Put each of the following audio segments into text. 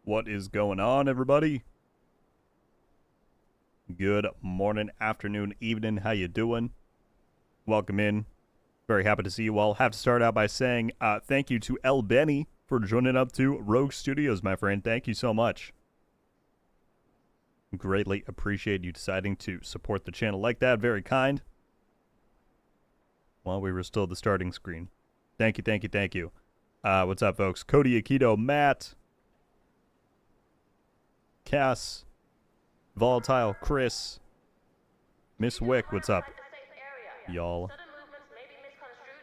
What is going on, everybody? Good morning, afternoon, evening. How you doing? Welcome in. Very happy to see you all. Have to start out by saying thank you to El Benny for joining up to Rogue Studios, my friend. Thank you so much. Greatly appreciate you deciding to support the channel like that. Very kind. While we were still at the starting screen. Thank you, thank you, thank you. What's up, folks? Cody Akito, Matt, Cass, Volatile, Chris, Miss Wick, what's up, y'all?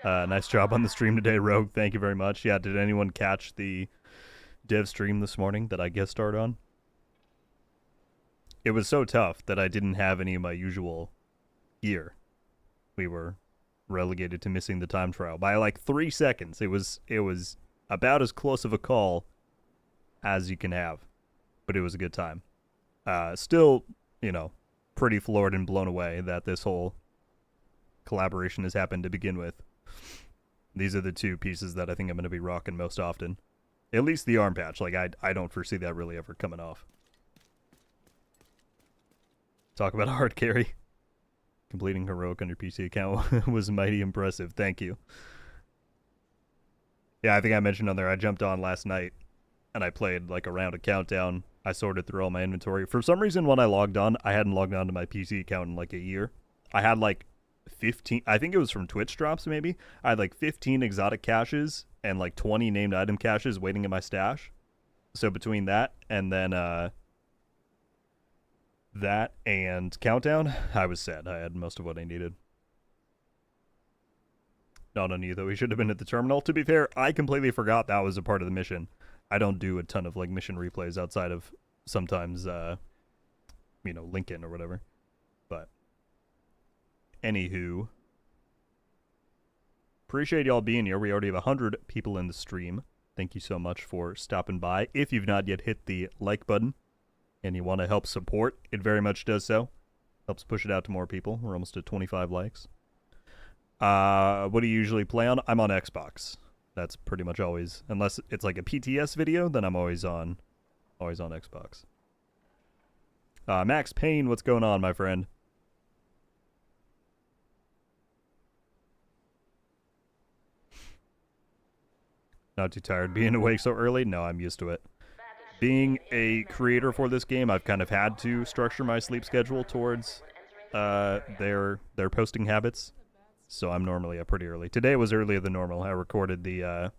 Nice job on the stream today, Rogue. Thank you very much. Yeah, did anyone catch the dev stream this morning that I guest starred on? It was so tough that I didn't have any of my usual gear. We were relegated to missing the time trial by like 3 seconds. It was about as close of a call as you can have, but it was a good time. Still, you know, pretty floored and blown away that this whole collaboration has happened to begin with. These are the two pieces that I think I'm going to be rocking most often. At least the arm patch. Like, I don't foresee that really ever coming off. Talk about a hard carry. Completing heroic on your PC account was mighty impressive. Thank you. Yeah, I think I mentioned on there, I jumped on last night and I played like a round of Countdown. I sorted through all my inventory. For some reason, when I logged on, I hadn't logged on to my PC account in like a year. I had like 15, I think it was from Twitch drops maybe. I had like 15 exotic caches and like 20 named item caches waiting in my stash. So between that and then that and Countdown, I was set. I had most of what I needed. Not on you though, we should have been at the terminal. To be fair, I completely forgot that was a part of the mission. I don't do a ton of like mission replays outside of sometimes you know, Lincoln or whatever. But anywho, appreciate y'all being here. We already have 100 people in the stream. Thank you so much for stopping by. If you've not yet hit the like button and you want to help support, it very much does so. Helps push it out to more people. We're almost at 25 likes. What do you usually play on? I'm on Xbox. That's pretty much always, unless it's like a PTS video, then I'm always on Xbox. Max Payne, what's going on, my friend? Not too tired being awake so early? No, I'm used to it. Being a creator for this game, I've kind of had to structure my sleep schedule towards their posting habits. So I'm normally up pretty early. Today was earlier than normal. I recorded the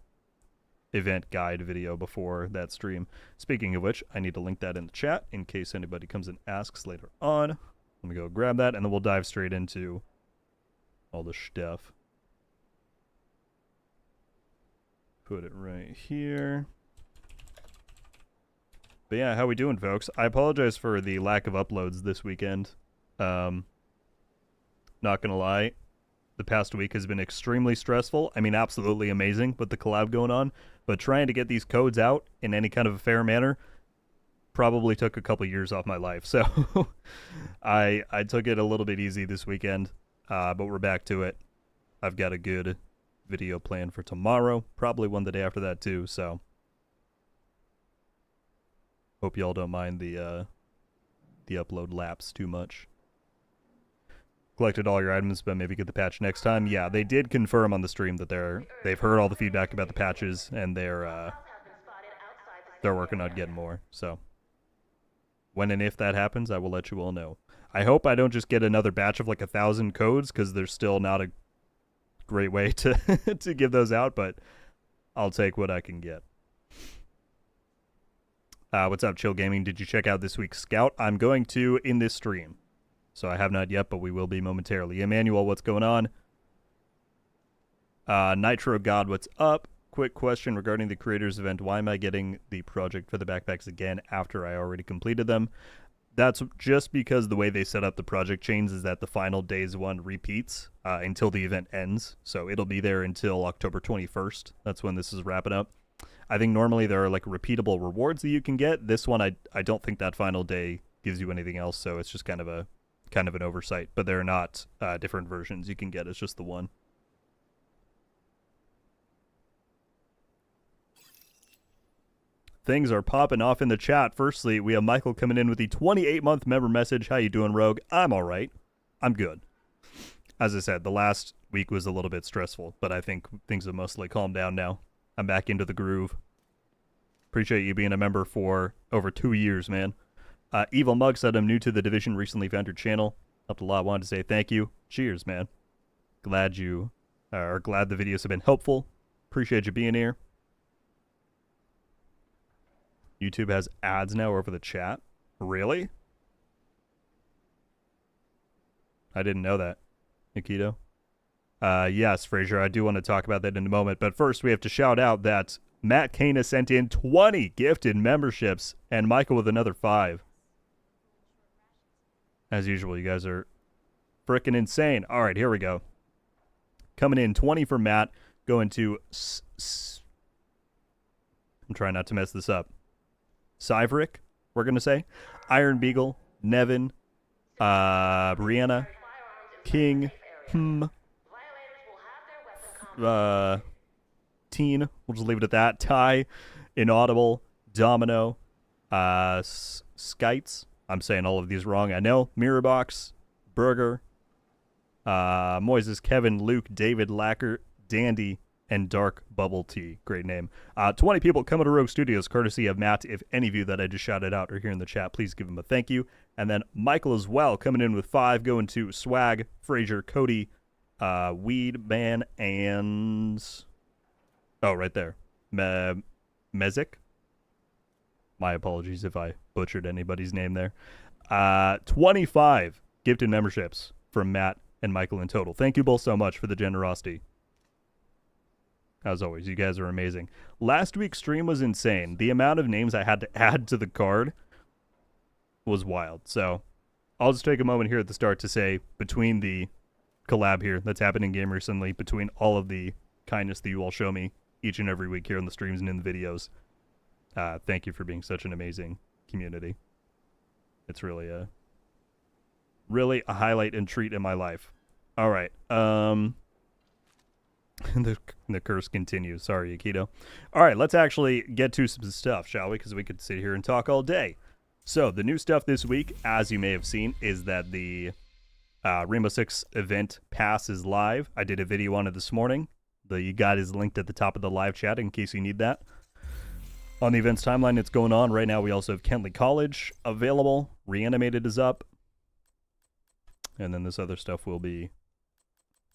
event guide video before that stream. Speaking of which, I need to link that in the chat in case anybody comes and asks later on. Let me go grab that, and then we'll dive straight into all the stuff. Put it right here. But yeah, how we doing, folks? I apologize for the lack of uploads this weekend. Not gonna lie. The past week has been extremely stressful. I mean, absolutely amazing with the collab going on. But trying to get these codes out in any kind of a fair manner probably took a couple years off my life. So I took it a little bit easy this weekend. But we're back to it. I've got a good video planned for tomorrow. Probably one the day after that too. So hope y'all don't mind the upload lapse too much. Collected all your items, but maybe get the patch next time. Yeah, they did confirm on the stream that they've heard all the feedback about the patches, and they're working on getting more. So when and if that happens, I will let you all know. I hope I don't just get another batch of like 1,000 codes, because there's still not a great way to to give those out, but I'll take what I can get. What's up, Chill Gaming? Did you check out this week's Scout? I'm going to in this stream. So I have not yet, but we will be momentarily. Emmanuel, what's going on? Nitro God, what's up? Quick question regarding the creators event. Why am I getting the project for the backpacks again after I already completed them? That's just because the way they set up the project chains is that the final days one repeats until the event ends. So it'll be there until October 21st. That's when this is wrapping up. I think normally there are like repeatable rewards that you can get. This one, I don't think that final day gives you anything else. So it's just kind of an oversight, but they're not different versions you can get. It's just the one. things are popping off in the chat. Firstly, we have Michael coming in with the 28-month member message. How you doing, Rogue? I'm all right. I'm good. As I said, the last week was a little bit stressful, but I think things have mostly calmed down now. I'm back into the groove. Appreciate you being a member for over 2 years, man. Evil Mug said, I'm new to the division, recently found your channel. Helped a lot. Wanted to say thank you. Cheers, man. Glad you are glad the videos have been helpful. Appreciate you being here. YouTube has ads now over the chat. Really? I didn't know that. Nikito? Yes, Fraser, I do want to talk about that in a moment. But first, we have to shout out that Matt Kana sent in 20 gifted memberships, and Michael with another 5. As usual, you guys are freaking insane. All right, here we go. Coming in 20 for Matt, going to... I'm trying not to mess this up. Cyverick, we're going to say. Iron Beagle, Nevin, Brianna, King, Teen, we'll just leave it at that. Ty, Inaudible, Domino, Skites. I'm saying all of these wrong, I know. Mirrorbox, Burger, Moises, Kevin, Luke, David, Lacker, Dandy, and Dark Bubble Tea. Great name. 20 people coming to Rogue Studios, courtesy of Matt. If any of you that I just shouted out are here in the chat, please give him a thank you. And then Michael as well, coming in with 5, going to Swag, Fraser, Cody, Weed Man, and... Oh, right there. Mezik. My apologies if I butchered anybody's name there. 25 gifted memberships from Matt and Michael in total. Thank you both so much for the generosity. As always, you guys are amazing. Last week's stream was insane. The amount of names I had to add to the card was wild. So I'll just take a moment here at the start to say, between the collab here that's happened in game recently, between all of the kindness that you all show me each and every week here on the streams and in the videos, thank you for being such an amazing community. It's really a highlight and treat in my life. All right. The curse continues. Sorry, Akito. All right, let's actually get to some stuff, shall we? Because we could sit here and talk all day. So the new stuff this week, as you may have seen, is that the Rainbow Six event pass is live. I did a video on it this morning. The guide is linked at the top of the live chat in case you need that. On the events timeline, it's going on right now. We also have Kentley College available. Reanimated is up. And then this other stuff will be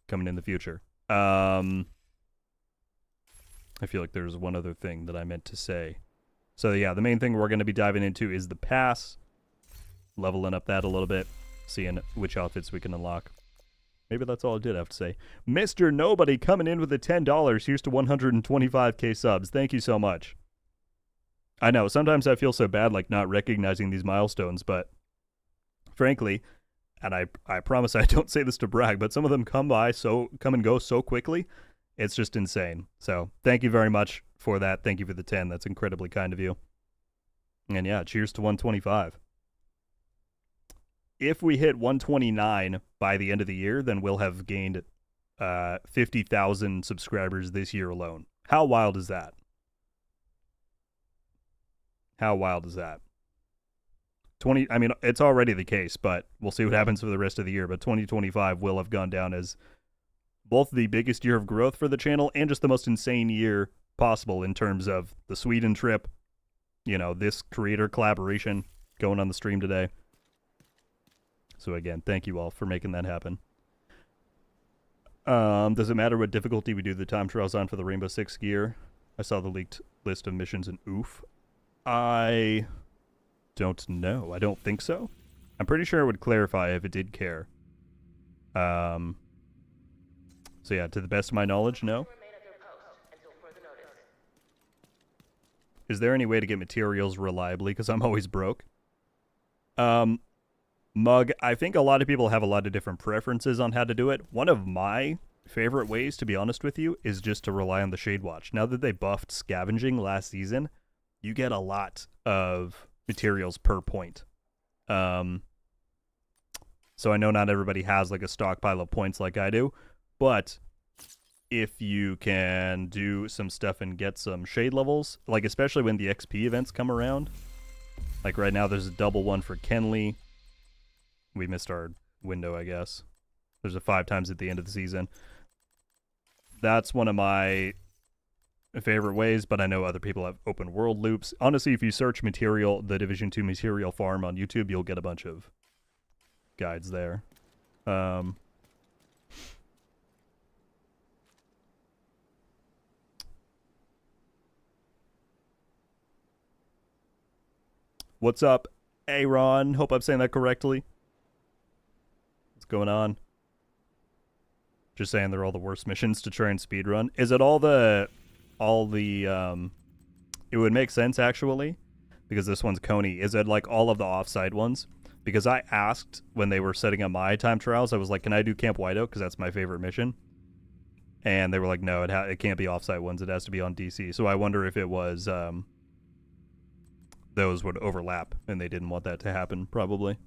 coming in the future. I feel like there's one other thing that I meant to say. So yeah, the main thing we're going to be diving into is the pass. Leveling up that a little bit. Seeing which outfits we can unlock. Maybe that's all I did have to say. Mr. Nobody coming in with the $10. Here's to 125k subs. Thank you so much. I know, sometimes I feel so bad like not recognizing these milestones, but frankly, and I promise I don't say this to brag, but some of them come and go so quickly, it's just insane. So thank you very much for that. Thank you for the 10. That's incredibly kind of you. And yeah, cheers to 125. If we hit 129 by the end of the year, then we'll have gained 50,000 subscribers this year alone. How wild is that? How wild is that? I mean, it's already the case, but we'll see what happens for the rest of the year. But 2025 will have gone down as both the biggest year of growth for the channel and just the most insane year possible in terms of the Sweden trip, you know, this creator collaboration going on the stream today. So again, thank you all for making that happen. Does it matter what difficulty we do the time trials on for the Rainbow Six gear? I saw the leaked list of missions and oof. I don't know. I don't think so. I'm pretty sure it would clarify if it did care. So yeah, to the best of my knowledge, no. Is there any way to get materials reliably? Because I'm always broke. Mug, I think a lot of people have a lot of different preferences on how to do it. One of my favorite ways, to be honest with you, is just to rely on the Shade Watch. Now that they buffed scavenging last season, you get a lot of materials per point. So I know not everybody has like a stockpile of points like I do, but if you can do some stuff and get some shade levels, like especially when the XP events come around. Like right now there's a double one for Kenley. We missed our window, I guess. There's a 5 times at the end of the season. That's one of my favorite ways, but I know other people have open world loops. Honestly, if you search material, the Division 2 material farm on YouTube, you'll get a bunch of guides there. What's up, Aaron? Hope I'm saying that correctly. What's going on? Just saying they're all the worst missions to try and speedrun. Is it all the it would make sense actually, because this one's Coney. Is it like all of the offside ones? Because I asked when they were setting up my time trials, I was like, can I do Camp Whiteoak? Because that's my favorite mission. And they were like, no, it can't be offside ones. It has to be on DC. So I wonder if it was those would overlap, and they didn't want that to happen, probably.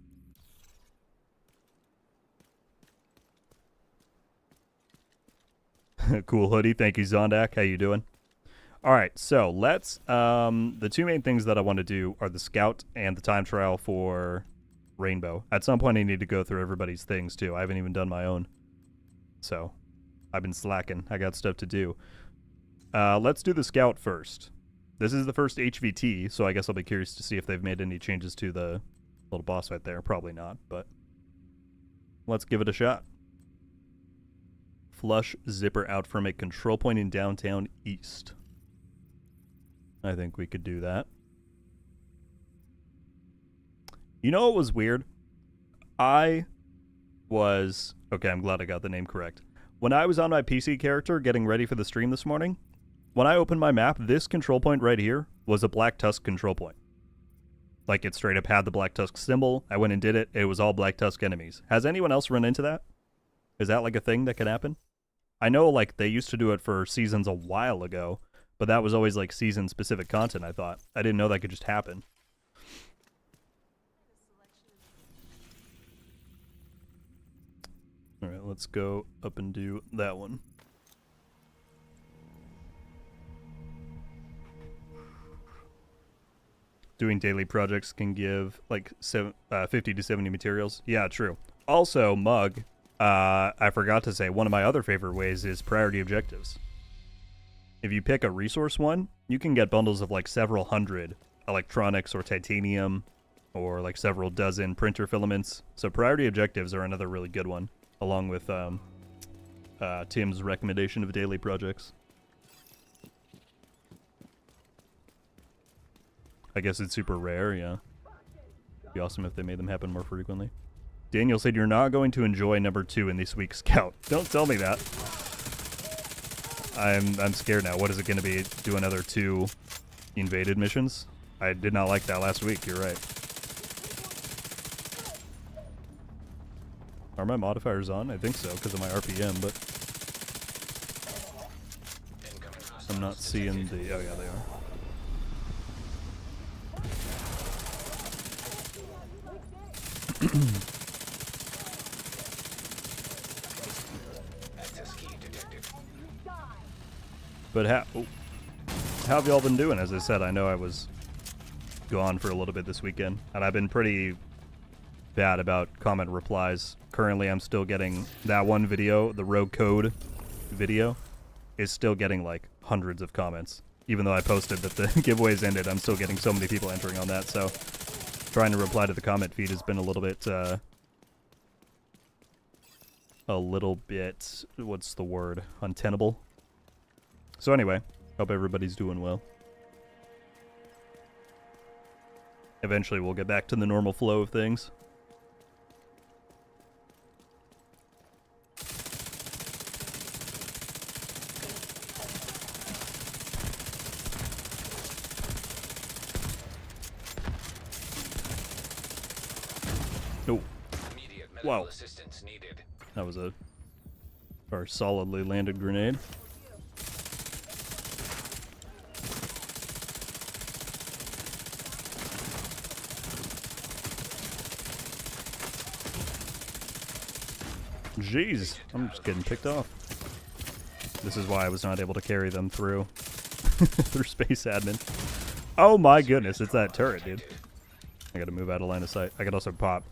Cool hoodie. Thank you, Zondak. How you doing? All right, so let's... the 2 main things that I want to do are the scout and the time trial for Rainbow. At some point, I need to go through everybody's things, too. I haven't even done my own. So, I've been slacking. I got stuff to do. Let's do the scout first. This is the first HVT, so I guess I'll be curious to see if they've made any changes to the little boss fight there. Probably not, but let's give it a shot. Flush zipper out from a control point in downtown east. I think we could do that. You know what was weird? Okay, I'm glad I got the name correct. When I was on my PC character getting ready for the stream this morning, when I opened my map, this control point right here was a Black Tusk control point. Like, it straight up had the Black Tusk symbol. I went and did it. It was all Black Tusk enemies. Has anyone else run into that? Is that like a thing that can happen? I know, like, they used to do it for seasons a while ago, but that was always like season-specific content, I thought. I didn't know that could just happen. Alright, let's go up and do that one. Doing daily projects can give like 50 to 70 materials. Yeah, true. Also, Mug, I forgot to say, one of my other favorite ways is priority objectives. If you pick a resource one, you can get bundles of like several hundred electronics or titanium or like several dozen printer filaments. So priority objectives are another really good one, along with Tim's recommendation of daily projects. I guess it's super rare, yeah. Be awesome if they made them happen more frequently. Daniel said you're not going to enjoy number 2 in this week's scout. Don't tell me that. I'm scared now. What is it going to be? Do another 2 invaded missions? I did not like that last week. You're right. Are my modifiers on? I think so, because of my RPM, but I'm not seeing the... Oh, yeah, they are. But how have y'all been doing? As I said, I know I was gone for a little bit this weekend, and I've been pretty bad about comment replies. Currently, I'm still getting that one video, the RogueGold video, is still getting like hundreds of comments. Even though I posted that the giveaways ended, I'm still getting so many people entering on that, so trying to reply to the comment feed has been a little bit, what's the word, untenable. So anyway, hope everybody's doing well. Eventually we'll get back to the normal flow of things. Oh. Wow. That was a solidly landed grenade. Jeez, I'm just getting picked off. This is why I was not able to carry them through through space admin. Oh my goodness, it's that turret, dude. I gotta move out of line of sight. I could also pop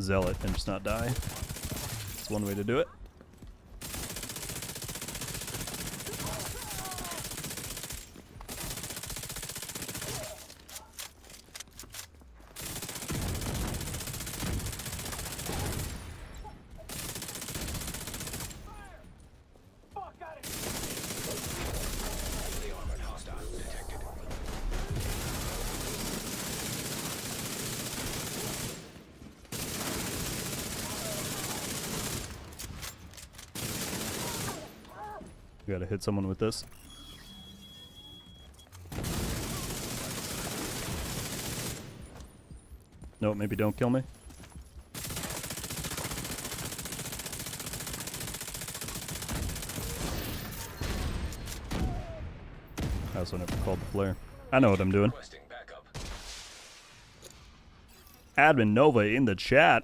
Zealot and just not die. That's one way to do it. We gotta hit someone with this. No, maybe don't kill me. I also never called the flare. I know what I'm doing. Admin Nova in the chat.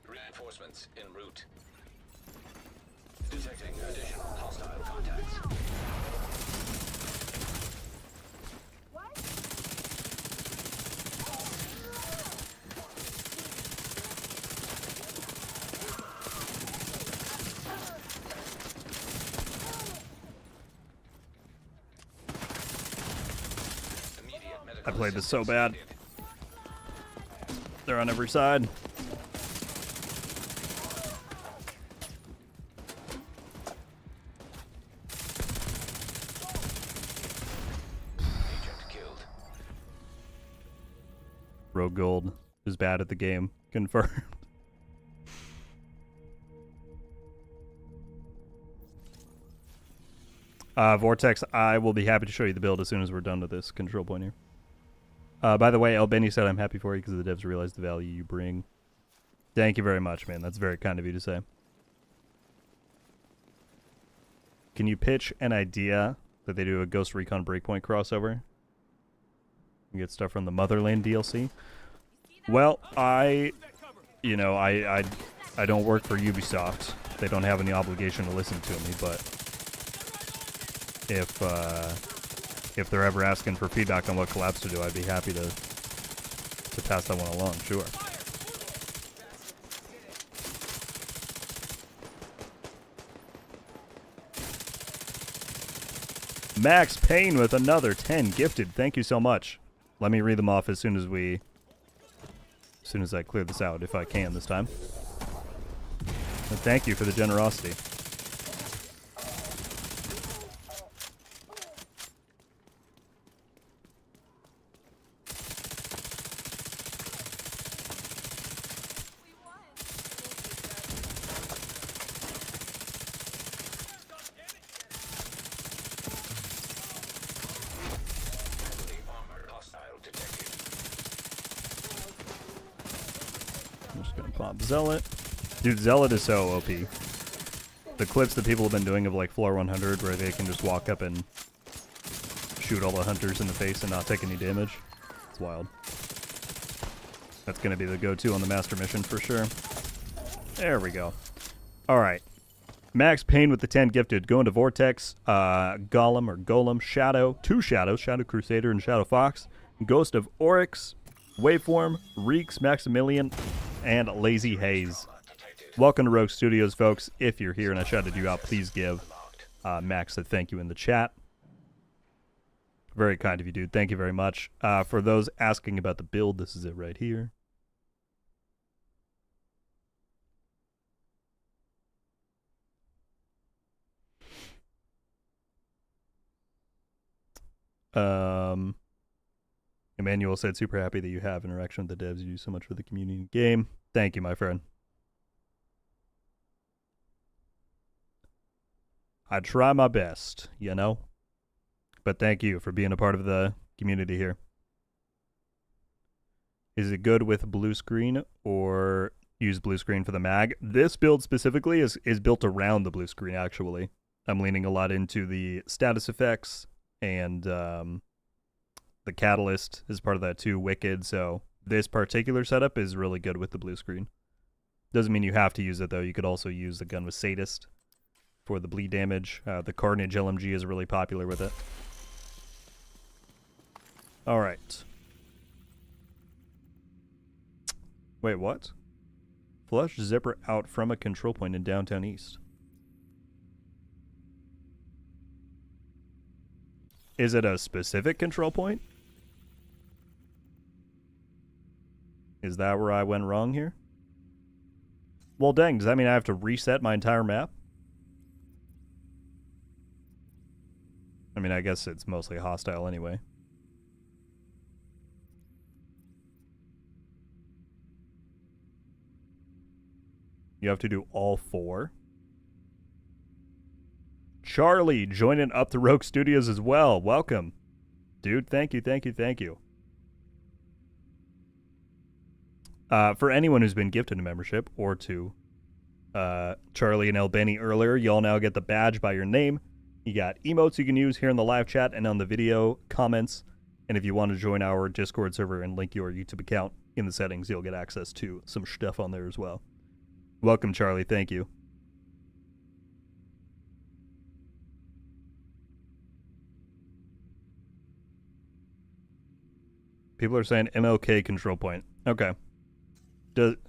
Reinforcements en route. Detecting additional hostile contacts. I played this so bad. They're on every side. RogueGold is bad at the game. Confirmed. Vortex, I will be happy to show you the build as soon as we're done with this control point here. By the way, Albany said I'm happy for you because the devs realize the value you bring. Thank you very much, man. That's very kind of you to say. Can you pitch an idea that they do a Ghost Recon Breakpoint crossover? You get stuff from the Motherland DLC. Well, I don't work for Ubisoft. They don't have any obligation to listen to me, but if they're ever asking for feedback on what collabs to do, I'd be happy to pass that one along, sure. Max Payne with another 10 gifted. Thank you so much. Let me read them off as soon as I clear this out, if I can this time. And thank you for the generosity. I'm just gonna pop Zealot. Dude, Zealot is so OP. The clips that people have been doing of like floor 100 where they can just walk up and shoot all the hunters in the face and not take any damage. It's wild. That's gonna be the go-to on the master mission for sure. There we go. Alright. Max Payne with the 10 gifted. Going to Vortex, Golem, Shadow, 2 Shadows, Shadow Crusader and Shadow Fox, Ghost of Oryx, Waveform, Reeks, Maximilian, and Lazy Haze. Welcome to Rogue Studios, folks. If you're here and I shouted you out, please give Max a thank you in the chat. Very kind of you, dude. Thank you very much. For those asking about the build, this is it right here. Emmanuel said, super happy that you have interaction with the devs. You do so much for the community and game. Thank you, my friend. I try my best, you know? But thank you for being a part of the community here. Is it good with blue screen or use blue screen for the mag? This build specifically is built around the blue screen, actually. I'm leaning a lot into the status effects and the catalyst is part of that too, Wicked. So this particular setup is really good with the blue screen. Doesn't mean you have to use it, though. You could also use the gun with Sadist for the bleed damage. The Carnage LMG is really popular with it. Alright. Wait, what? Flush zipper out from a control point in downtown East. Is it a specific control point? Is that where I went wrong here? Well, dang, does that mean I have to reset my entire map? I mean, I guess it's mostly hostile anyway. You have to do all 4. Charlie joining up to Rogue Studios as well. Welcome. Dude, thank you, thank you, thank you. For anyone who's been gifted a membership, or to Charlie and Albany earlier, y'all now get the badge by your name. You got emotes you can use here in the live chat and on the video comments. And if you want to join our Discord server and link your YouTube account in the settings, you'll get access to some stuff on there as well. Welcome, Charlie. Thank you. People are saying MLK control point. Okay.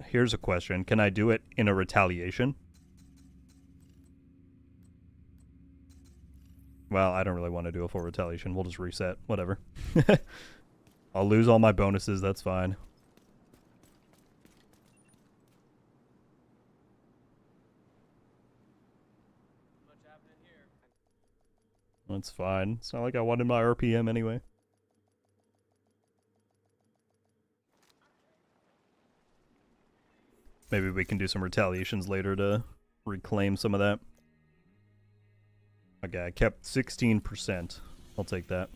Here's a question. Can I do it in a retaliation? Well, I don't really want to do a full retaliation. We'll just reset. Whatever. I'll lose all my bonuses. That's fine. That's fine. It's not like I wanted my RPM anyway. Maybe we can do some retaliations later to reclaim some of that. Okay, I kept 16%. I'll take that.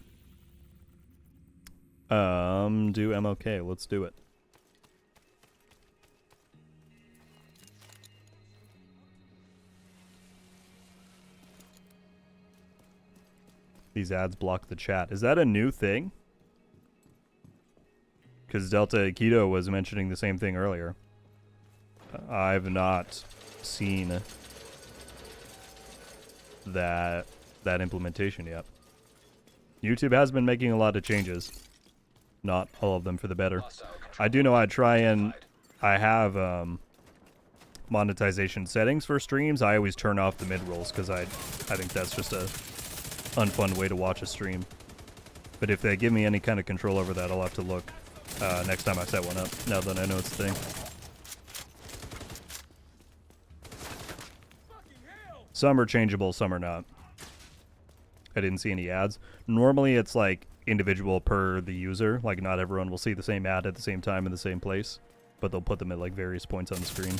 Do MLK. Let's do it. These ads block the chat. Is that a new thing? Because Delta Aikido was mentioning the same thing earlier. I've not seen that implementation yet. YouTube has been making a lot of changes. Not all of them for the better. I do know I have monetization settings for streams. I always turn off the mid-rolls because I think that's just a unfun way to watch a stream. But if they give me any kind of control over that, I'll have to look next time I set one up, now that I know it's a thing. Some are changeable, some are not. I didn't see any ads. Normally it's like individual per the user. Like not everyone will see the same ad at the same time in the same place. But they'll put them at like various points on the screen.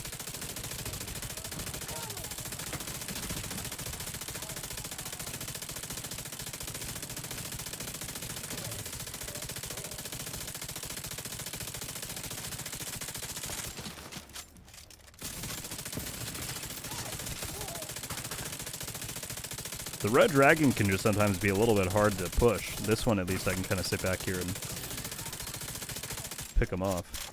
The Red Dragon can just sometimes be a little bit hard to push. This one, at least, I can kind of sit back here and pick them off.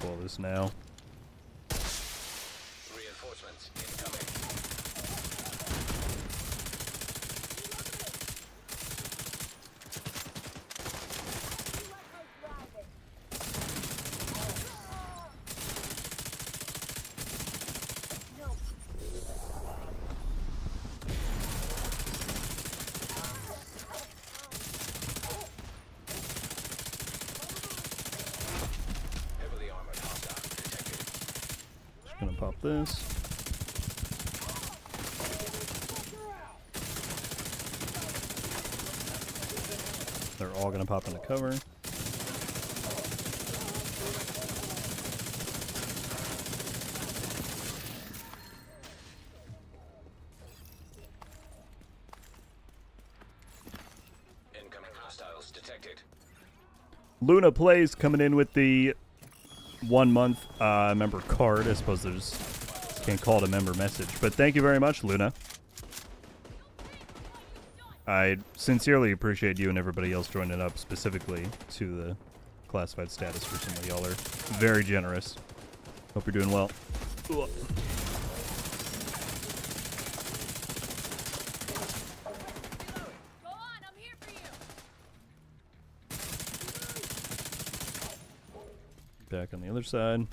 Call this now. Reinforcements incoming. Heavily armored hostile detected. Just gonna pop this. They're all gonna pop into cover. Incoming hostiles detected. Luna Plays coming in with the 1 month member card. I suppose there's can't call it a member message, but thank you very much, Luna. I sincerely appreciate you and everybody else joining up specifically to the classified status recently. Y'all are very generous. Hope you're doing well. Ugh. Back on the other side.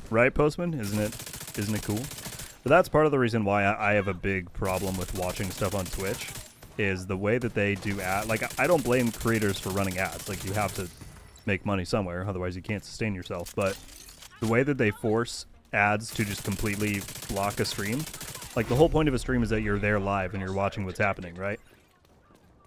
Right, Postman? Isn't it cool? But that's part of the reason why I have a big problem with watching stuff on Twitch, is the way that they do ad. Like, I don't blame creators for running ads. Like, you have to make money somewhere, otherwise you can't sustain yourself. But the way that they force ads to just completely block a stream, like, the whole point of a stream is that you're there live and you're watching what's happening, right?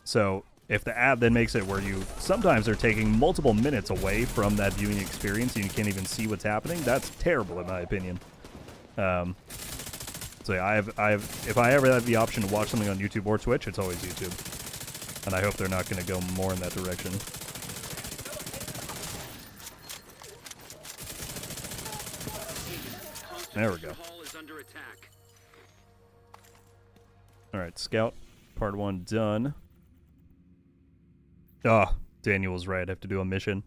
So if the ad then makes it where you sometimes are taking multiple minutes away from that viewing experience and you can't even see what's happening, that's terrible in my opinion. So yeah, if I ever have the option to watch something on YouTube or Twitch, it's always YouTube. And I hope they're not going to go more in that direction. There we go. Alright, Scout, part 1 done. Oh, Daniel was right. I have to do a mission.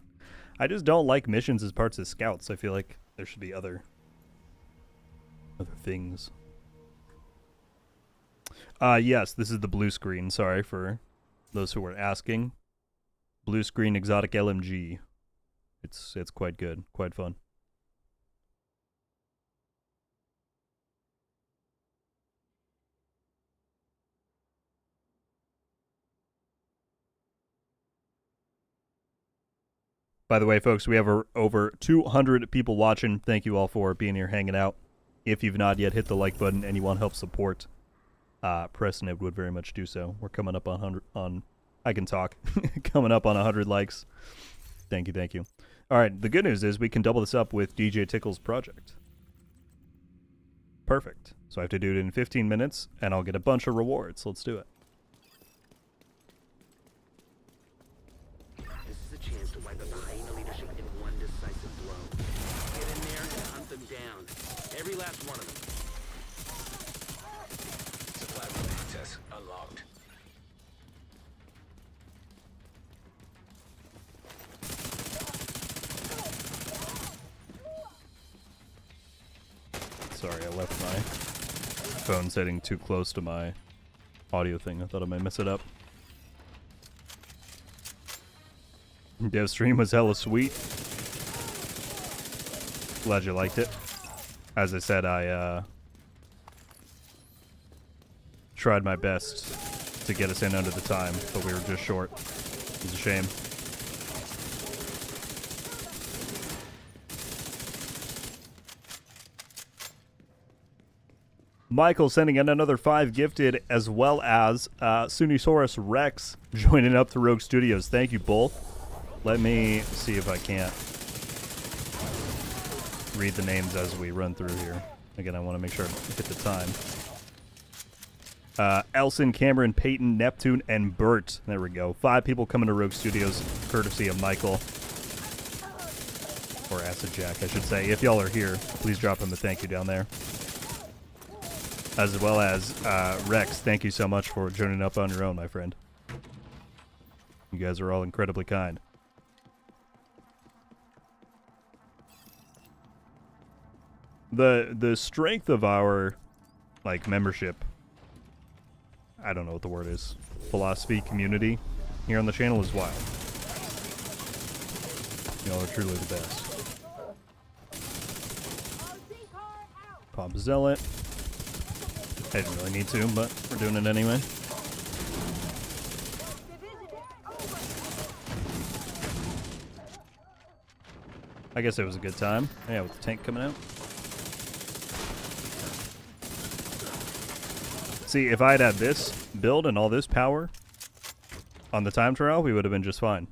I just don't like missions as parts of Scouts. I feel like there should be other things. Yes, this is the blue screen. Sorry for those who were asking. Blue screen exotic LMG. It's quite good, quite fun. By the way, folks, we have over 200 people watching. Thank you all for being here, hanging out. If you've not yet hit the like button and you want to help support Preston, it would very much do so. We're coming up on 100 I can talk. Coming up on 100 likes. Thank you, thank you. All right, the good news is we can double this up with DJ Tickle's project. Perfect. So I have to do it in 15 minutes, and I'll get a bunch of rewards. Let's do it. This is a chance to wipe out the hyena leadership in one decisive blow. Get in there and hunt them down. Every last one of them. Supply room access unlocked. Sorry, I left my phone setting too close to my audio thing. I thought I might mess it up. Dev stream was hella sweet. Glad you liked it. As I said, I tried my best to get us in under the time, but we were just short. It was a shame. Michael sending in another 5 gifted, as well as Sunisaurus Rex joining up to Rogue Studios. Thank you both. Let me see if I can't read the names as we run through here. Again, I want to make sure I hit the time. Elson, Cameron, Peyton, Neptune, and Bert. There we go. 5 people coming to Rogue Studios, courtesy of Michael. Or Acid Jack, I should say. If y'all are here, please drop him a thank you down there. As well as Rex, thank you so much for joining up on your own, my friend. You guys are all incredibly kind. The strength of our membership, I don't know what the word is, philosophy community here on the channel is wild. Y'all are truly the best. Pop Zealot. I didn't really need to, but we're doing it anyway. I guess it was a good time. Yeah, with the tank coming out. See, if I had had this build and all this power on the time trial, we would have been just fine.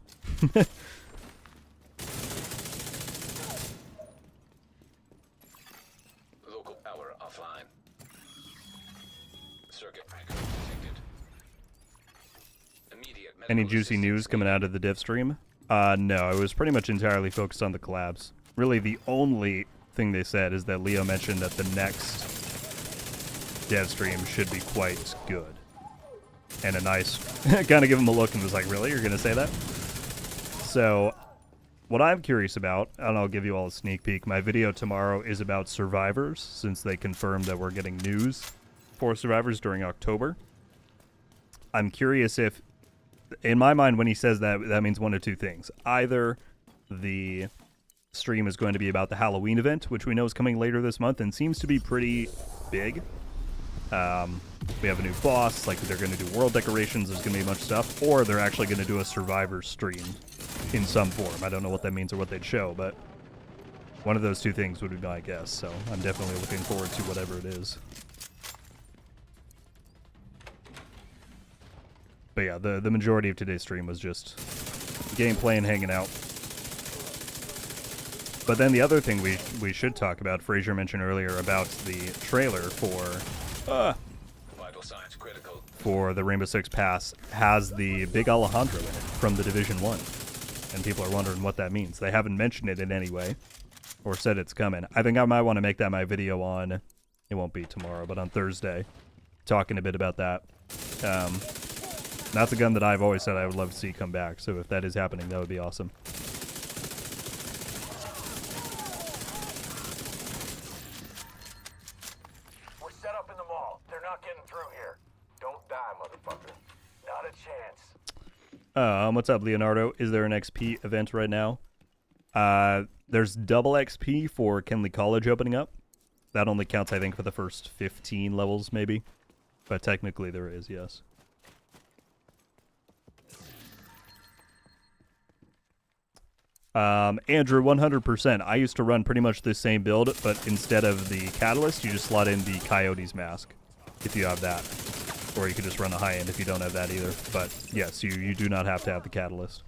Local power offline. Circuit breaker detected. Any juicy news coming out of the div stream? No, it was pretty much entirely focused on the collabs. Really, the only thing they said is that Leo mentioned that the next dev stream should be quite good. And a nice, kind of give him a look and was like, really? You're going to say that? So, what I'm curious about, and I'll give you all a sneak peek, my video tomorrow is about Survivors, since they confirmed that we're getting news for Survivors during October. I'm curious if, in my mind, when he says that, that means one of two things. Either the stream is going to be about the Halloween event, which we know is coming later this month and seems to be pretty big. We have a new boss, like they're going to do world decorations, there's going to be a bunch of stuff, or they're actually going to do a Survivor stream in some form. I don't know what that means or what they'd show, but one of those two things would be my guess, so I'm definitely looking forward to whatever it is. But yeah, the majority of today's stream was just gameplay and hanging out. But then the other thing we should talk about, Frazier mentioned earlier about the trailer Vital signs critical. for the Rainbow Six Pass has the big Alejandro in it from the Division 1. And people are wondering what that means. They haven't mentioned it in any way or said it's coming. I think I might want to make that my video on, it won't be tomorrow, but on Thursday, talking a bit about that. That's a gun that I've always said I would love to see come back, so if that is happening, that would be awesome. We're set up in the mall. They're not getting through here. Don't die, motherfucker. Not a chance. What's up, Leonardo? Is there an XP event right now? There's double XP for Kenley College opening up. That only counts, I think, for the first 15 levels, maybe. But technically there is, yes. Andrew, 100%. I used to run pretty much the same build, but instead of the Catalyst, you just slot in the Coyote's Mask, if you have that. Or you could just run a high-end if you don't have that either. But yes, you do not have to have the Catalyst.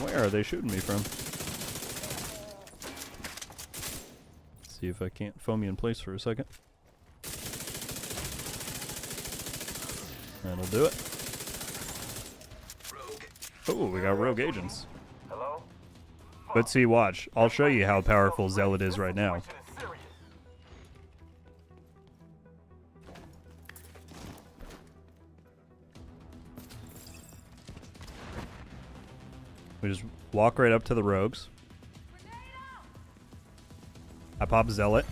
Where are they shooting me from? Let's see if I can't foam me in place for a second. That'll do it. Oh, we got rogue agents. Hello? But see, watch. I'll show you how powerful Zealot is right now. Situation is serious. We just walk right up to the rogues. I pop Zealot.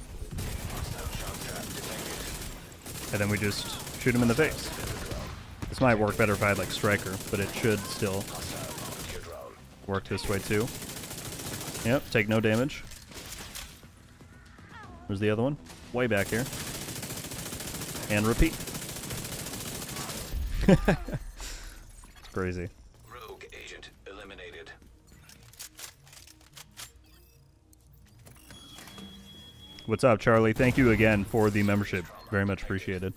And then we just shoot him in the face. This might work better if I had like Striker, but it should still work this way too. Yep, take no damage. Where's the other one? Way back here. And repeat. It's crazy. Rogue agent eliminated. What's up, Charlie? Thank you again for the membership. Very much appreciated.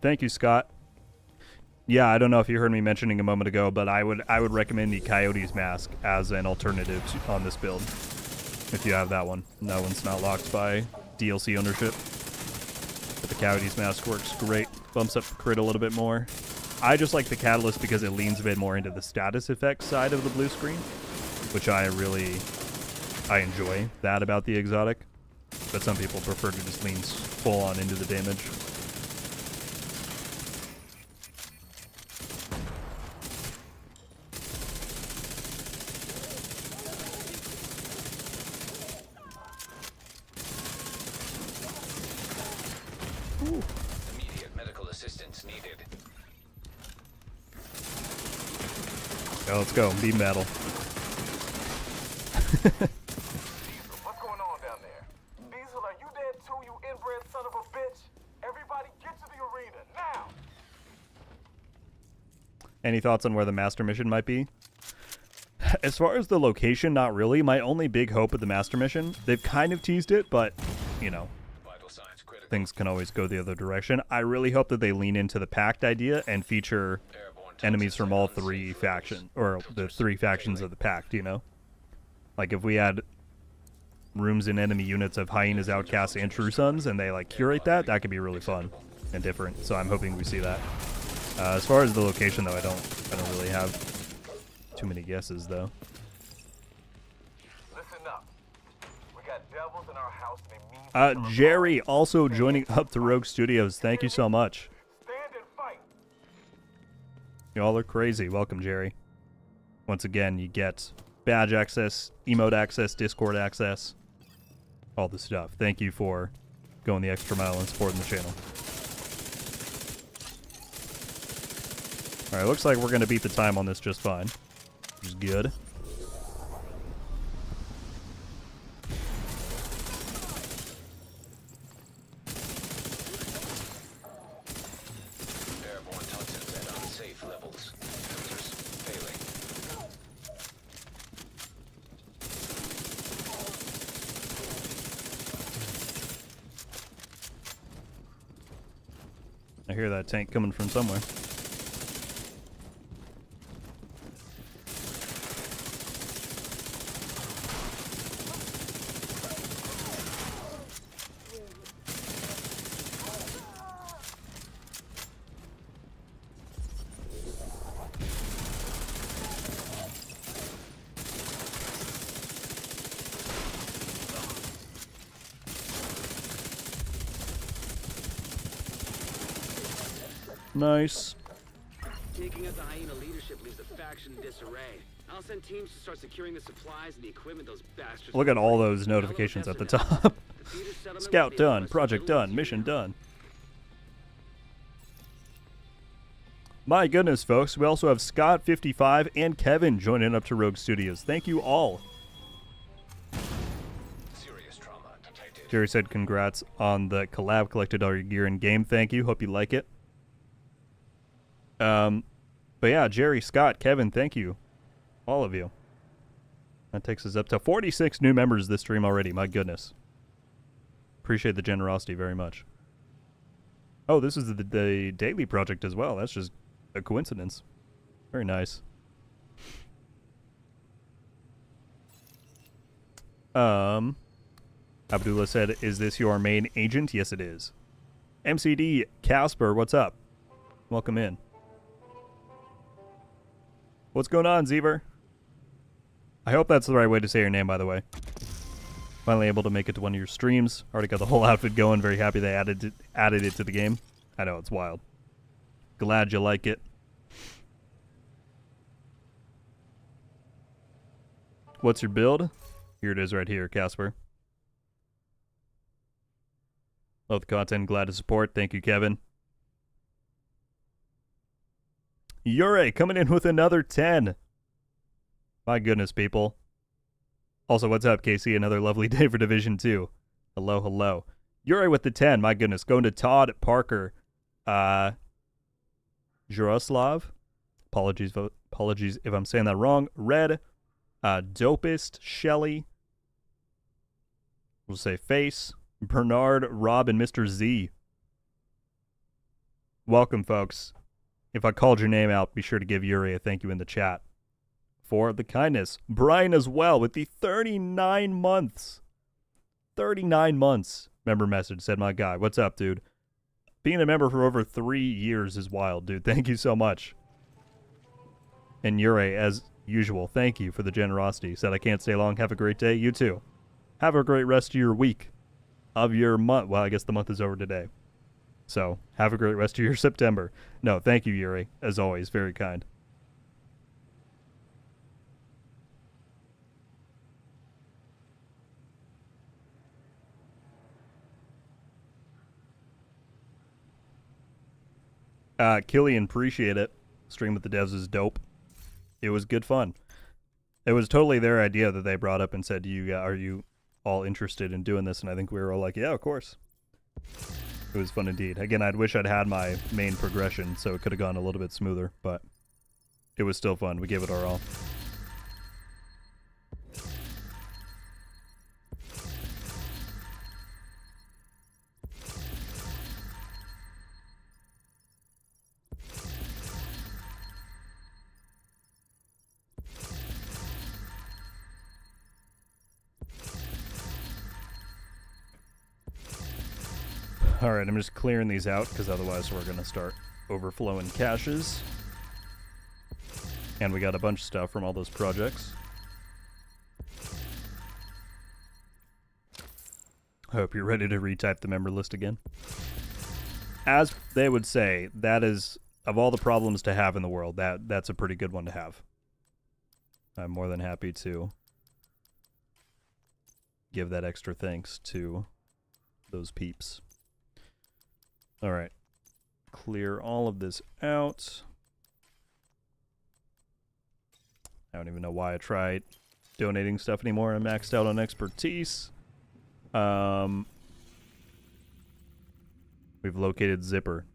Thank you, Scott. Yeah, I don't know if you heard me mentioning a moment ago, but I would recommend the Coyote's Mask as an alternative on this build. If you have that one. And that one's not locked by DLC ownership. But the Coyote's Mask works great. Bumps up the crit a little bit more. I just like the Catalyst because it leans a bit more into the status effects side of the blue screen, which I enjoy that about the exotic. But some people prefer to just lean full on into the damage. Immediate medical assistance needed. Yeah, let's go. Be metal. What's going on down there? Diesel, are you dead too, you inbred son of a bitch? Everybody get to the arena, now! Any thoughts on where the master mission might be? As far as the location, not really. My only big hope with the master mission, they've kind of teased it, but, you know, Vital signs critical. things can always go the other direction. I really hope that they lean into the pact idea and feature Airborne enemies toxins from at all unsafe three levels. factions, or the three factions of the pact, you know? Like, if we had rooms in enemy units of hyenas, outcasts, and true sons, and they, like, curate that, that could be really fun and different. So I'm hoping we see that. As far as the location, though, I don't really have too many guesses, though. Listen up. We got devils in our house and they mean Jerry also joining up to Rogue Studios. Thank you so much. stand and fight. Y'all are crazy. Welcome, Jerry. Once again, you get badge access, emote access, Discord access, all the stuff. Thank you for going the extra mile and supporting the channel. Alright, looks like we're going to beat the time on this just fine, which is good. Airborne toxins at unsafe levels. Filters failing. I hear that tank coming from somewhere. Nice. Taking out the hyena leadership leaves the faction in disarray. I'll send teams to start securing the supplies and the equipment those bastards. Look at all those notifications at the top. Scout done, project done, mission done. My goodness, folks. We also have Scott55 and Kevin joining up to Rogue Studios. Thank you all. Serious trauma detected. Jerry said congrats on the collab, collected all your gear in game. Thank you. Hope you like it. But yeah, Jerry, Scott, Kevin, thank you. All of you. That takes us up to 46 new members this stream already. My goodness. Appreciate the generosity very much. Oh, this is the daily project as well. That's just a coincidence. Very nice. Abdullah said, is this your main agent? Yes, it is. MCD, Casper, what's up? Welcome in. What's going on, Zever? I hope that's the right way to say your name, by the way. Finally able to make it to one of your streams. Already got the whole outfit going. Very happy they added it to the game. I know, it's wild. Glad you like it. What's your build? Here it is right here, Casper. Love the content. Glad to support. Thank you, Kevin. Yure coming in with another 10. My goodness, people. Also, what's up, Casey? Another lovely day for Division 2. Hello, hello. Yure with the 10. My goodness. Going to Todd, Parker, Jaroslav. Apologies if I'm saying that wrong. Red, Dopest, Shelly. We'll say Face, Bernard, Rob, and Mr. Z. Welcome, folks. If I called your name out, be sure to give Yuri a thank you in the chat for the kindness. Brian as well with the 39 months. 39 months. Member message said, my guy, what's up, dude? Being a member for over 3 years is wild, dude. Thank you so much. And Yuri, as usual, thank you for the generosity. Said I can't stay long. Have a great day. You too. Have a great rest of your week. Of your month. Well, I guess the month is over today. So, have a great rest of your September. No, thank you, Yuri. As always, very kind. Killian, appreciate it. Stream with the devs is dope. It was good fun. It was totally their idea that they brought up and said, are you all interested in doing this? And I think we were all like, yeah, of course. It was fun indeed. Again, I'd wish I'd had my main progression so it could have gone a little bit smoother, but it was still fun. We gave it our all. Alright, I'm just clearing these out because otherwise we're going to start overflowing caches. And we got a bunch of stuff from all those projects. I hope you're ready to retype the member list again. As they would say, that is, of all the problems to have in the world, that's a pretty good one to have. I'm more than happy to give that extra thanks to those peeps. Alright. Clear all of this out. I don't even know why I tried donating stuff anymore. I'm maxed out on expertise. We've located Zipper.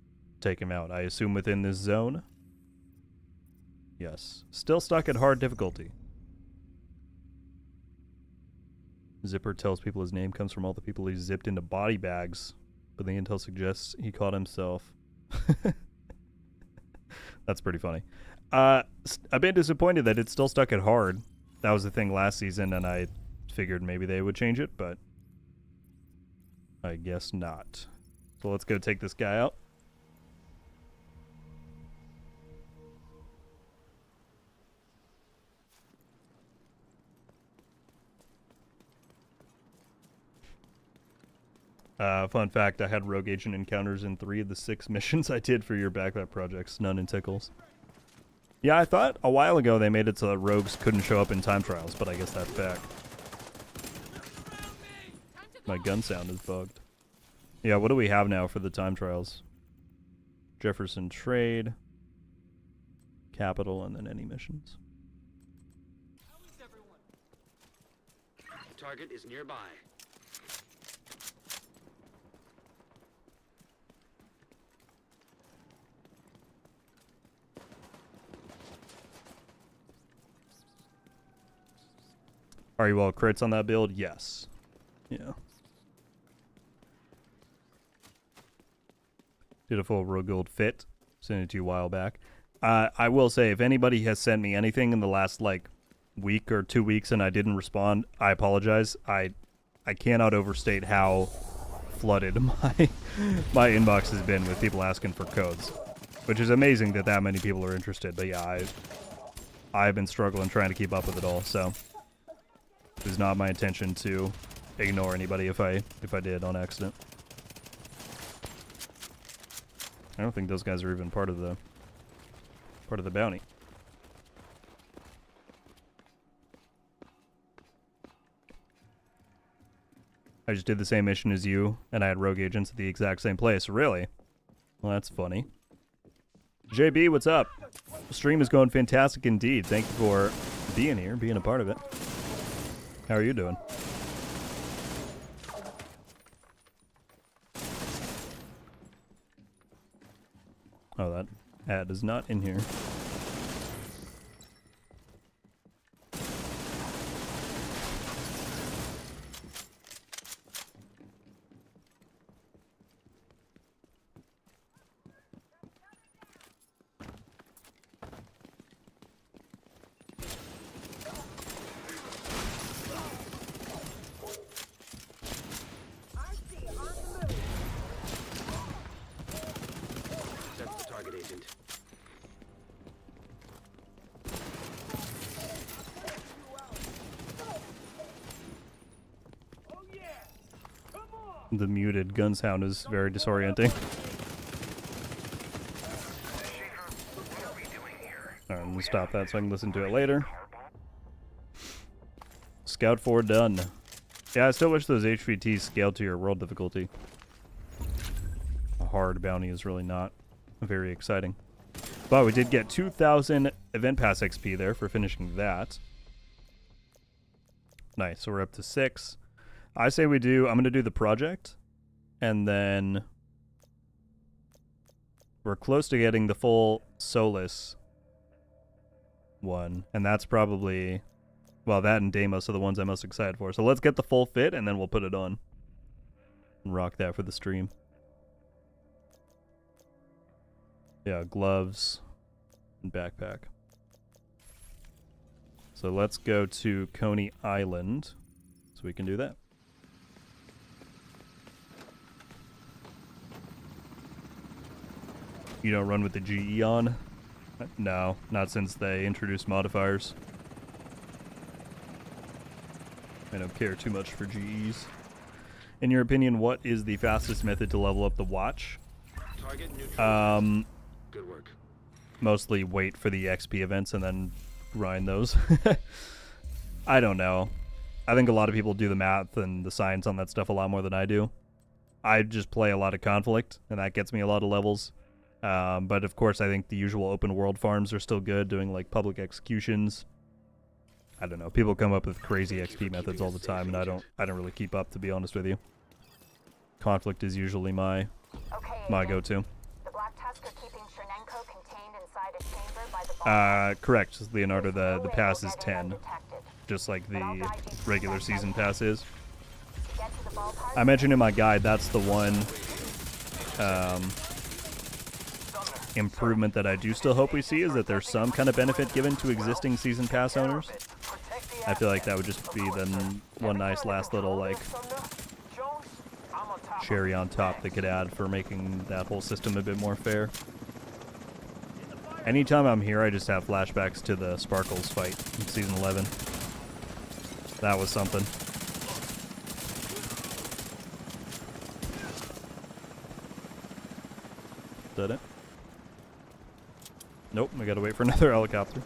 Take him out. I assume within this zone? Yes. Still stuck at hard difficulty. Zipper tells people his name comes from all the people he zipped into body bags, but the intel suggests he caught himself. That's pretty funny. I've been disappointed that it's still stuck at hard. That was the thing last season, and I figured maybe they would change it, but I guess not. So let's go take this guy out. Fun fact, I had rogue agent encounters in 3 of the 6 missions I did for your backpack projects, none in Tickles. Yeah, I thought a while ago they made it so that rogues couldn't show up in time trials, but I guess that's back. My gun sound is bugged. Yeah, what do we have now for the time trials? Jefferson Trade, Capital, and then any missions. Target is nearby. Are you all crits on that build? Yes. Yeah. Did a full RogueGold fit. Sent it to you a while back. I will say, if anybody has sent me anything in the last, like, week or 2 weeks and I didn't respond, I apologize. I cannot overstate how flooded my inbox has been with people asking for codes. Which is amazing that many people are interested. But yeah, I've been struggling trying to keep up with it all, so it was not my intention to ignore anybody if I did on accident. I don't think those guys are even part of the bounty. I just did the same mission as you, and I had rogue agents at the exact same place. Really? Well, that's funny. JB, what's up? The stream is going fantastic indeed. Thank you for being here, being a part of it. How are you doing? Oh, that ad is not in here. That's the target agent. The muted gun sound is very disorienting. Alright, I'm gonna stop that so I can listen to it later. Scout 4 done. Yeah, I still wish those HVTs scaled to your world difficulty. A hard bounty is really not very exciting. But we did get 2,000 Event Pass XP there for finishing that. Nice, so we're up to 6. I say I'm going to do the project, and then we're close to getting the full Solus one, and that's probably, well, that and Deimos are the ones I'm most excited for. So let's get the full fit, and then we'll put it on and rock that for the stream. Yeah, gloves and backpack. So let's go to Coney Island so we can do that. You don't run with the GE on? No, not since they introduced modifiers. I don't care too much for GEs. In your opinion, what is the fastest method to level up the watch? Target neutral. Good work. Mostly wait for the XP events and then grind those. I don't know. I think a lot of people do the math and the science on that stuff a lot more than I do. I just play a lot of conflict, and that gets me a lot of levels. But of course, I think the usual open world farms are still good, doing like public executions. I don't know. People come up with crazy XP methods all the time, and I don't really keep up, to be honest with you. Conflict is usually my go-to. The Black Tusk are keeping Chernenko contained inside a chamber by the ball. Correct, Leonardo. The pass is 10, just like the regular season pass is. I mentioned in my guide that's the one improvement that I do still hope we see, is that there's some kind of benefit given to existing season pass owners. I feel like that would just be then one nice last little like cherry on top they could add for making that whole system a bit more fair. Anytime I'm here, I just have flashbacks to the Sparkles fight in season 11. That was something. Did it? Nope, we gotta wait for another helicopter.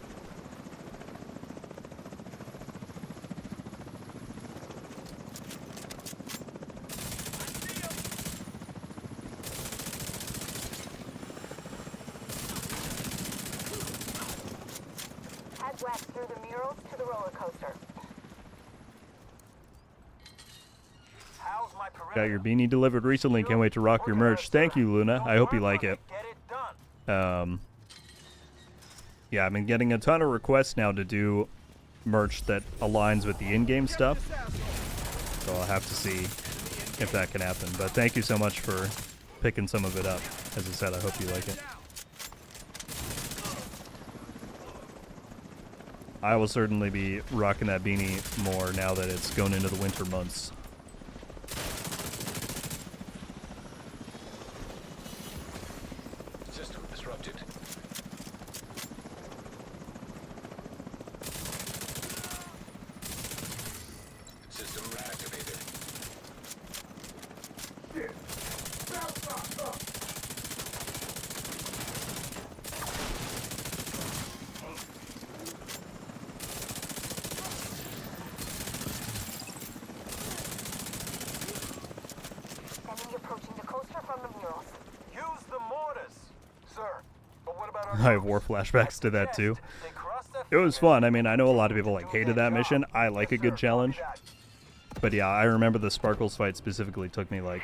Head west through the murals to the roller coaster. How's my Got your beanie delivered recently. Can't wait to rock your merch. Thank you, Luna. I hope you like it. Get it done. Yeah, I've been getting a ton of requests now to do merch that aligns with the in-game stuff. So I'll have to see if that can happen. But thank you so much for picking some of it up. As I said, I hope you like it. I will certainly be rocking that beanie more now that it's going into the winter months. System disrupted. System reactivated. Enemy approaching the coaster from the murals. Use the mortars, sir. But what about our I have war flashbacks to that too. They crossed their It was fun. I mean, I know a lot of people like hated that mission. I like a good challenge. But yeah, I remember the Sparkles fight specifically took me like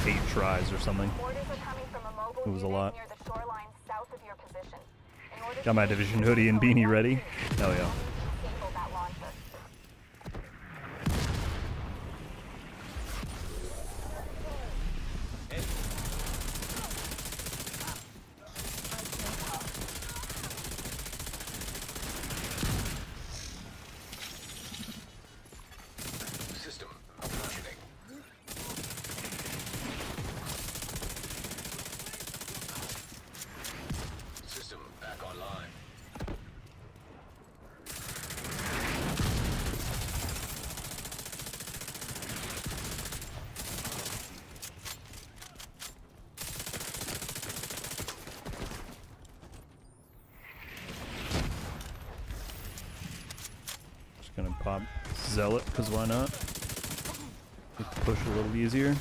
8 tries or something. Orders are coming from a mobile It was a unit lot. near the shoreline south of your position. In order Got my to division hoodie and beanie ready. Hell yeah. disable that launcher. System functioning. System back online. Just gonna pop Zealot, because why not? Make the push a little easier.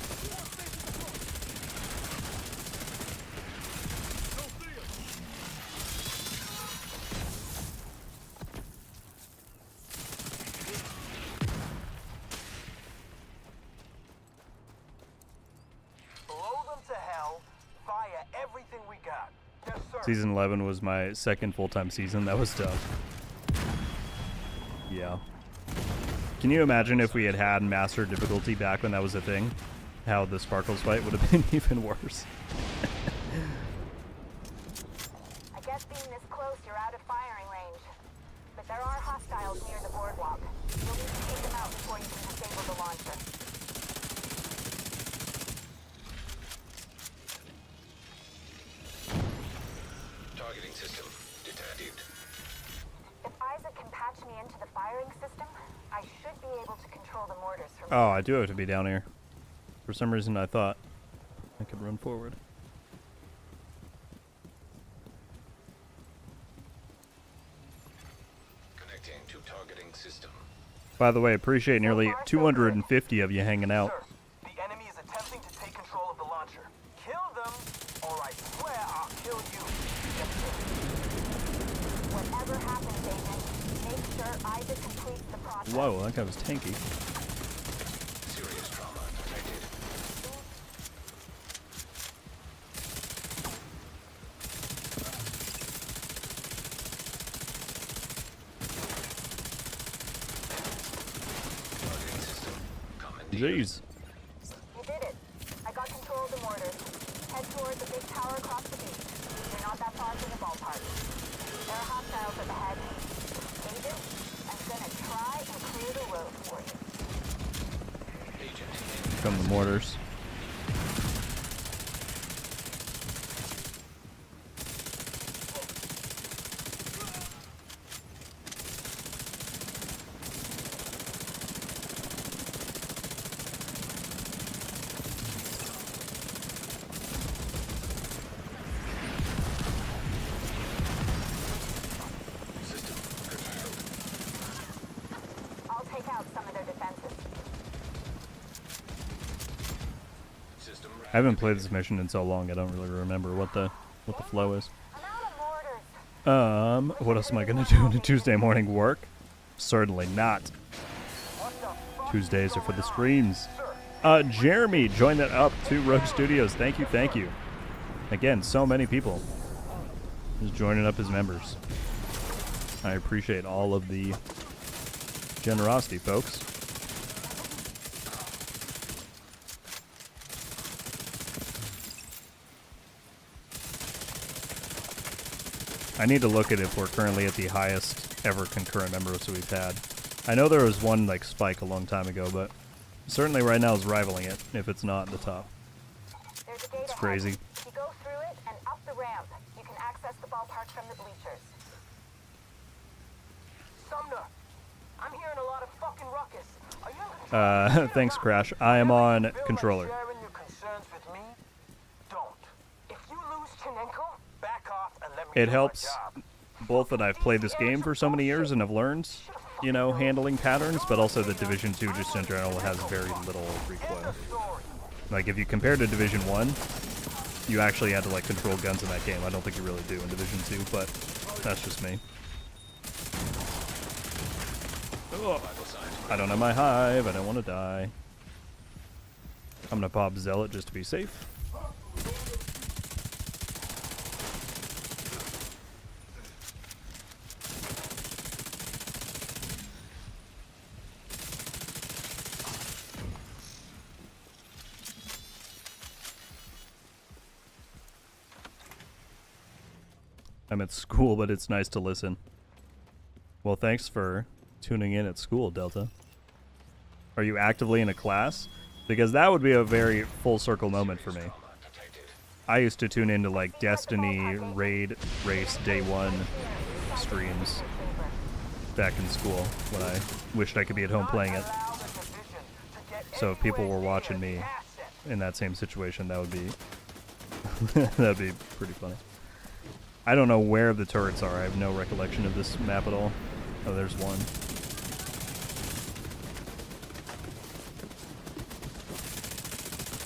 Blow them to hell. Fire everything we got. Yes, sir. Season 11 was my second full-time season. That was tough. Yeah. Can you imagine if we had had master difficulty back when that was a thing? How the Sparkles fight would have been even worse. I guess being this close, you're out of firing range. But there are hostiles near the boardwalk. You'll need to take them out before you can disable the launcher. Oh, I do have to be down here. For some reason, I thought I could run forward. Connecting to targeting system. By the way, appreciate nearly 250 of you hanging out. Sir, the enemy is attempting to take control of the launcher. Kill them, or I swear I'll kill you. Whatever happens, Agent, make sure Isaac completes the process. Whoa, that guy was tanky. Serious trauma detected. Targeting system. Commandeered. Jeez. You did it. I got control of the mortars. Head towards the big tower across the beach. You're not that far from the ballpark. There are hostiles at the head. Agent, I'm gonna try and clear the road for you. Agent. Come the mortars. System curtailed. I'll take out some of their defenses. System I haven't played this mission in so long, I don't really remember what the flow is. I'm out of mortars. What else am I gonna do on a Tuesday morning? Work? Certainly not. Tuesdays are for the streams. Jeremy joined that up to Rogue Studios. Thank you, thank you. Again, so many people just joining up as members. I appreciate all of the generosity, folks. I need to look at if we're currently at the highest ever concurrent members we've had. I know there was one like spike a long time ago, but certainly right now is rivaling it, if it's not in the top. There's a gate It's ahead. crazy. If you go through it and up the ramp, you can access the ballpark from the bleachers. Sumner, I'm hearing a lot of fucking ruckus. Are you in control? Thanks, Crash. I am on Feel like controller. sharing your concerns with me? Don't. If you lose Chinenko, back off and let me It do my helps job. both that I've played this game for so many years and have learned, you know, handling patterns, but also that Division 2 just in general has very little recoil. Story. Like, if you compare to Division 1, you actually had to, like, control guns in that game. I don't think you really do in Division 2, but that's just me. Ugh. I don't have my hive. I don't want to die. I'm gonna pop Zealot just to be safe. I'm at school, but it's nice to listen. Well, thanks for tuning in at school, Delta. Are you actively in a class? Because that would be a very full circle moment for me. Trauma detected. I used to tune into like Destiny, Raid, Race, Day 1 streams back in school when I wished I could be at home playing it. Allow the division to get So if people were anywhere watching near me asset. in that same situation, that would be that'd be pretty funny. I don't know where the turrets are. I have no recollection of this map at all. Oh, there's one.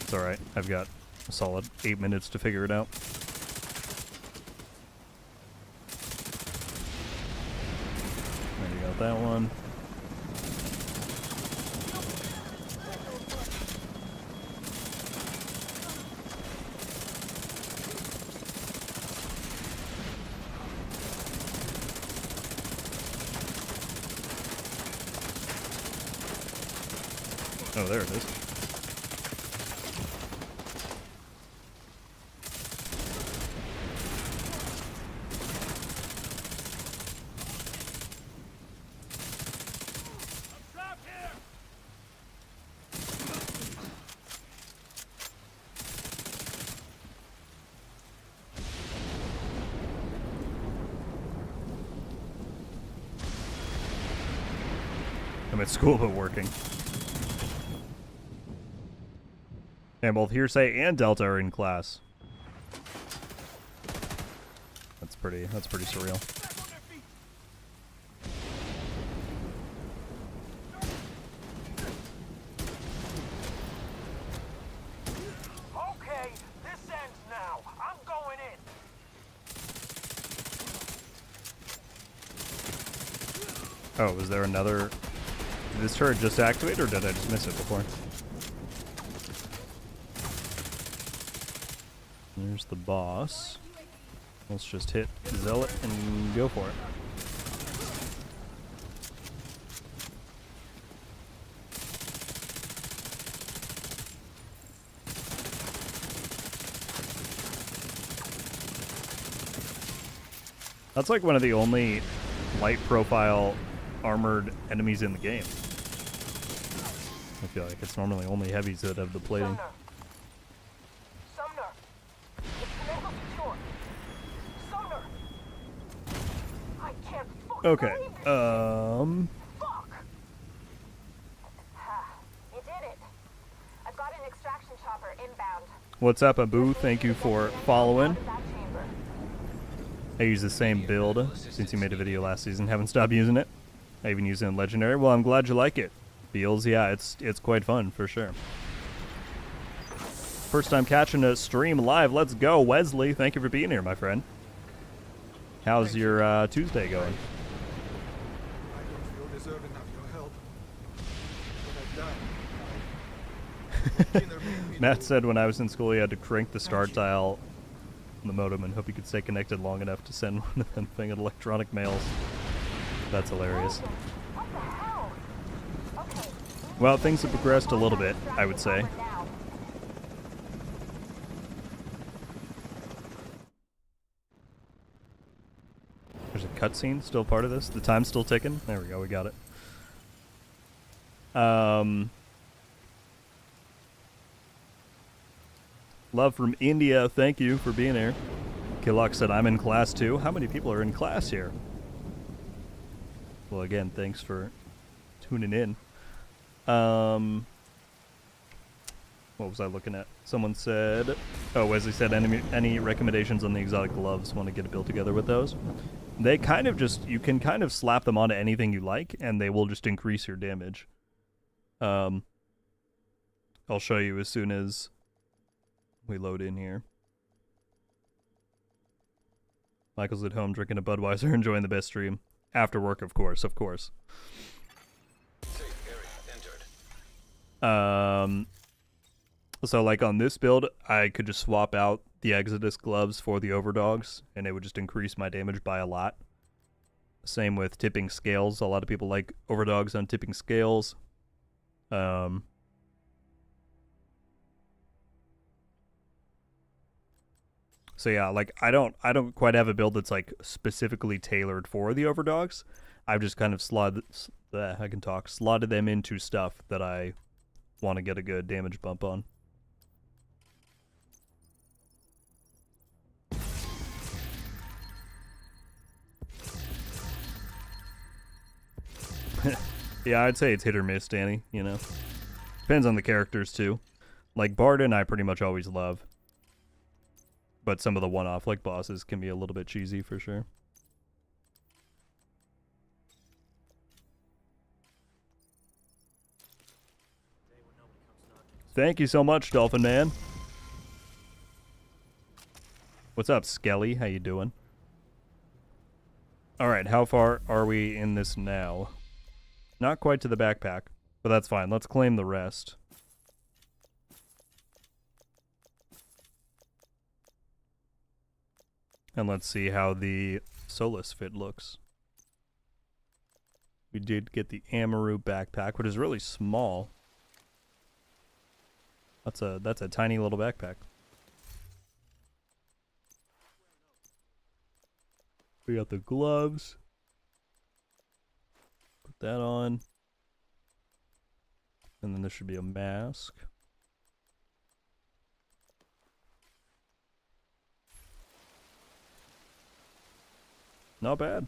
It's alright. I've got a solid 8 minutes to figure it out. There you got that one. Oh, there it is. I'm at school but working. And both Hearsay and Delta are in class. That's pretty surreal. Okay, this ends now. I'm going in. Oh, was there another... Did this turret just activate, or did I just miss it before? There's the boss. Let's just hit Zealot and go for it. That's like one of the only light profile armored enemies in the game. I feel like it's normally only heavies that have the plating. Sumner. It's Commando secure. Sumner. I can't fucking Okay, believe this. Fuck. You did it. I've got an extraction chopper inbound. what's up, Abu? Thank you for following. That chamber. I use the same build since you made a video last season. Haven't stopped using it. I even use it in Legendary. Well, I'm glad you like it. Feels, yeah, it's quite fun for sure. First time catching a stream live. Let's go, Wesley. Thank you for being here, my friend. How's your Tuesday going? I don't feel deserving of your help. But I've done. Matt said when I was in school he had to crank the start dial on the modem and hope he could stay connected long enough to send one of them thing at electronic mails. That's hilarious. What the hell? Okay. Well, things have progressed a little bit, I would say. Now. There's a cutscene still part of this. The time's still ticking. There we go. We got it. Love from India. Thank you for being here. Killock said, I'm in class too. How many people are in class here? Well, again, thanks for tuning in. What was I looking at? Someone said, oh, Wesley said, any recommendations on the exotic gloves? Want to get a build together with those? They kind of just, you can kind of slap them onto anything you like, and they will just increase your damage. I'll show you as soon as we load in here. Michael's at home drinking a Budweiser, enjoying the best stream. After work, of course, of course. Safe area entered. So like on this build, I could just swap out the Exodus gloves for the Overdogs, and it would just increase my damage by a lot. Same with tipping scales. A lot of people like Overdogs on tipping scales. So yeah, like I don't quite have a build that's like specifically tailored for the Overdogs. I've just kind of slotted them into stuff that I want to get a good damage bump on. Yeah, I'd say it's hit or miss, Danny, you know. Depends on the characters too. Like Barden I pretty much always love. But some of the one-off like bosses can be a little bit cheesy for sure. Thank you so much, Dolphin Man. What's up, Skelly? How you doing? Alright, how far are we in this now? Not quite to the backpack, but that's fine. Let's claim the rest. And let's see how the Solus fit looks. We did get the Amaru backpack, which is really small. That's a tiny little backpack. We got the gloves. Put that on. And then there should be a mask. Not bad.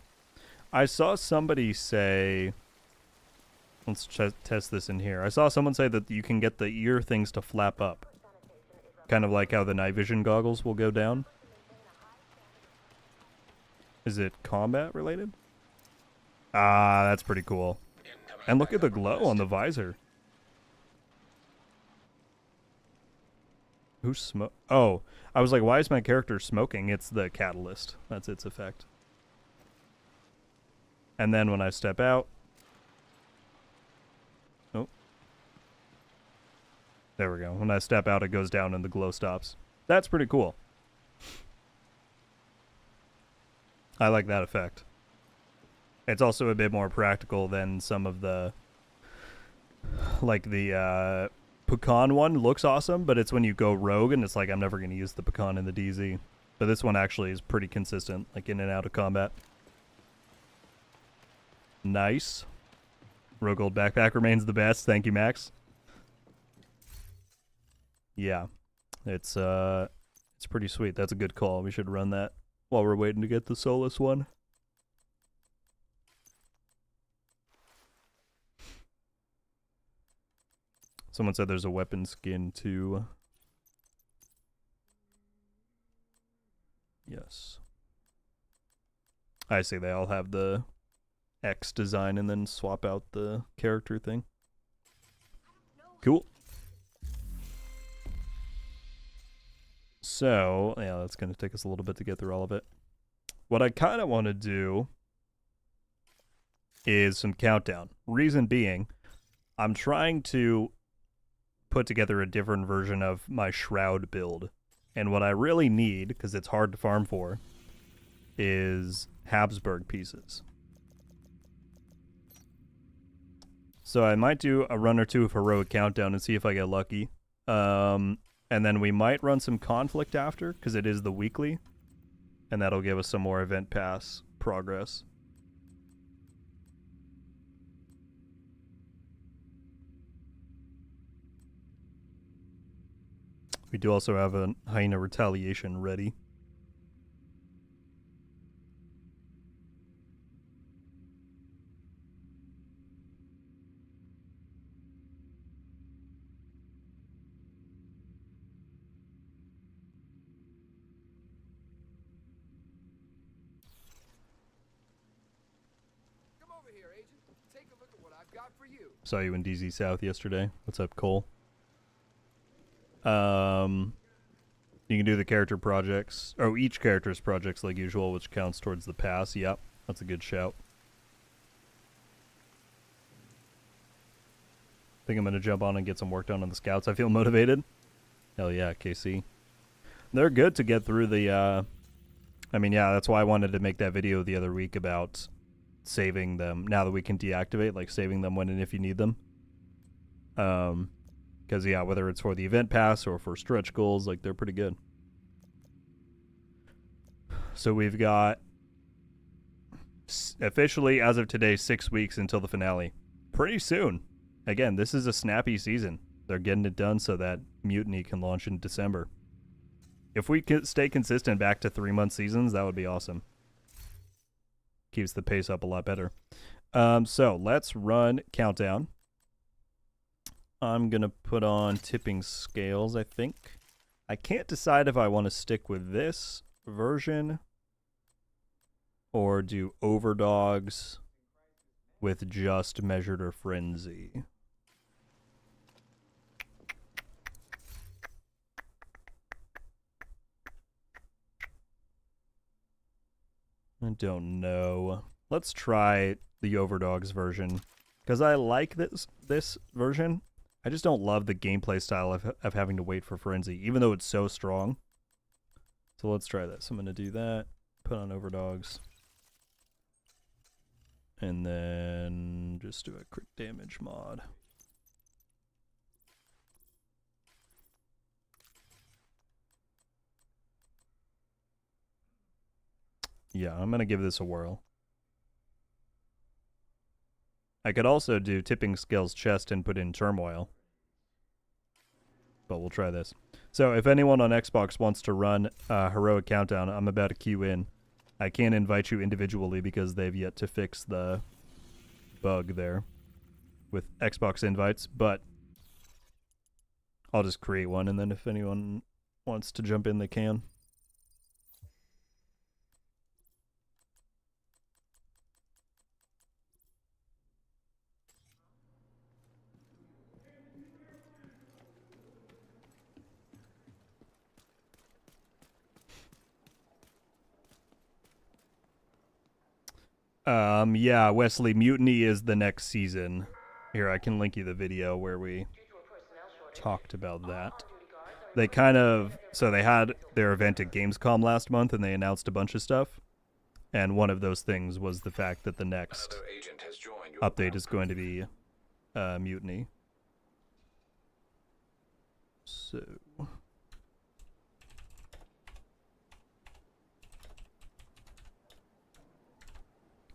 I saw somebody say... Let's test this in here. I saw someone say that you can get the ear things to flap up. Kind of like how the night vision goggles will go down. Is it combat related? Ah, that's pretty cool. And look at the glow on the visor. Who's smoke? Oh, I was like, why is my character smoking? It's the catalyst. That's its effect. And then when I step out... Oh. There we go. When I step out, it goes down and the glow stops. That's pretty cool. I like that effect. It's also a bit more practical than some of the... Like the pecan one looks awesome, but it's when you go rogue and it's like, I'm never going to use the pecan in the DZ. But this one actually is pretty consistent, like in and out of combat. Nice. RogueGold backpack remains the best. Thank you, Max. Yeah. It's pretty sweet. That's a good call. We should run that while we're waiting to get the Solus one. Someone said there's a weapon skin too. Yes. I see they all have the X design and then swap out the character thing. Cool. So, yeah, that's going to take us a little bit to get through all of it. What I kind of want to do is some countdown. Reason being, I'm trying to put together a different version of my Shroud build. And what I really need, because it's hard to farm for, is Habsburg pieces. So I might do a run or two of Heroic Countdown and see if I get lucky. And then we might run some Conflict after, because it is the weekly. And that'll give us some more Event Pass progress. We do also have a Hyena Retaliation ready. Come over here, Agent. Take a look at what I've got for you. Saw you in DZ South yesterday. What's up, Cole? You can do the character projects. Oh, each character's projects like usual, which counts towards the pass. Yep, that's a good shout. Think I'm going to jump on and get some work done on the scouts. I feel motivated. Hell yeah, KC. They're good to get through the, I mean, yeah, that's why I wanted to make that video the other week about saving them. Now that we can deactivate, like saving them when and if you need them. Because, yeah, whether it's for the event pass or for stretch goals, like, they're pretty good. So we've got, officially, as of today, 6 weeks until the finale. Pretty soon. Again, this is a snappy season. They're getting it done so that Mutiny can launch in December. If we could stay consistent back to 3-month seasons, that would be awesome. Keeps the pace up a lot better. So let's run Countdown. I'm going to put on Tipping Scales, I think. I can't decide if I want to stick with this version or do Overdogs with just Measured or Frenzy. I don't know. Let's try the Overdogs version because I like this version. I just don't love the gameplay style of having to wait for Frenzy, even though it's so strong. So let's try this. I'm going to do that. Put on Overdogs. And then just do a crit damage mod. Yeah, I'm going to give this a whirl. I could also do Tipping Scales Chest and put in Turmoil. But we'll try this. So if anyone on Xbox wants to run Heroic Countdown, I'm about to queue in. I can't invite you individually because they've yet to fix the bug there with Xbox invites, but I'll just create one, and then if anyone wants to jump in, they can. Yeah, Wesley, Mutiny is the next season. Here, I can link you the video where we talked about that. They kind of, so they had their event at Gamescom last month and they announced a bunch of stuff. And one of those things was the fact that the next Another agent has joined your update group. is going to be Mutiny. So...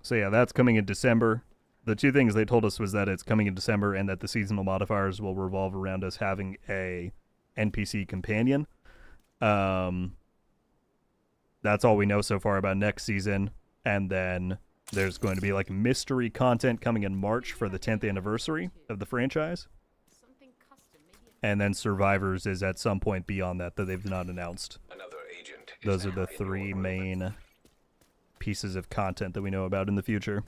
So yeah, that's coming in December. The two things they told us was that it's coming in December and that the seasonal modifiers will revolve around us having a NPC companion. That's all we know so far about next season. And then there's going to be like mystery content coming in March for the 10th anniversary of the franchise. And then Survivors is at some point beyond that they've not announced. Another agent is Those are now the in your three group. main pieces of content that we know about in the future.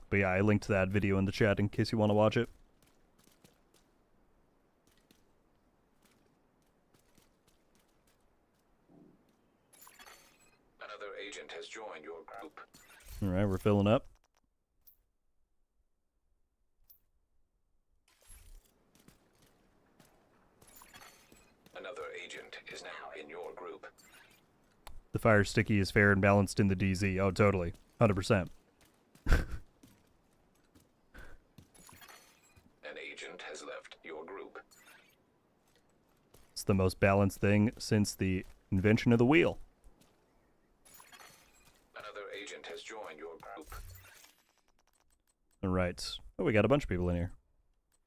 But yeah, I linked that video in the chat in case you want to watch it. Another agent has joined your group. All right, we're filling up. Another agent is now in your group. The fire sticky is fair and balanced in the DZ. Oh, totally. 100%. An agent has left your group. It's the most balanced thing since the invention of the wheel. Another agent has joined your group. All right. Oh, we got a bunch of people in here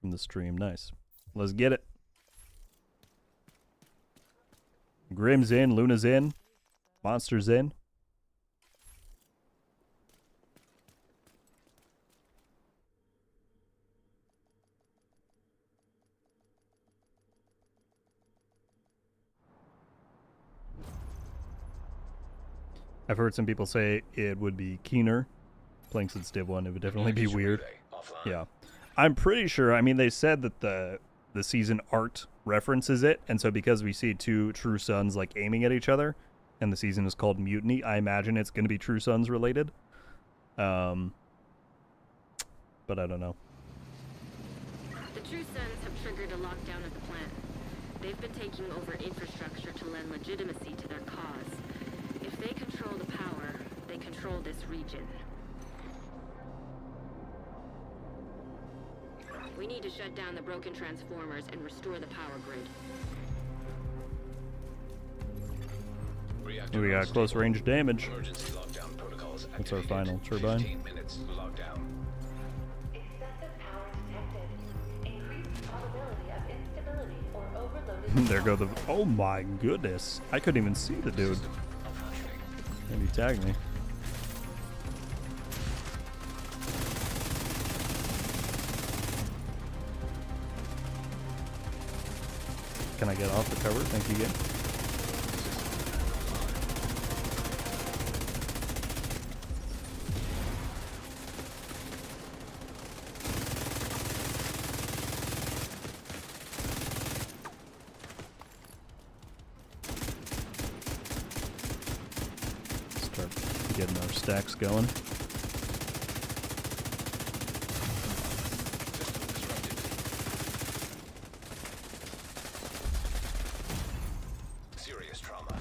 from the stream. Nice. Let's get it. Grim's in, Luna's in, Monster's in. I've heard some people say it would be keener playing since Div 1. It would definitely be Communication weird. relay offline. Yeah. I'm pretty sure, I mean, they said that the season art references it, and so because we see two True Sons like aiming at each other, and the season is called Mutiny, I imagine it's going to be True Sons related. But I don't know. The True Sons have triggered a lockdown of the plant. They've been taking over infrastructure to lend legitimacy to their cause. If they control the power, they control this region. We need to shut down the broken transformers and restore the power grid. Reactor We got unstable. close range damage. Emergency lockdown protocols What's our activated. final turbine? 15 minutes lockdown. Excessive power detected. Increased probability of instability or overloaded. There go the... Oh my goodness. I couldn't even see the dude. Maybe tag me. Can I get off the cover? Thank you again. Start getting our stacks going. Serious trauma.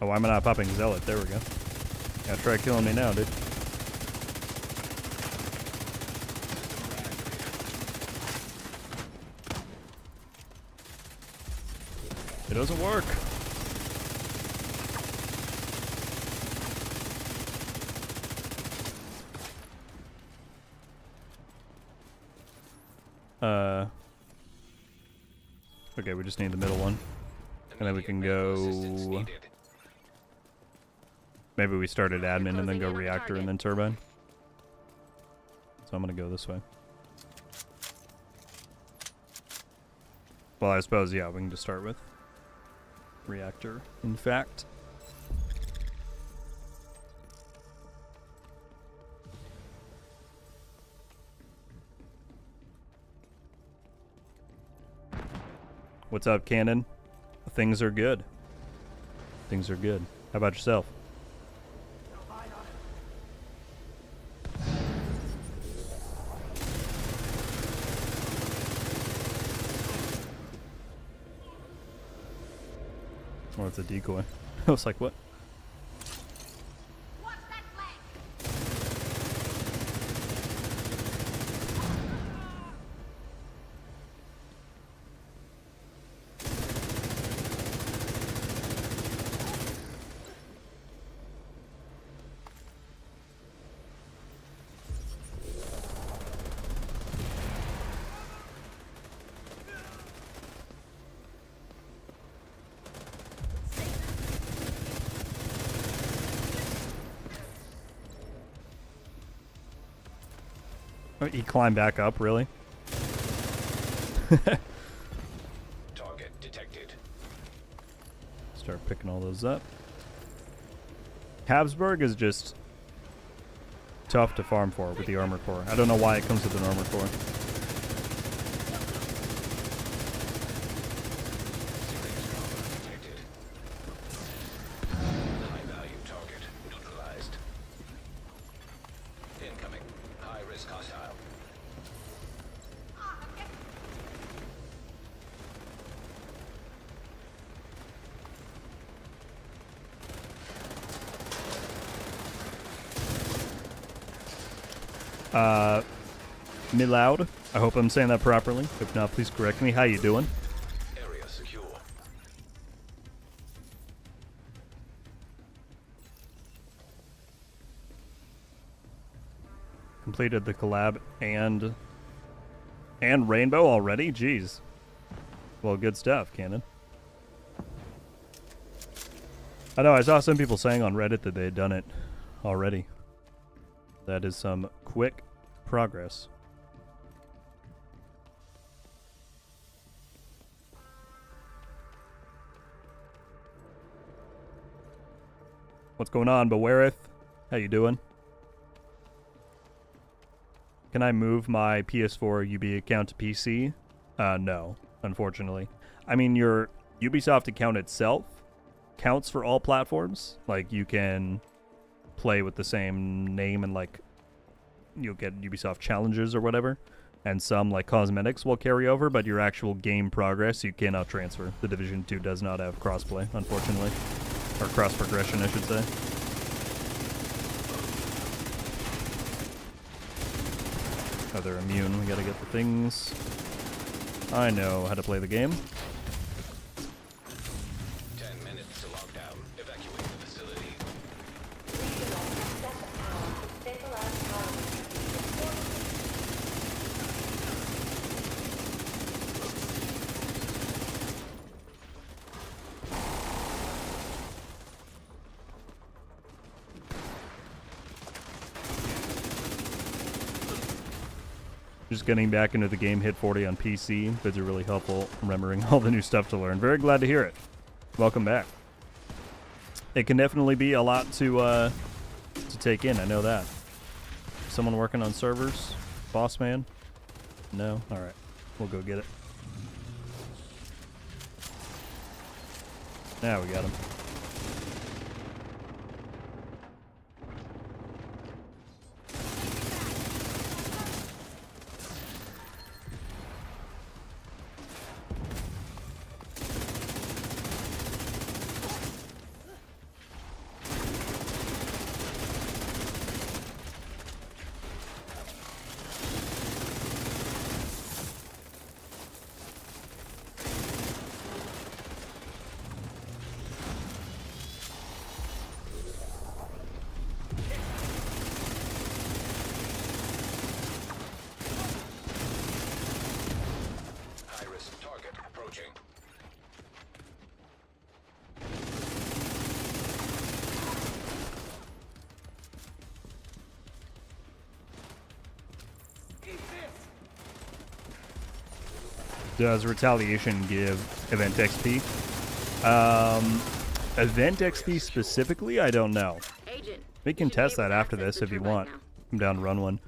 Oh, why am I not popping Zealot? There we go. Yeah, try killing me now, dude. It doesn't work. Okay, we just need the middle one. And then we can Immediate medical assistance go... needed. Maybe we start at admin and then go Closing in on reactor and target. then turbine. So I'm gonna go this way. Well, I suppose, yeah, we can just start with reactor, in fact. What's up, Cannon? Things are good. Things are good. How about yourself? Oh, it's a decoy. I was like, what? Oh, he climbed back up, really? Target detected. Start picking all those up. Habsburg is just tough to farm for with the armor core. I don't know why it comes with an armor core. Detected. High value target neutralized. Incoming. High risk hostile. Miloud. I hope I'm saying that properly. If not, please correct me. How you doing? Area secure. Completed the collab and Rainbow already? Jeez. Well, good stuff, Cannon. I know, I saw some people saying on Reddit that they had done it already. That is some quick progress. What's going on, Bewareth? How you doing? Can I move my PS4 UB account to PC? No, unfortunately. I mean, your Ubisoft account itself counts for all platforms. Like, you can play with the same name and, like, you'll get Ubisoft challenges or whatever. And some, like, cosmetics will carry over, but your actual game progress, you cannot transfer. The Division 2 does not have crossplay, unfortunately. Or cross-progression, I should say. Oh, they're immune. We gotta get the things. I know how to play the game. 10 minutes to lockdown. Evacuate the facility. Stabilize power. Just getting back into the game, hit 40 on PC. Vids are really helpful, remembering all the new stuff to learn. Very glad to hear it. Welcome back. It can definitely be a lot to take in, I know that. Someone working on servers? Boss man? No? Alright. We'll go get it. Now we got him. Does Retaliation give event XP? Event XP specifically, I don't know. Agent, We can you should be test able that to after access this the if you turbine want. now. Come down and run one.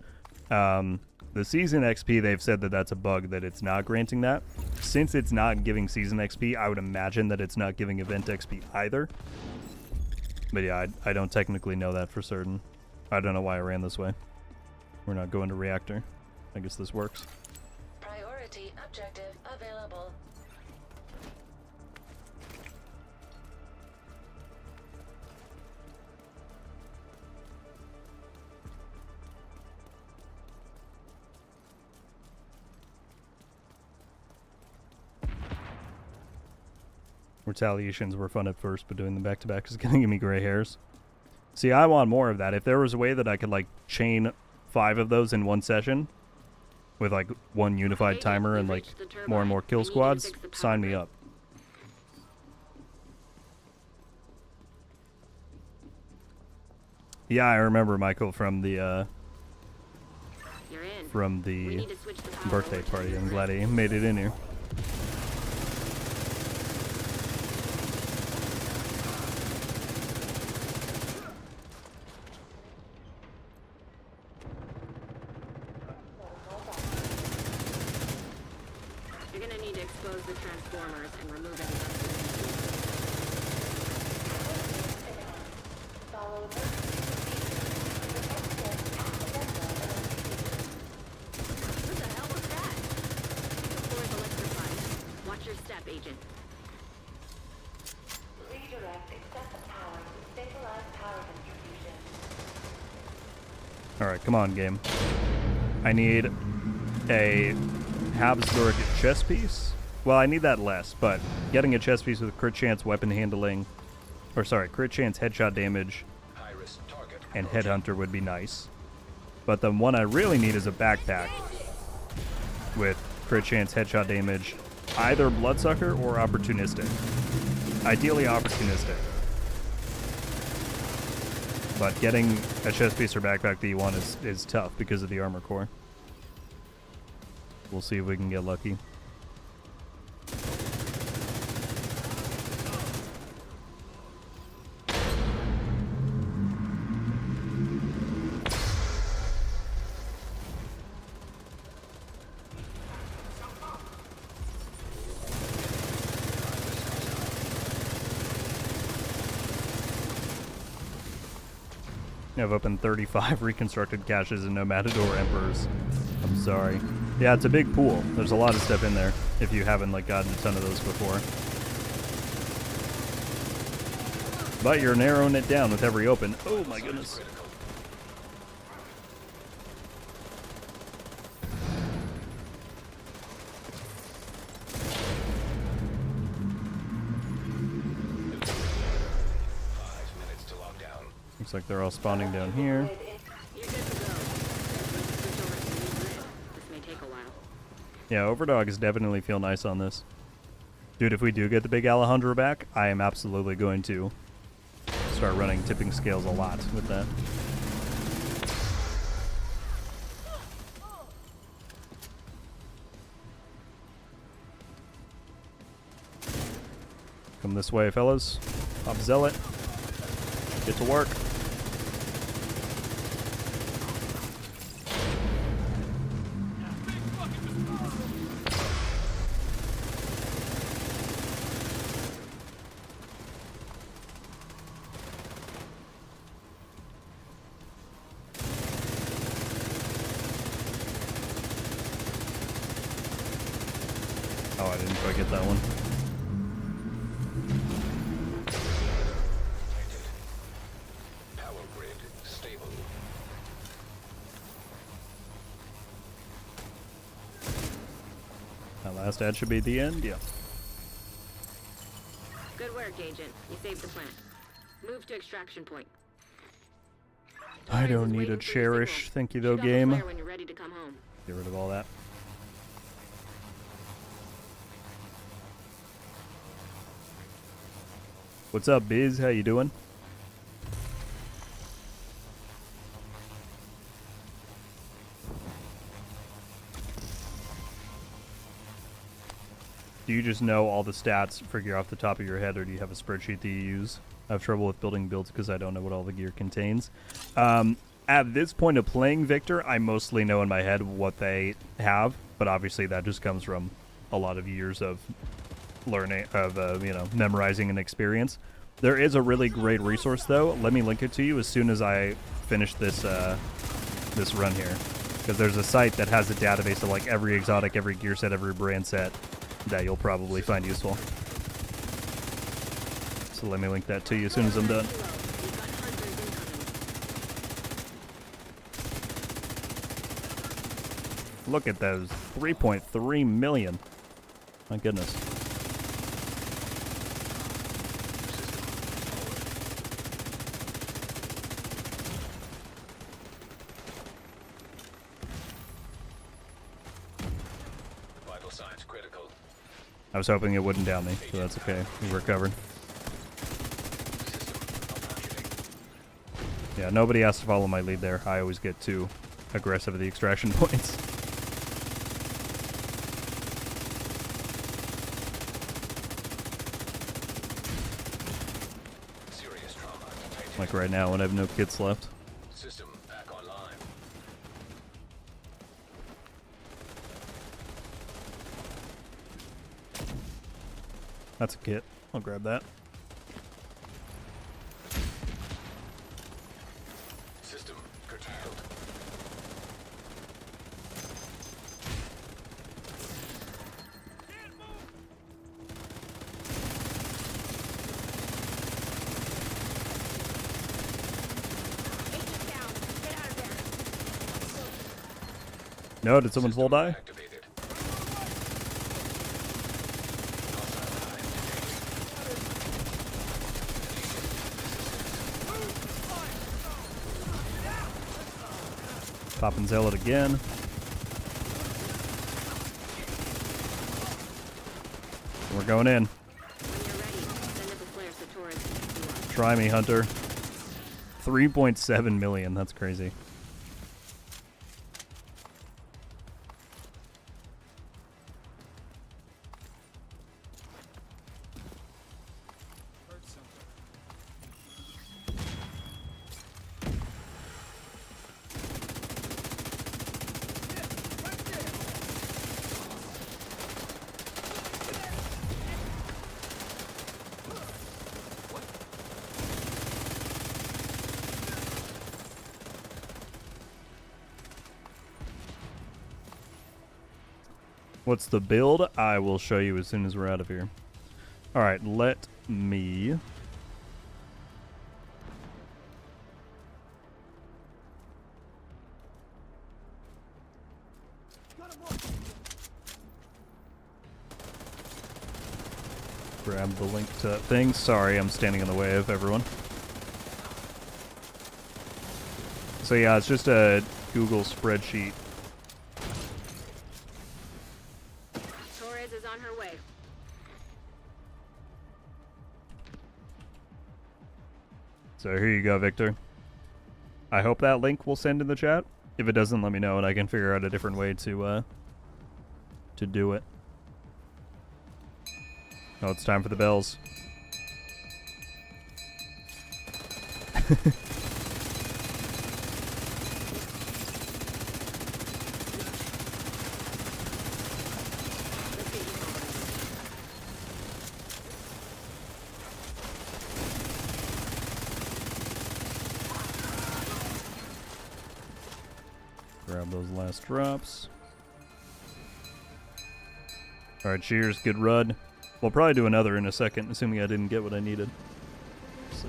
The season XP, they've said that that's a bug, that it's not granting that. Since it's not giving season XP, I would imagine that it's not giving event XP either. But yeah, I don't technically know that for certain. I don't know why I ran this way. We're not going to reactor. I guess this works. Priority objective available. Retaliations were fun at first, but doing them back-to-back is going to give me gray hairs. See, I want more of that. If there was a way that I could, like, chain 5 of those in one session with, like, one unified Agent, timer and, we've like, reached the more and turbine. more I kill need you to squads, fix the power sign me grid. up. Yeah, I remember, Michael, from the, You're in. We the need to switch the power birthday over to party. the I'm grid. glad he made it in here. You're gonna need to expose the transformers and remove any Follow What the hell was that? The floor is electrified. Watch your step, Agent. redirect excessive power to stabilize power distribution. Alright, come on, game. I need a Habsburg chess piece. Well, I need that less, but getting a chess piece with crit chance, weapon handling, or sorry, crit chance, headshot damage, High-risk target. and headhunter would be nice. But the one I really need is a backpack with crit chance, headshot damage, either bloodsucker or opportunistic. Ideally opportunistic. But getting a chest piece or backpack that you want is tough because of the armor core. We'll see if we can get lucky. I've opened 35 reconstructed caches and no Matador Emperors. I'm sorry. Yeah, it's a big pool. There's a lot of stuff in there if you haven't like gotten a ton of those before. But you're narrowing it down with every open. Oh my goodness. Looks like they're all spawning down here. You're good to go. Switch over to the new grid. This may take a while. Yeah, Overdogs definitely feel nice on this. Dude, if we do get the big Alejandro back, I am absolutely going to start running tipping scales a lot with that. Come this way, fellas. Pop Zealot. Get to work. Oh, I didn't quite get that one. Power grid stable. That last ad should be the end, yeah. Good work, Agent. You saved the plant. Move to extraction point. I Torres don't is need waiting a for your cherish. signal. Thank you, Shoot though, off a game. flare when you're ready to come home. Get rid of all that. What's up, Biz? How you doing? Do you just know all the stats, figure off the top of your head, or do you have a spreadsheet that you use? I have trouble with building builds because I don't know what all the gear contains. At this point of playing Victor, I mostly know in my head what they have, but obviously that just comes from a lot of years of learning, of you know, memorizing and experience. There is a really great resource though. Let me link it to you as soon as I finish this this run here, because there's a site that has a database of like every exotic, every gear set, every brand set that you'll probably find useful. So let me link that to you as soon as I'm done. Look at those, 3.3 million. My goodness. Vital signs critical. I was hoping it wouldn't down me, so that's okay. We recovered. Yeah, nobody has to follow my lead there. I always get too aggressive at the extraction points. Serious trauma detected. Like right now when I have no kits left. System back online. That's a kit. I'll grab that. System curtailed. No, did someone full die? Activated. Popping zealot again. We're going in. Try me, Hunter. 3.7 million. That's crazy. What's the build? I will show you as soon as we're out of here. Alright, let me... grab the link to that thing. Sorry, I'm standing in the way of everyone. So yeah, it's just a Google spreadsheet. Torres is on her way. So here you go, Victor. I hope that link will send in the chat. If it doesn't, let me know and I can figure out a different way to do it. Oh, it's time for the bells. Grab those last drops. Alright, cheers, good run. We'll probably do another in a second, assuming I didn't get what I needed. Let's see.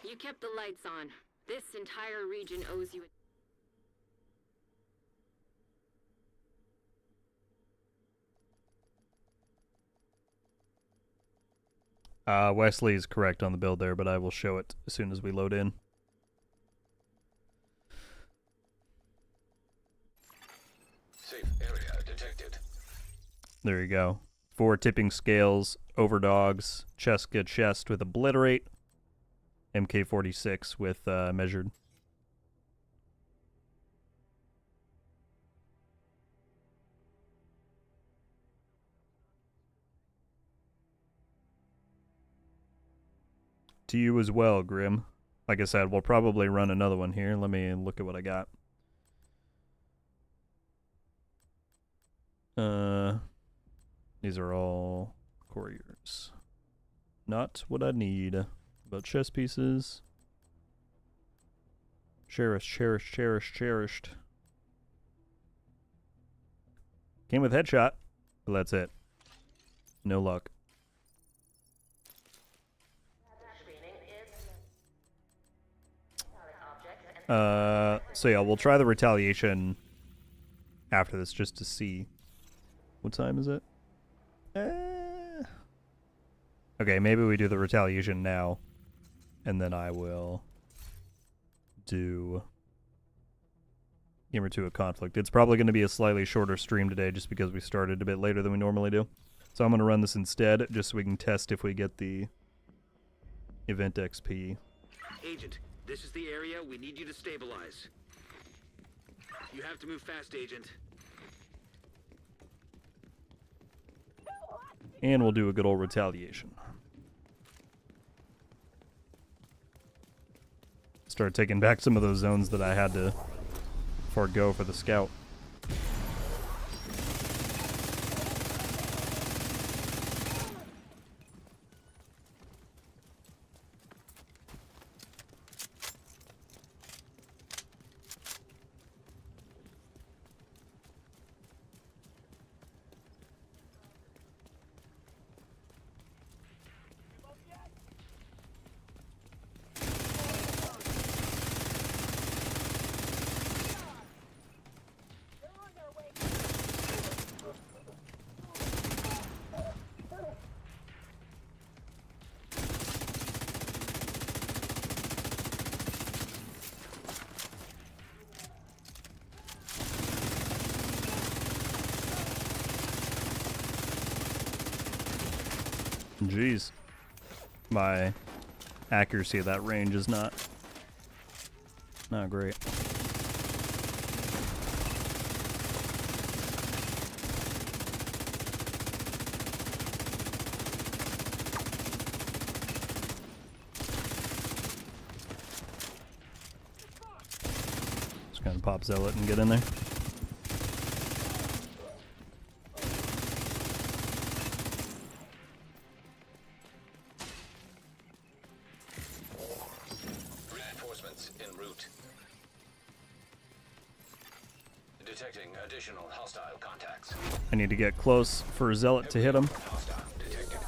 You kept the lights on. This entire region owes you Wesley is correct on the build there, but I will show it as soon as we load in. Safe area detected. There you go. 4 tipping scales, overdogs, Cheska chest with obliterate, MK46 with measured. to you as well, Grim. Like I said, we'll probably run another one here. Let me look at what I got. These are all couriers. Not what I need, but chess pieces. Cherished, cherished, cherished, cherished. Came with headshot, but that's it. No luck. So yeah, we'll try the retaliation after this just to see. What time is it? Okay, maybe we do the retaliation now, and then I will do Game or 2 of Conflict. It's probably going to be a slightly shorter stream today just because we started a bit later than we normally do. So I'm going to run this instead just so we can test if we get the event XP. Agent, this is the area we need you to stabilize. You have to move fast, Agent. And we'll do a good old retaliation. Start taking back some of those zones that I had to forego for the scout. Jeez. My accuracy at that range is not great. Just gonna pop Zealot and get in there. Reinforcements en route. Detecting additional hostile contacts. I need to get close for Zealot to hit him. Hostile detected.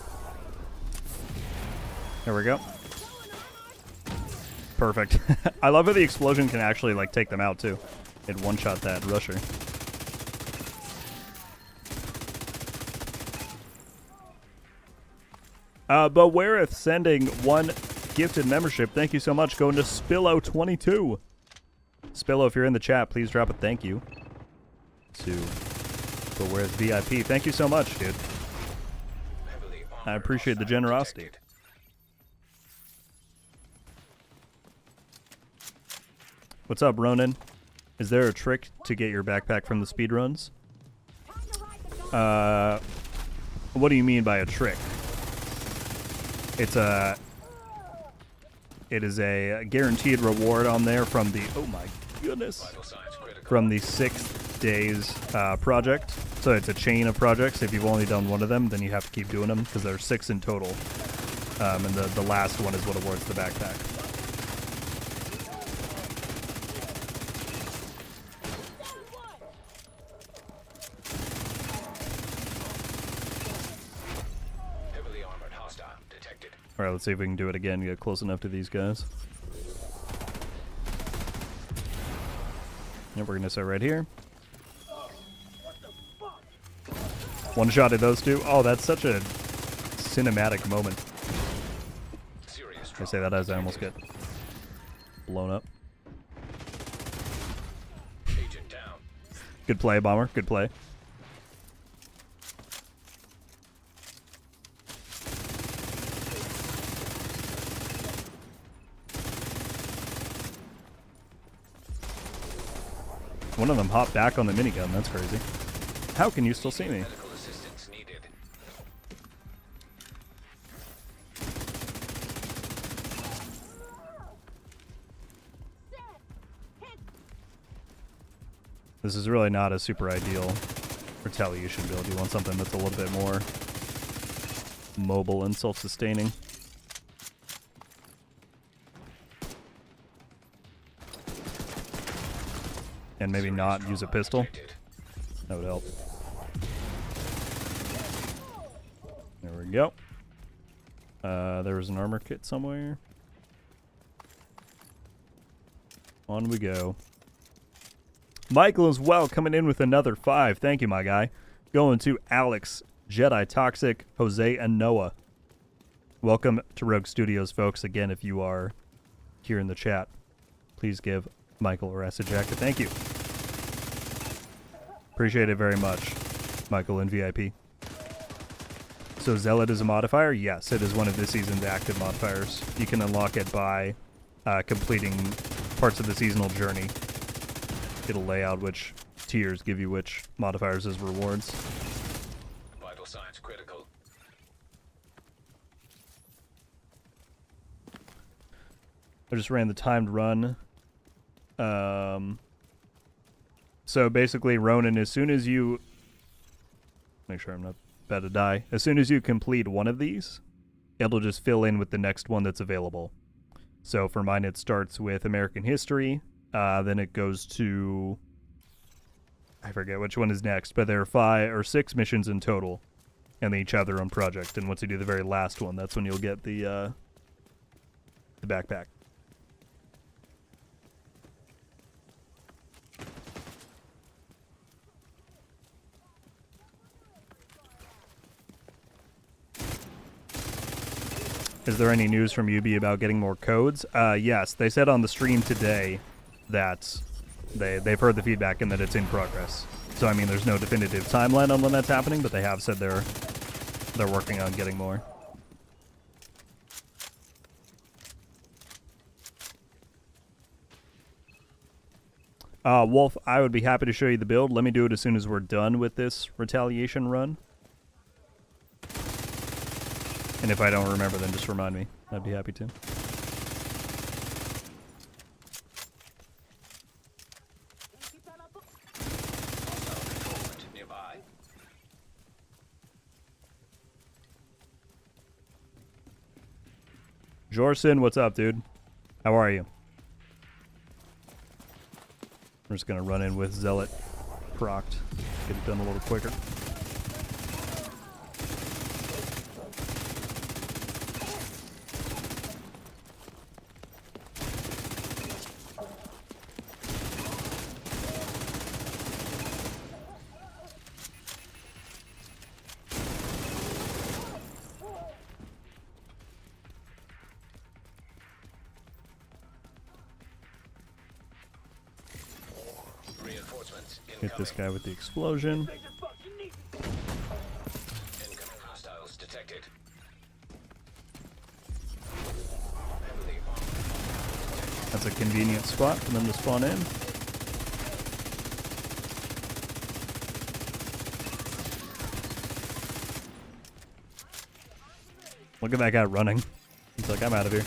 There we go. Perfect. I love how the explosion can actually like take them out too. It one-shot that rusher. Bewareth sending 1 gifted membership. Thank you so much. Going to Spillo22. Spillo, if you're in the chat, please drop a thank you to Bewareth VIP. Thank you so much, dude. Heavily I armored appreciate the hostile generosity. detected. What's up, Ronan? Is there a trick to get your backpack from the speedruns? What do you mean by a trick? It is a guaranteed reward on there from the, oh my goodness, Vital signs critical. from the 6 days project. So it's a chain of projects. If you've only done one of them, then you have to keep doing them because there are 6 in total. And the last one is what awards the backpack. Heavily armored hostile detected. Alright, let's see if we can do it again, get close enough to these guys. And we're gonna start right here. One shot at those two. Oh, that's such a cinematic moment. Serious I say that as I almost get blown up. agent down. Good play, Bomber. Good play. One of them hopped back on the minigun. That's crazy. How can you still see me? Medical assistance needed. This is really not a super ideal retaliation build. You want something that's a little bit more mobile and self-sustaining. And maybe not use a pistol. That would help. There we go. There was an armor kit somewhere. On we go. Michael as well, coming in with another 5. Thank you, my guy. Going to Alex, Jedi Toxic, Jose, and Noah. Welcome to Rogue Studios, folks. Again, if you are here in the chat, please give Michael or Acid Jacket. Thank you. Appreciate it very much, Michael in VIP. So Zealot is a modifier? Yes, it is one of this season's active modifiers. You can unlock it by completing parts of the seasonal journey. It'll lay out which tiers give you which modifiers as rewards. Vital signs critical. I just ran the timed run. So basically, Ronin, as soon as you... Make sure I'm not about to die. As soon as you complete one of these, it'll just fill in with the next one that's available. So for mine, it starts with American history. Then it goes to... I forget which one is next, but there are 5 or 6 missions in total. And they each have their own project. And once you do the very last one, that's when you'll get the backpack. Is there any news from UB about getting more codes? Yes, they said on the stream today that they've heard the feedback and that it's in progress. So I mean, there's no definitive timeline on when that's happening, but they have said they're working on getting more. Wolf, I would be happy to show you the build. Let me do it as soon as we're done with this retaliation run. And if I don't remember, then just remind me. I'd be happy to. Nearby. Jorson, what's up, dude? How are you? We're just gonna run in with Zealot procced. Get it done a little quicker. Reinforcements Hit incoming. this guy with the explosion. Incoming hostiles detected. Heavily armored. That's a convenient spot for them to spawn in. Look at that guy running. He's like, I'm out of here.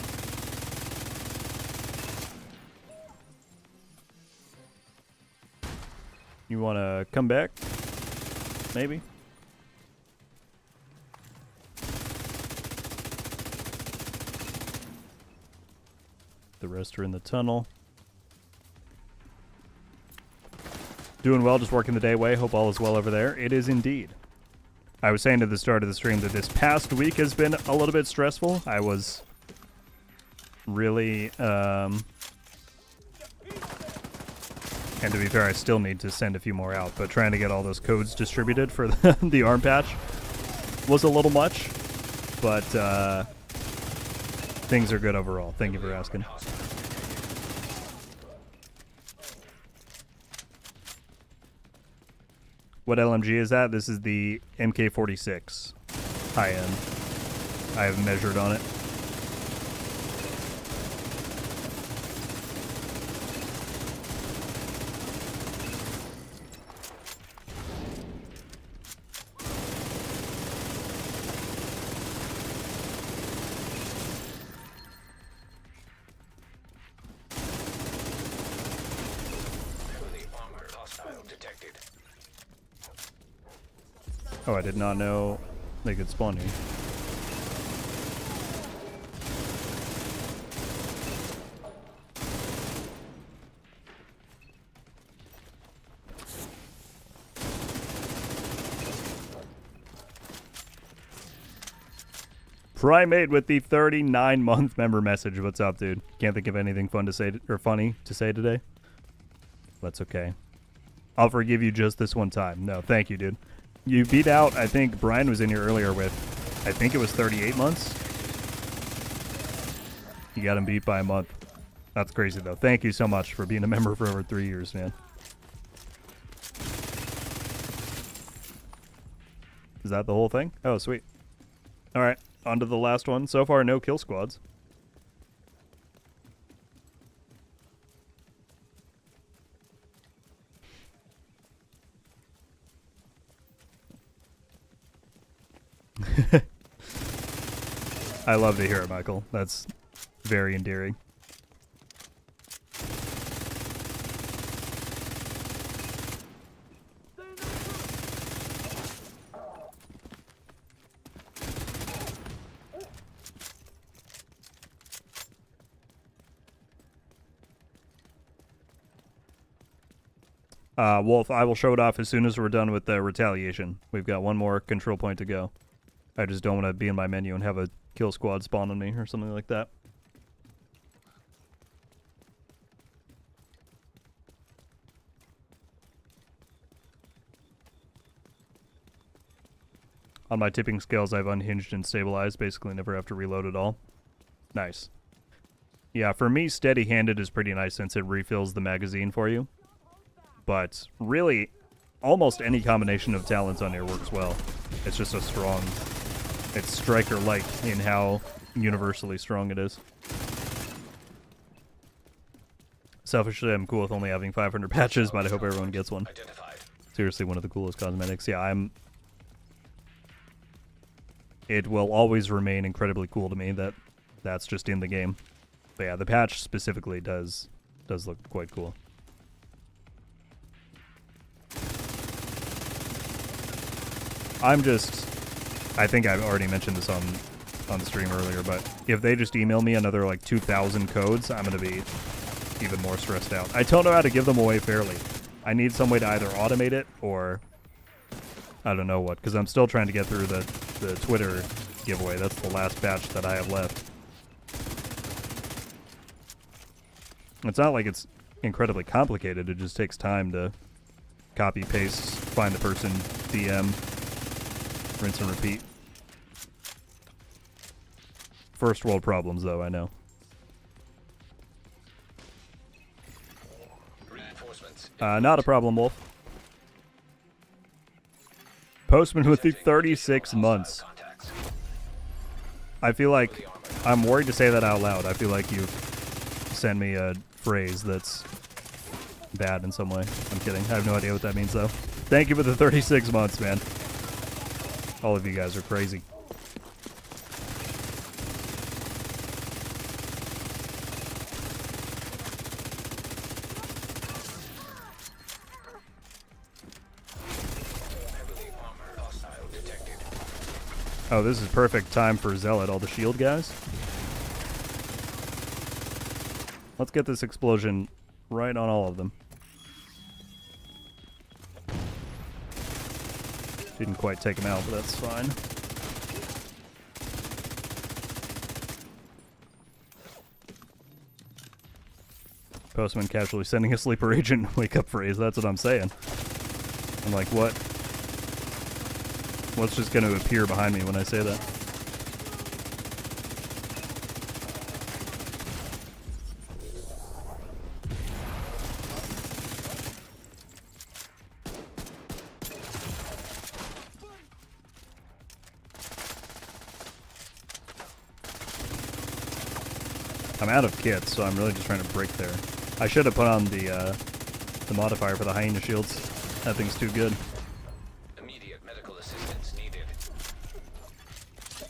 You want to come back? Maybe? The rest are in the tunnel. Doing well, just working the day away. Hope all is well over there. It is indeed. I was saying at the start of the stream that this past week has been a little bit stressful. I was really... And to be fair, I still need to send a few more out, but trying to get all those codes distributed for the arm patch was a little much, but things are good overall. Thank you for asking. What LMG is that? This is the MK46 high-end. I have measured on it. Heavily armored hostile detected. Oh, I did not know they could spawn here. Primate with the 39-month member message. What's up, dude? Can't think of anything fun to say or funny to say today. That's okay. I'll forgive you just this one time. No, thank you, dude. You beat out, I think Brian was in here earlier with, I think it was 38 months. You got him beat by a month. That's crazy, though. Thank you so much for being a member for over 3 years, man. Is that the whole thing? Oh, sweet. All right. On to the last one. So far, no kill squads. I love to hear it, Michael. That's very endearing. Wolf, I will show it off as soon as we're done with the retaliation. We've got one more control point to go. I just don't want to be in my menu and have a kill squad spawn on me or something like that. On my tipping scales, I've unhinged and stabilized. Basically never have to reload at all. Nice. Yeah, for me, steady-handed is pretty nice since it refills the magazine for you. But really, almost any combination of talents on here works well. It's just a strong... It's striker-like in how universally strong it is. Selfishly, I'm cool with only having 500 patches, but I hope everyone gets one. Seriously, one of the coolest cosmetics. Yeah, it will always remain incredibly cool to me that that's just in the game. But yeah, the patch specifically does look quite cool. I think I've already mentioned this on the stream earlier, but if they just email me another like 2,000 codes, I'm going to be even more stressed out. I don't know how to give them away fairly. I need some way to either automate it or I don't know what, because I'm still trying to get through the Twitter giveaway. That's the last batch that I have left. It's not like it's incredibly complicated. It just takes time to copy, paste, find the person, DM, rinse and repeat. First world problems, though, I know. Not a problem, Wolf. Postman with the 36 months. I feel like I'm worried to say that out loud. I feel like you've sent me a phrase that's bad in some way. I'm kidding. I have no idea what that means, though. Thank you for the 36 months, man. All of you guys are crazy. Oh, this is perfect time for Zealot, all the shield guys. Let's get this explosion right on all of them. Didn't quite take him out, but that's fine. Postman casually sending a sleeper agent wake up phrase. That's what I'm saying. I'm like, what? What's just going to appear behind me when I say that? I'm out of kits, so I'm really just trying to break there. I should have put on the modifier for the hyena shields. That thing's too good. Immediate medical assistance needed.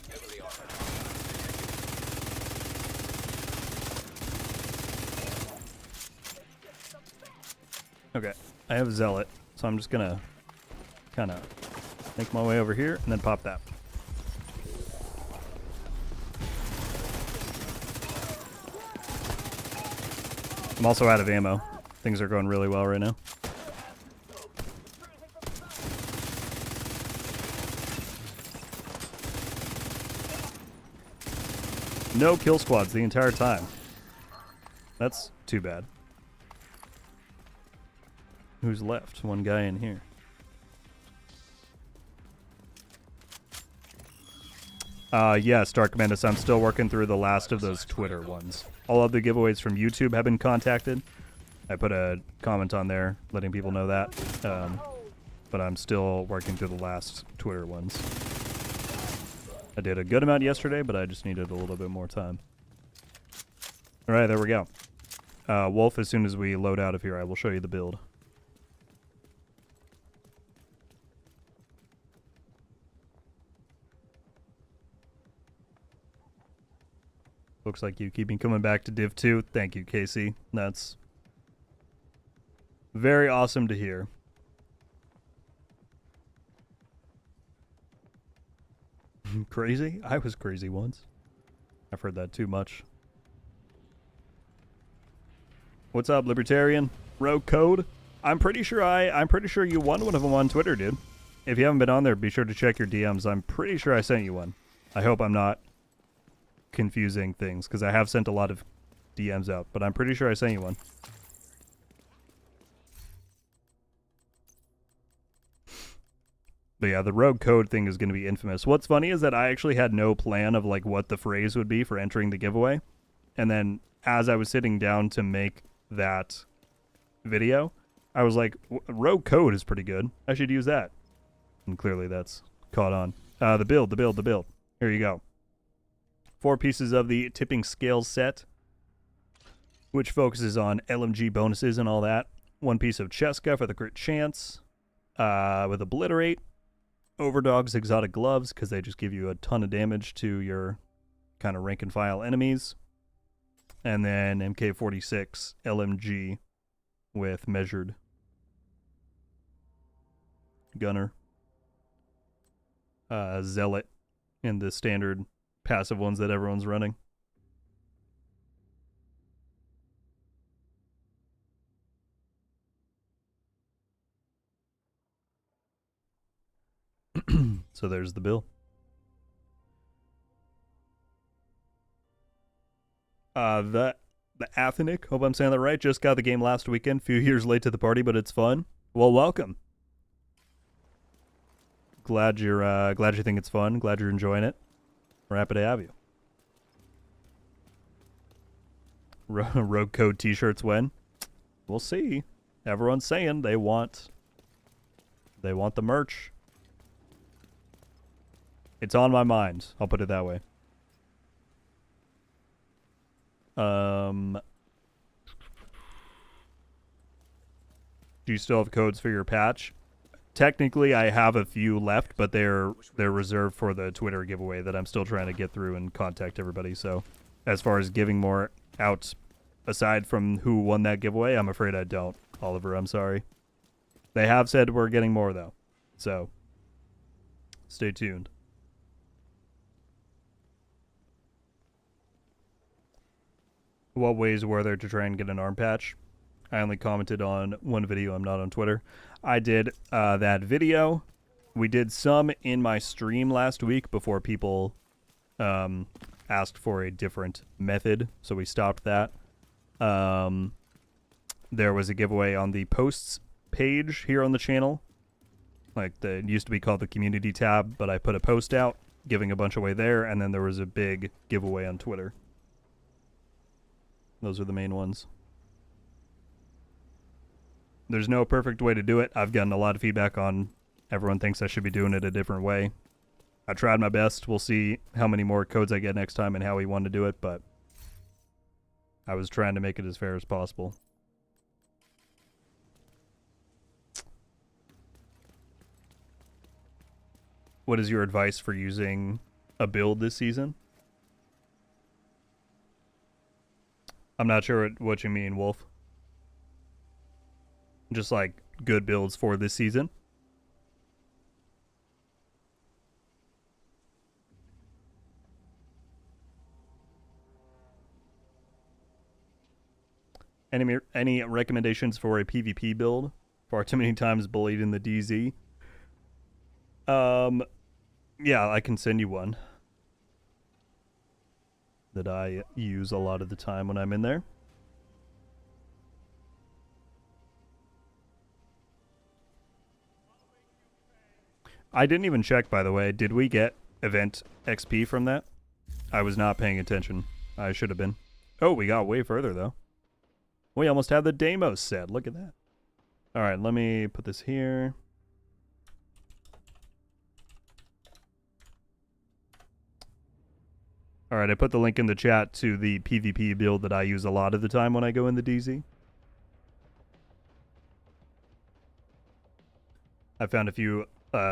Heavily armored. Okay, I have Zealot, so I'm just gonna kind of Make my way over here and then pop that. I'm also out of ammo. Things are going really well right now. No kill squads the entire time. That's too bad. Who's left? One guy in here. Yes, Dark Mantis, I'm still working through the last of those Twitter ones. All of the giveaways from YouTube have been contacted. I put a comment on there letting people know that. But I'm still working through the last Twitter ones. I did a good amount yesterday, but I just needed a little bit more time. Alright, there we go. Wolf, as soon as we load out of here, I will show you the build. Looks like you keep coming back to Div 2. Thank you, Casey. That's very awesome to hear. Crazy? I was crazy once. I've heard that too much. What's up, Libertarian? RogueGold? I'm pretty sure you won one of them on Twitter, dude. If you haven't been on there, be sure to check your DMs. I'm pretty sure I sent you one. I hope I'm not confusing things, because I have sent a lot of DMs out, but I'm pretty sure I sent you one. But yeah, the rogue code thing is going to be infamous. What's funny is that I actually had no plan of like what the phrase would be for entering the giveaway. And then as I was sitting down to make that video, I was like, rogue code is pretty good. I should use that. And clearly that's caught on. The build. Here you go. 4 pieces of the tipping scales set, which focuses on LMG bonuses and all that. 1 piece of Cheska for the crit chance, with Obliterate. Overdog's exotic gloves, because they just give you a ton of damage to your kind of rank and file enemies. And then MK46 LMG with measured gunner. Zealot in the standard passive ones that everyone's running. So there's the bill. The Athenic, hope I'm saying that right, just got the game last weekend. Few years late to the party, but it's fun. Well, welcome. Glad you think it's fun. Glad you're enjoying it. We're happy to have you. Rogue Code t-shirts when? We'll see. Everyone's saying they want the merch. It's on my mind. I'll put it that way. Do you still have codes for your patch? Technically, I have a few left, but they're reserved for the Twitter giveaway that I'm still trying to get through and contact everybody. So, as far as giving more out, aside from who won that giveaway, I'm afraid I don't. Oliver, I'm sorry. They have said we're getting more, though. So, stay tuned. What ways were there to try and get an arm patch? I only commented on one video. I'm not on Twitter. I did that video. We did some in my stream last week before people asked for a different method, so we stopped that. There was a giveaway on the posts page here on the channel. It used to be called the community tab, but I put a post out giving a bunch away there, and then there was a big giveaway on Twitter. Those are the main ones. There's no perfect way to do it. I've gotten a lot of feedback on everyone thinks I should be doing it a different way. I tried my best. We'll see how many more codes I get next time and how we want to do it, but I was trying to make it as fair as possible. What is your advice for using a build this season? I'm not sure what you mean, Wolf. Just like good builds for this season. Any recommendations for a PvP build? Far too many times bullied in the DZ. Yeah, I can send you one that I use a lot of the time when I'm in there. I didn't even check, by the way. Did we get event XP from that? I was not paying attention. I should have been. Oh, we got way further, though. We almost had the Deimos set. Look at that. All right, let me put this here. All right, I put the link in the chat to the PvP build that I use a lot of the time when I go in the DZ. I found a few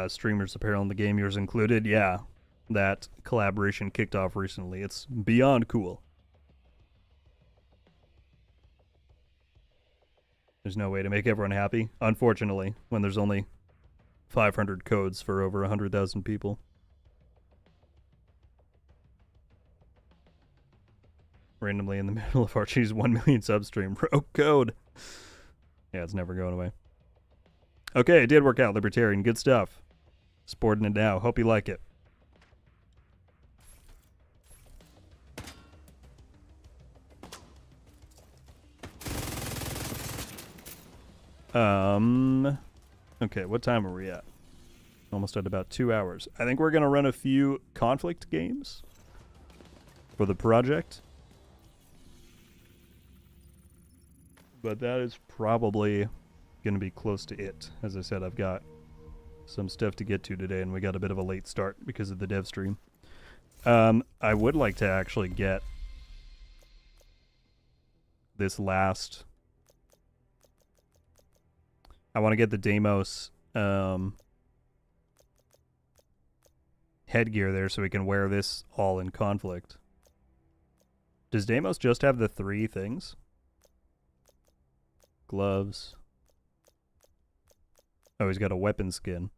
streamers apparel in the game, yours included. Yeah, that collaboration kicked off recently. It's beyond cool. There's no way to make everyone happy, unfortunately, when there's only 500 codes for over 100,000 people. Randomly in the middle of Archie's 1 million sub stream. RogueGold. Yeah, it's never going away. Okay, it did work out, Libertarian. Good stuff. Sporting it now. Hope you like it. Okay, what time are we at? Almost at about 2 hours. I think we're going to run a few conflict games for the project. But that is probably going to be close to it. As I said, I've got some stuff to get to today, and we got a bit of a late start because of the dev stream. I would like to actually get this last... I want to get the Deimos headgear there so we can wear this all in conflict. Does Deimos just have the 3 things? Gloves. Oh, he's got a weapon skin.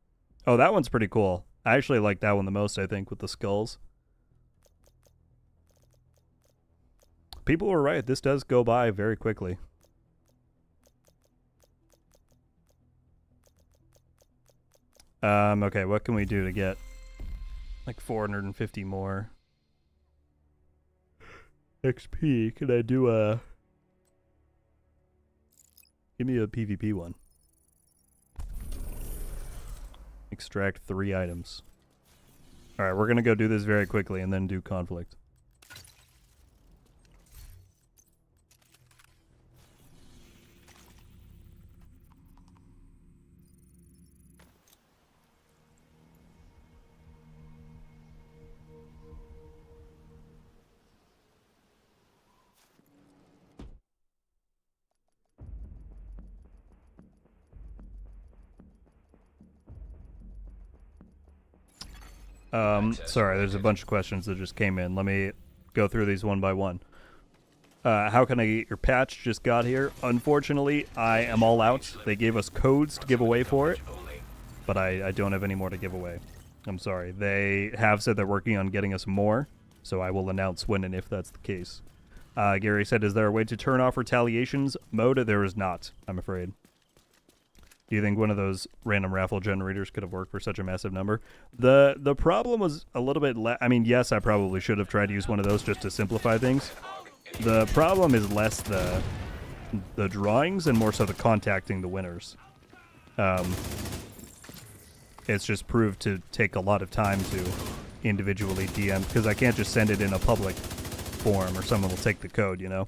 Oh, that one's pretty cool. I actually like that one the most, I think, with the skulls. People were right. This does go by very quickly. Okay, what can we do to get like 450 more XP? Can I do a... Give me a PvP one. Extract 3 items. Alright, we're gonna go do this very quickly and then do conflict. Sorry, there's a bunch of questions that just came in. Let me go through these one by one. How can I get your patch? Just got here. Unfortunately, I am all out. They gave us codes to give away for it, but I don't have any more to give away. I'm sorry. They have said they're working on getting us more, so I will announce when and if that's the case. Gary said, is there a way to turn off retaliations mode? There is not, I'm afraid. Do you think one of those random raffle generators could have worked for such a massive number? The problem was a little bit I mean, yes, I probably should have tried to use one of those just to simplify things. The problem is less the drawings and more so the contacting the winners. It's just proved to take a lot of time to individually DM, because I can't just send it in a public form or someone will take the code, you know?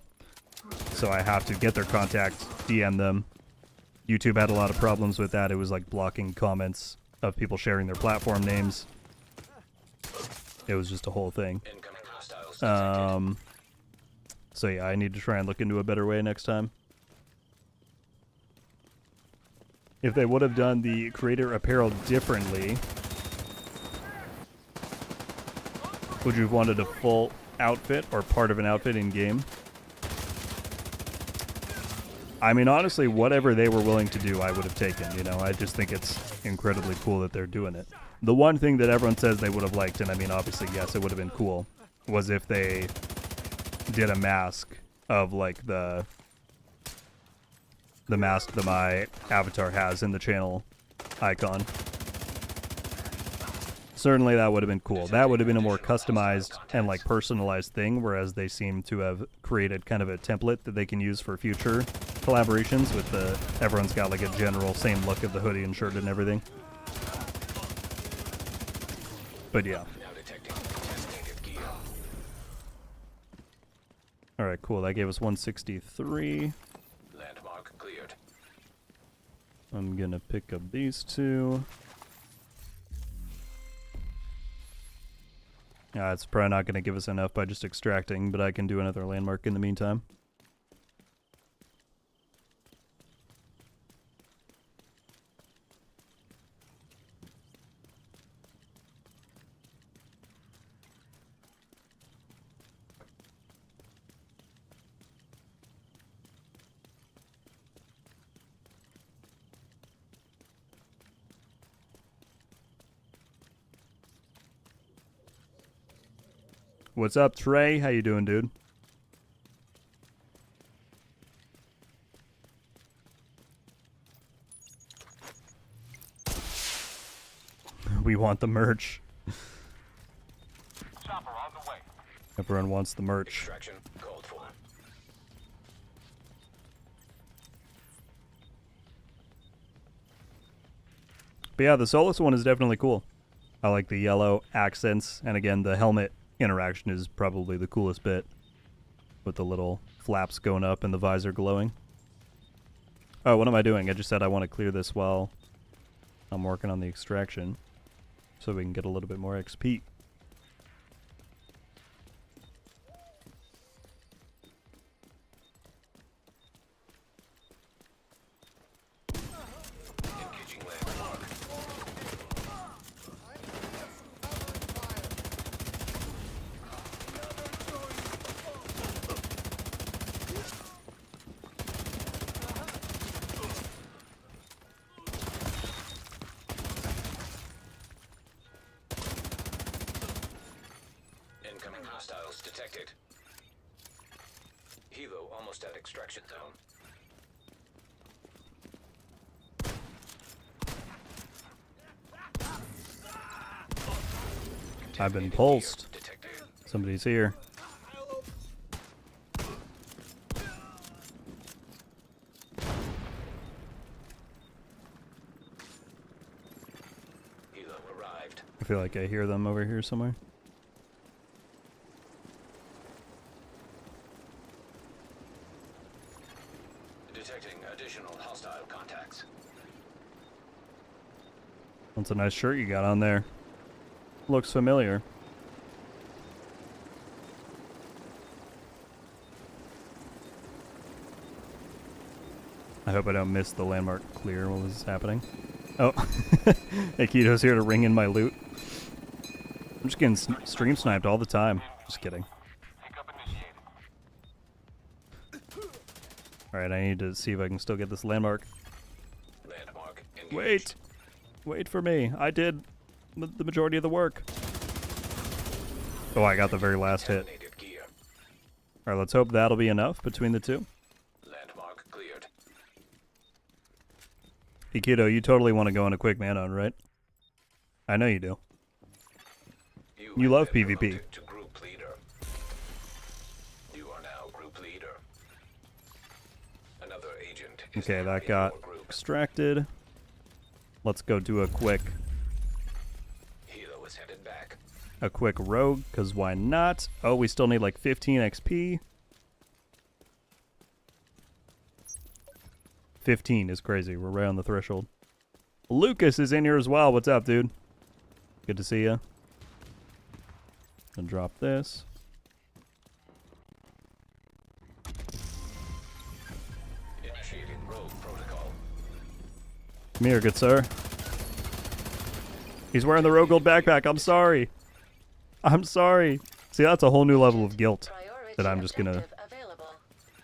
So I have to get their contact, DM them. YouTube had a lot of problems with that. It was like blocking comments of people sharing their platform names. It was just a whole thing. So yeah, I need to try and look into a better way next time. If they would have done the creator apparel differently, would you have wanted a full outfit or part of an outfit in game? I mean, honestly, whatever they were willing to do, I would have taken, you know? I just think it's incredibly cool that they're doing it. The one thing that everyone says they would have liked, and I mean, obviously, yes, it would have been cool, was if they did a mask of, like, the the mask that my avatar has in the channel icon. Certainly that would have been cool. That would have been a more customized and like personalized thing, whereas they seem to have created kind of a template that they can use for future collaborations with the everyone's got like a general same look of the hoodie and shirt and everything. But yeah. Now detecting contaminated gear. Alright, cool. That gave us 163. Landmark cleared. I'm gonna pick up these two. Yeah, it's probably not gonna give us enough by just extracting, but I can do another landmark in the meantime. What's up, Trey? How you doing, dude? We want the merch. Chopper on the way. Everyone wants the merch. Extraction called for. But yeah, the Solus one is definitely cool. I like the yellow accents, and again, the helmet interaction is probably the coolest bit, with the little flaps going up and the visor glowing. Oh, what am I doing? I just said I want to clear this while I'm working on the extraction, so we can get a little bit more XP. Engaging landmark. Incoming hostiles detected. Helo almost at extraction zone. I've been pulsed. Detected. Somebody's here. Helo arrived. I feel like I hear them over here somewhere. Detecting additional hostile contacts. That's a nice shirt you got on there. Looks familiar. I hope I don't miss the landmark clear. What was happening? Oh, Akito's here to ring in my loot. I'm just getting stream sniped all the time. Just kidding. Pickup initiated. Alright, I need to see if I can still get this landmark. Landmark engaged. Wait! Wait for me. I did the majority of the work. Oh, I got the very last hit. Contaminated gear. Alright, let's hope that'll be enough between the two. Landmark cleared. Akito, you totally want to go on a quick man-on, right? I know you do. You have love been PvP. promoted to group leader. You are now group leader. Another agent is Okay, now that in got your group. extracted. Let's go do a quick Helo is headed back. rogue, because why not? Oh, we still need like 15 XP. 15 is crazy. We're right on the threshold. Lucas is in here as well. What's up, dude? Good to see you. And drop this. Initiating rogue protocol. Come here, good sir. He's wearing the RogueGold backpack. I'm sorry. I'm sorry. See, that's a whole new level of guilt that I'm just gonna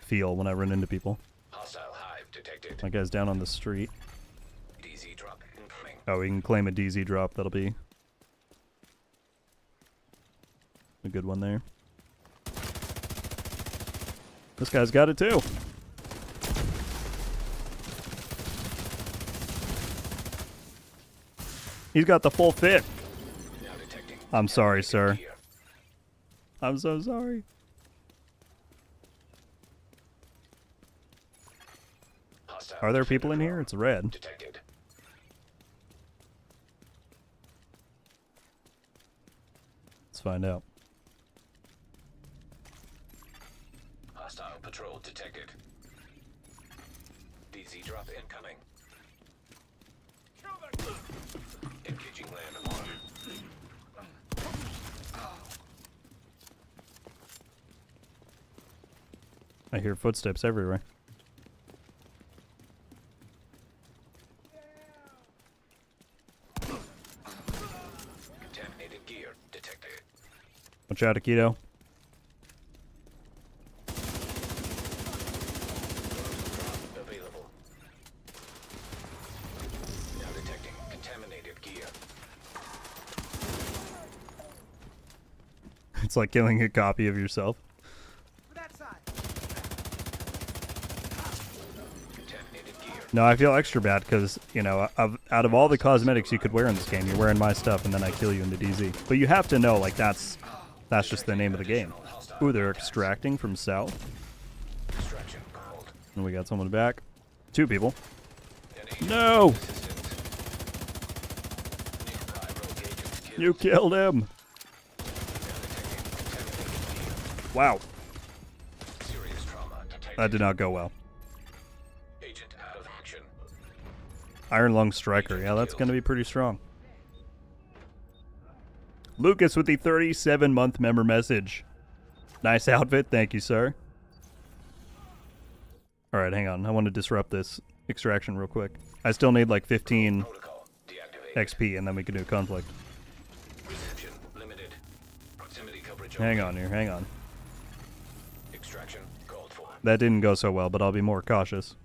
feel when I run into people. Hostile hive detected. My guy's down on the street. DZ drop incoming. Oh, we can claim a DZ drop. That'll be a good one there. This guy's got it too. He's got the full fit. Now detecting. I'm sorry, sir. Gear. I'm so sorry. Hostile Are there people in defender here? It's red. detected. Let's find out. Hostile patrol detected. DZ drop incoming. Engaging land on. I hear footsteps everywhere. Contaminated gear detected. Watch out, Akito. Available. Now detecting contaminated gear. It's like killing a copy of yourself. For that side. Contaminated gear. No, I feel extra bad because, you know, out of all the cosmetics you could wear in this game, you're wearing my stuff and then I kill you in the DZ. But you have to know, like, that's just the name of the game. Ooh, they're extracting from south. Extraction called. And we got someone back. 2 people. An agent No! assistance. Nearby rogue agents killed. You killed him! Now detecting contaminated gear. Wow, Serious trauma detected. that did not go well. Agent out of action. Iron Lung Striker. Yeah, that's going to be pretty strong. Lucas with the 37-month member message. Nice outfit. Thank you, sir. All right, hang on. I want to disrupt this extraction real quick. I still need like 15 Protocol deactivated. XP, and then we can do conflict. Reception limited. Proximity coverage. Hang only. on here. Hang on. Extraction called for. That didn't go so well, but I'll be more cautious.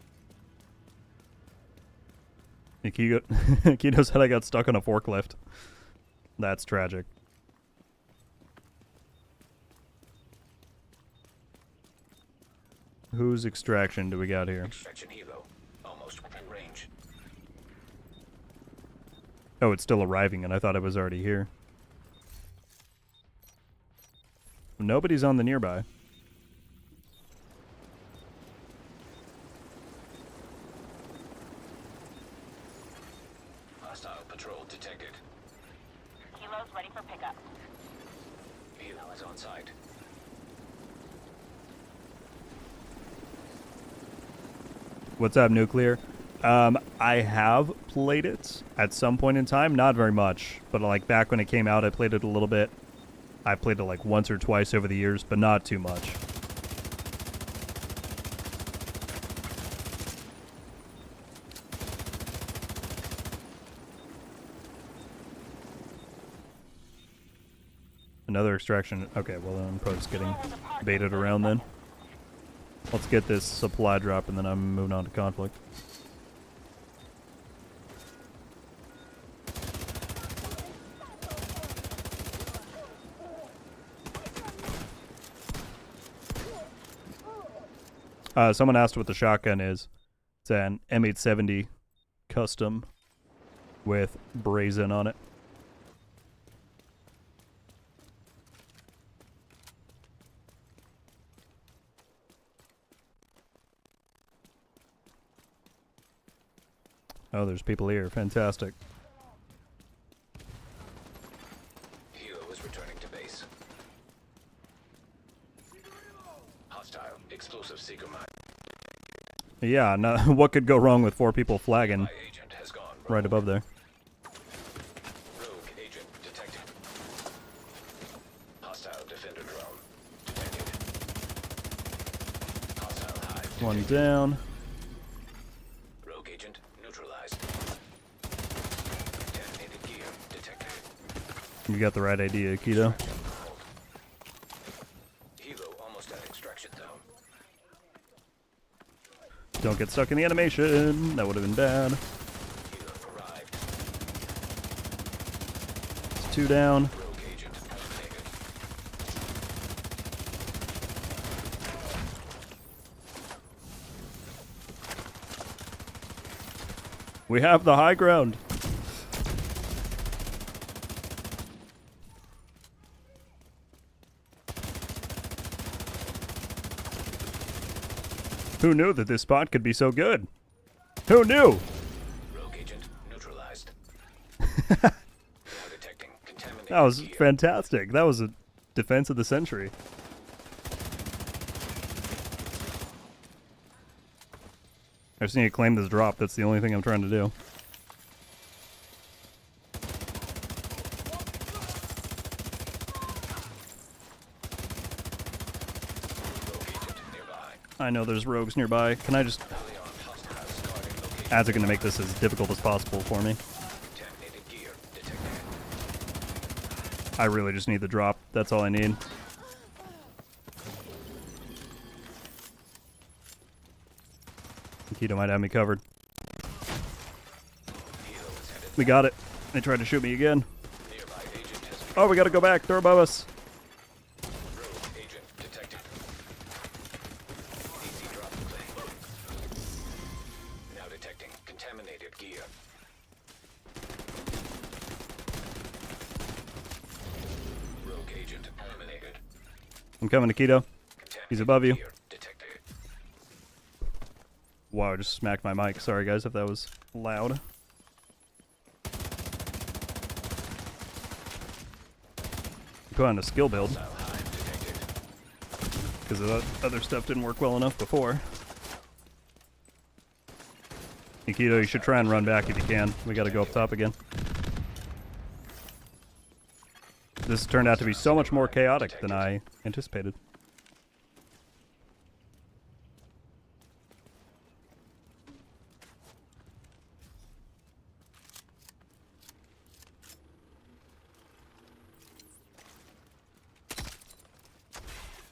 Keto said I got stuck on a forklift. That's tragic. Whose extraction do we got here? Extraction helo. Almost within range. Oh, it's still arriving, and I thought it was already here. Nobody's on the nearby. Hostile patrol detected. Kilo's ready for pickup. Helo is on site. What's up, Nuclear? I have played it at some point in time, not very much, but like back when it came out, I played it a little bit. I played it like once or twice over the years, but not too much. Another extraction. Okay, well then I'm probably just getting baited around then. Let's get this supply drop and then I'm moving on to conflict. Someone asked what the shotgun is. It's an M870 custom with brazen on it. Oh, there's people here. Fantastic. Helo is returning to base. Hostile explosive seeker mine. Yeah, no, what could go wrong with 4 people flagging My agent has gone right above there? Rogue agent detected. Hostile defender drone detected. Hostile hive One detected. down. Rogue agent neutralized. Detonated gear detected. You got the right idea, Keto. Helo almost at extraction zone. Don't get stuck in the animation. That would have been bad. Helo arrived. It's 2 down. Rogue agent eliminated. We have the high ground. Who knew that this spot could be so good? Who knew? Rogue agent neutralized. Now detecting contaminated That was gear. fantastic. That was a defense of the century. I just need to claim this drop. That's the only thing I'm trying to do. Rogue agent nearby. I know there's rogues nearby. Can I just... Fully armed hostiles guarding location. Ads are going to make this as difficult as possible for me. Contaminated gear detected. I really just need the drop. That's all I need. Keto might have me covered. Helo is headed. We got it. They tried to shoot me again. Nearby agent has been. Oh, we got to go back. They're above us. Rogue agent detected. Easy drop plane. Now detecting contaminated gear. Rogue agent eliminated. I'm coming to Keto. He's above you. Gear detected. Wow, I just smacked my mic. Sorry, guys, if that was loud. Put on a skill build, Missile hive detected. because the other stuff didn't work well enough before. Nikito, you should try and run back if you can. We gotta go up top again. This turned out to be so much more chaotic than I anticipated.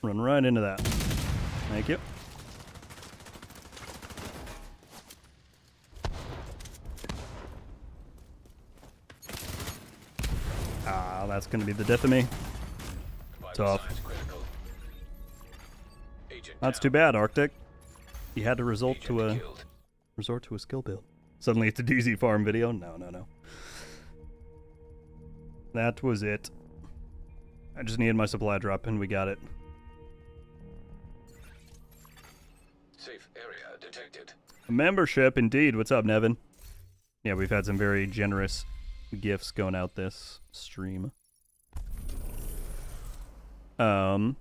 Run right into that. Thank you. Ah, that's gonna be the death of me. Vital Tough. signs critical. Agent That's down. too bad, Arctic. You had to resort Agent to a killed. skill build. Suddenly it's a DZ farm video. No, no, no. That was it. I just needed my supply drop and we got it. Safe area detected. Membership, indeed. What's up, Nevin? Yeah, we've had some very generous gifts going out this stream. Akito,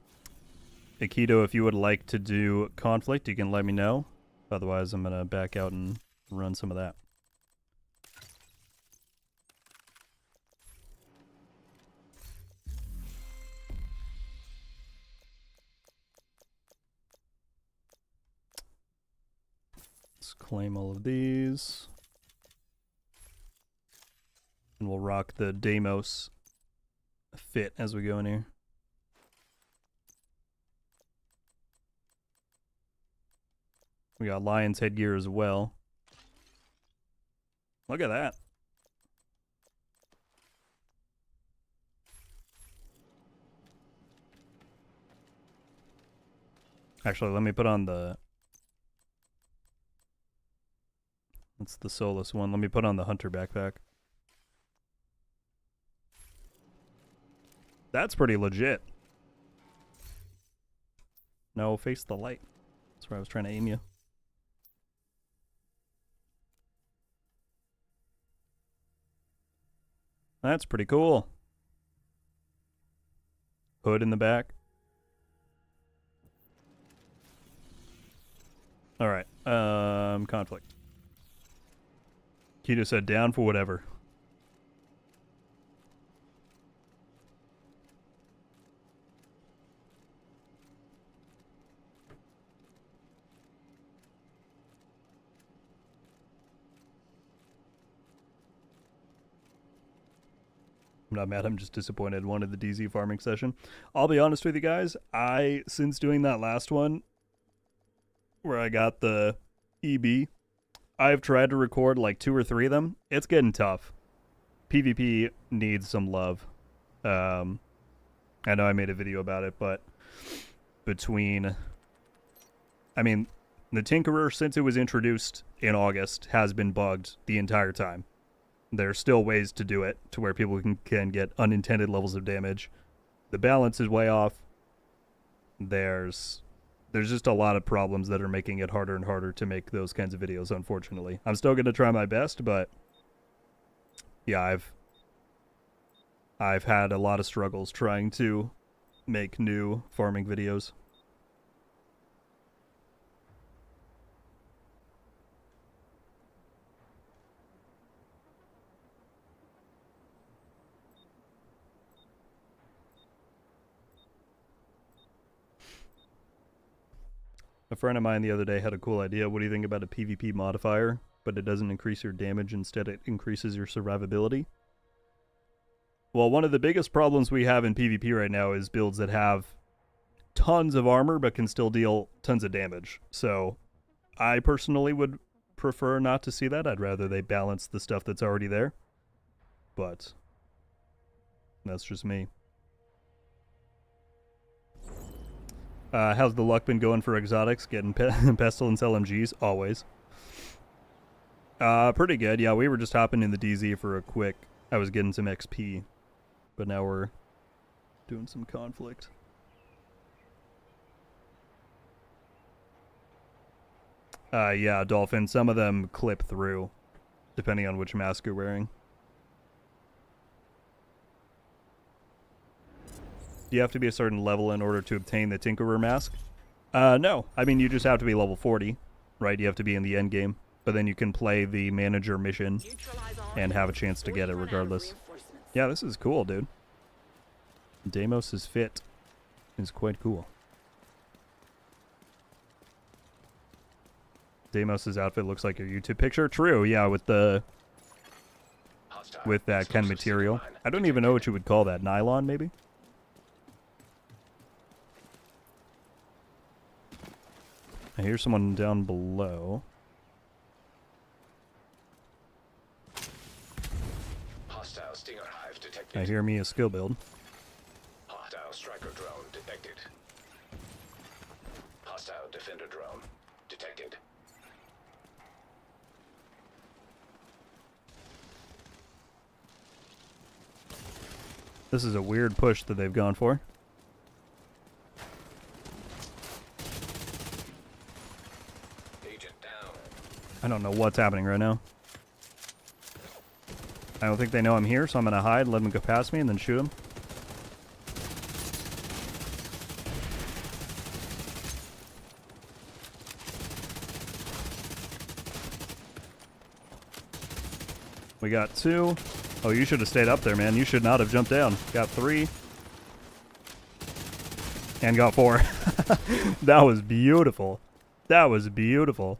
if you would like to do conflict, you can let me know. Otherwise, I'm gonna back out and run some of that. Let's claim all of these. And we'll rock the Deimos fit as we go in here. We got Lion's headgear as well. Look at that. Actually, let me put on the... That's the Solus one. Let me put on the Hunter backpack. That's pretty legit. No, face the light. That's where I was trying to aim you. That's pretty cool. Hood in the back. Alright, conflict. Keto said down for whatever. I'm not mad, I'm just disappointed. Wanted the DZ farming session. I'll be honest with you guys, since doing that last one, where I got the EB, I've tried to record like 2 or 3 of them. It's getting tough. PvP needs some love. I know I made a video about it, but between... I mean, the Tinkerer, since it was introduced in August, has been bugged the entire time. There's still ways to do it to where people can get unintended levels of damage. The balance is way off. There's there's just a lot of problems that are making it harder and harder to make those kinds of videos, unfortunately. I'm still going to try my best, but yeah, I've had a lot of struggles trying to make new farming videos. A friend of mine the other day had a cool idea. What do you think about a PvP modifier, but it doesn't increase your damage, instead it increases your survivability? Well, one of the biggest problems we have in PvP right now is builds that have tons of armor but can still deal tons of damage. So I personally would prefer not to see that. I'd rather they balance the stuff that's already there. But that's just me. How's the luck been going for exotics? Getting Pestilence LMGs? Always. Pretty good. Yeah, we were just hopping in the DZ for a quick... I was getting some XP. But now we're doing some conflict. Yeah, Dolphin. Some of them clip through, depending on which mask you're wearing. Do you have to be a certain level in order to obtain the Tinkerer mask? No. I mean, you just have to be level 40, right? You have to be in the end game. But then you can play the manager mission and have a chance to get it regardless. Yeah, this is cool, dude. Deimos' fit is quite cool. Deimos' outfit looks like your YouTube picture. True, yeah, with the... with that kind of material. I don't even know what you would call that. Nylon, maybe? I hear someone down below. Hostile Stinger Hive detected. I hear me a skill build. Hostile striker drone detected. Hostile defender drone detected. This is a weird push that they've gone for. Agent down. I don't know what's happening right now. I don't think they know I'm here, so I'm going to hide, let them go past me, and then shoot them. We got 2. Oh, you should have stayed up there, man. You should not have jumped down. Got 3. And got 4. That was beautiful. That was beautiful.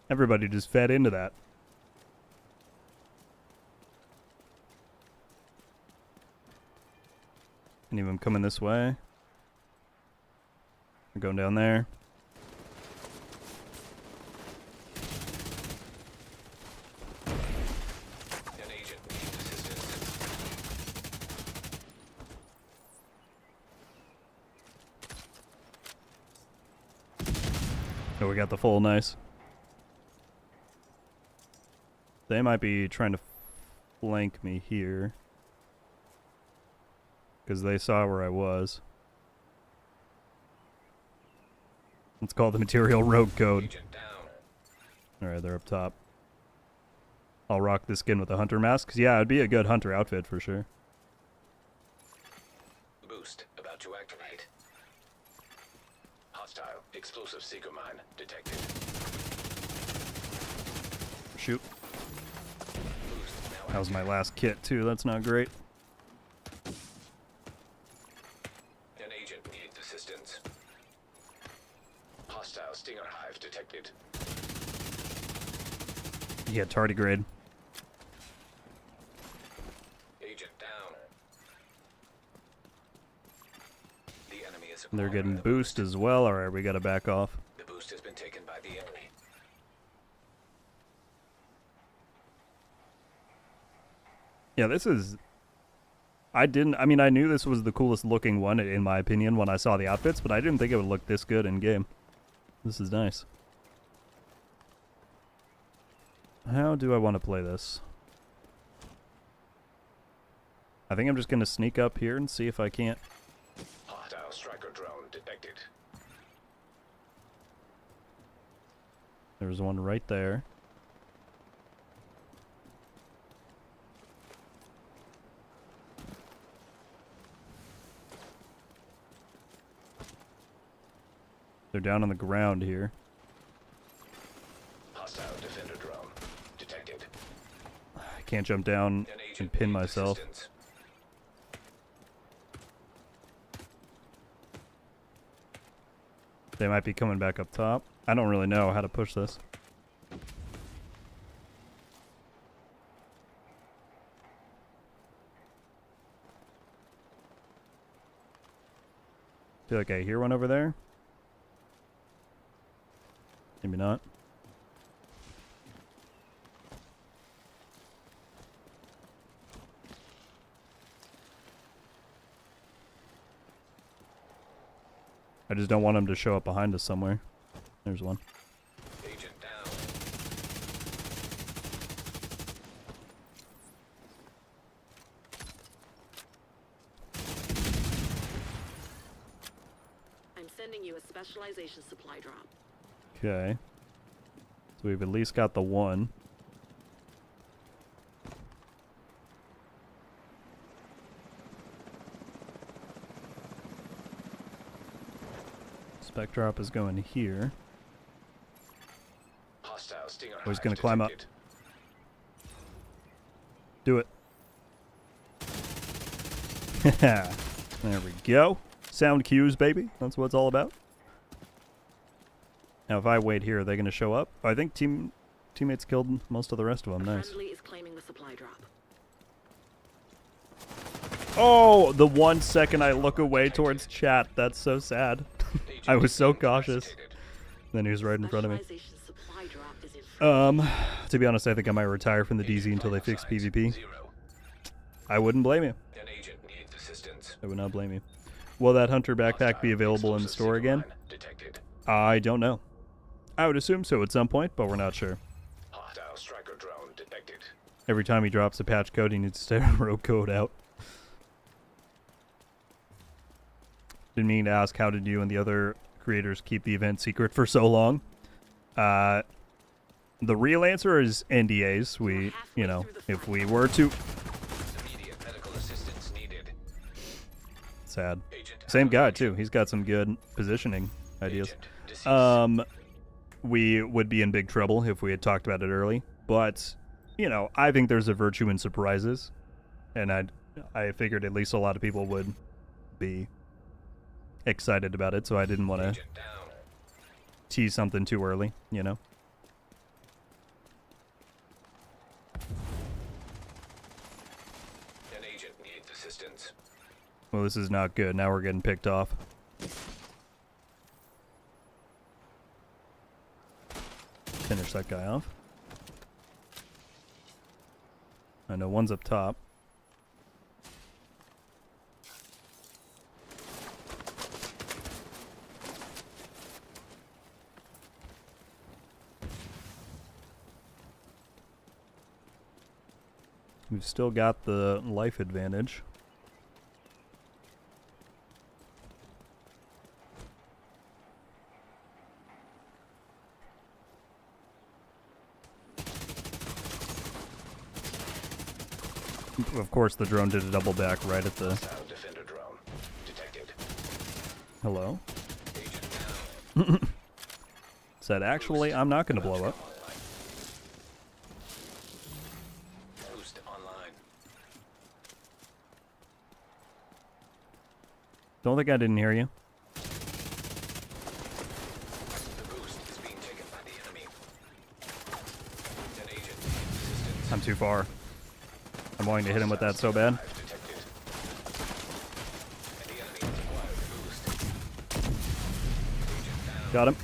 Everybody just fed into that. Any of them coming this way? They're going down there. An agent needs assistance. Oh, we got the full nice. They might be trying to flank me here. Because they saw where I was. Let's call the material RogueGold. Agent down. Alright, they're up top. I'll rock this skin with a hunter mask. 'Cause yeah, it'd be a good hunter outfit for sure. Boost about to activate. Hostile explosive seeker mine detected. Shoot. Boost now That was my last kit too, that's not great. An agent needs assistance. Hostile Stinger Hive detected. Yeah, tardigrade. Agent down. The enemy is They're acquiring getting the boost as well. Alright, we gotta back off. The boost has been taken by the enemy. Yeah, this is... I mean, I knew this was the coolest looking one, in my opinion, when I saw the outfits, but I didn't think it would look this good in game. This is nice. How do I want to play this? I think I'm just going to sneak up here and see if I can't... Hostile striker drone detected. There's one right there. They're down on the ground here. Hostile defender drone detected. I can't jump down An and agent pin needs myself. assistance. They might be coming back up top. I don't really know how to push this. Feel like I hear one over there. Maybe not. I just don't want him to show up behind us somewhere. There's one. Agent down. I'm sending you a specialization supply drop. Okay. So we've at least got the one. Spec drop is going here. Hostile Stinger Oh, he's hive gonna climb up. detected. Do it. There we go. Sound cues, baby. That's what it's all about. Now, if I wait here, are they going to show up? I think teammates killed most of the rest of them. Nice. Friendly is claiming the supply drop. Oh, the 1 second I look away towards chat. That's so sad. Agent I was so cautious. incapacitated. Then he was right in front of me. Specialization supply drop is in To be honest, I think I might retire from the DZ until they fix Vital signs, PvP. 0. I wouldn't blame you. An agent needs assistance. I would not blame you. Will that hunter backpack be available in the store again? Detected. I don't know. I would assume so at some point, but we're not sure. Hostile striker drone detected. Every time he drops a patch code, he needs to start RogueGold out. Didn't mean to ask, how did you and the other creators keep the event secret for so long? The real answer is NDAs. We, you know, if we were to... Immediate medical assistance needed. Sad. Agent Same guy, alert. too. He's got some good positioning ideas. Agent deceased. We would be in big trouble if we had talked about it early. But, you know, I think there's a virtue in surprises. And I figured at least a lot of people would be excited about it, so I didn't want to Agent down. tease something too early, you know? An agent needs assistance. Well, this is not good. Now we're getting picked off. Finish that guy off. I know one's up top. We've still got the life advantage. Of course, the drone did a double back right at the... Hostile defender drone detected. Hello? Agent down. Said, actually, I'm not going to blow up. Boost online. Don't think I didn't hear you. The boost is being taken by the enemy. An agent needs assistance. I'm too far. I'm wanting to hit him with that so bad. Hive detected. And the enemy has acquired the boost. Agent down. Got him.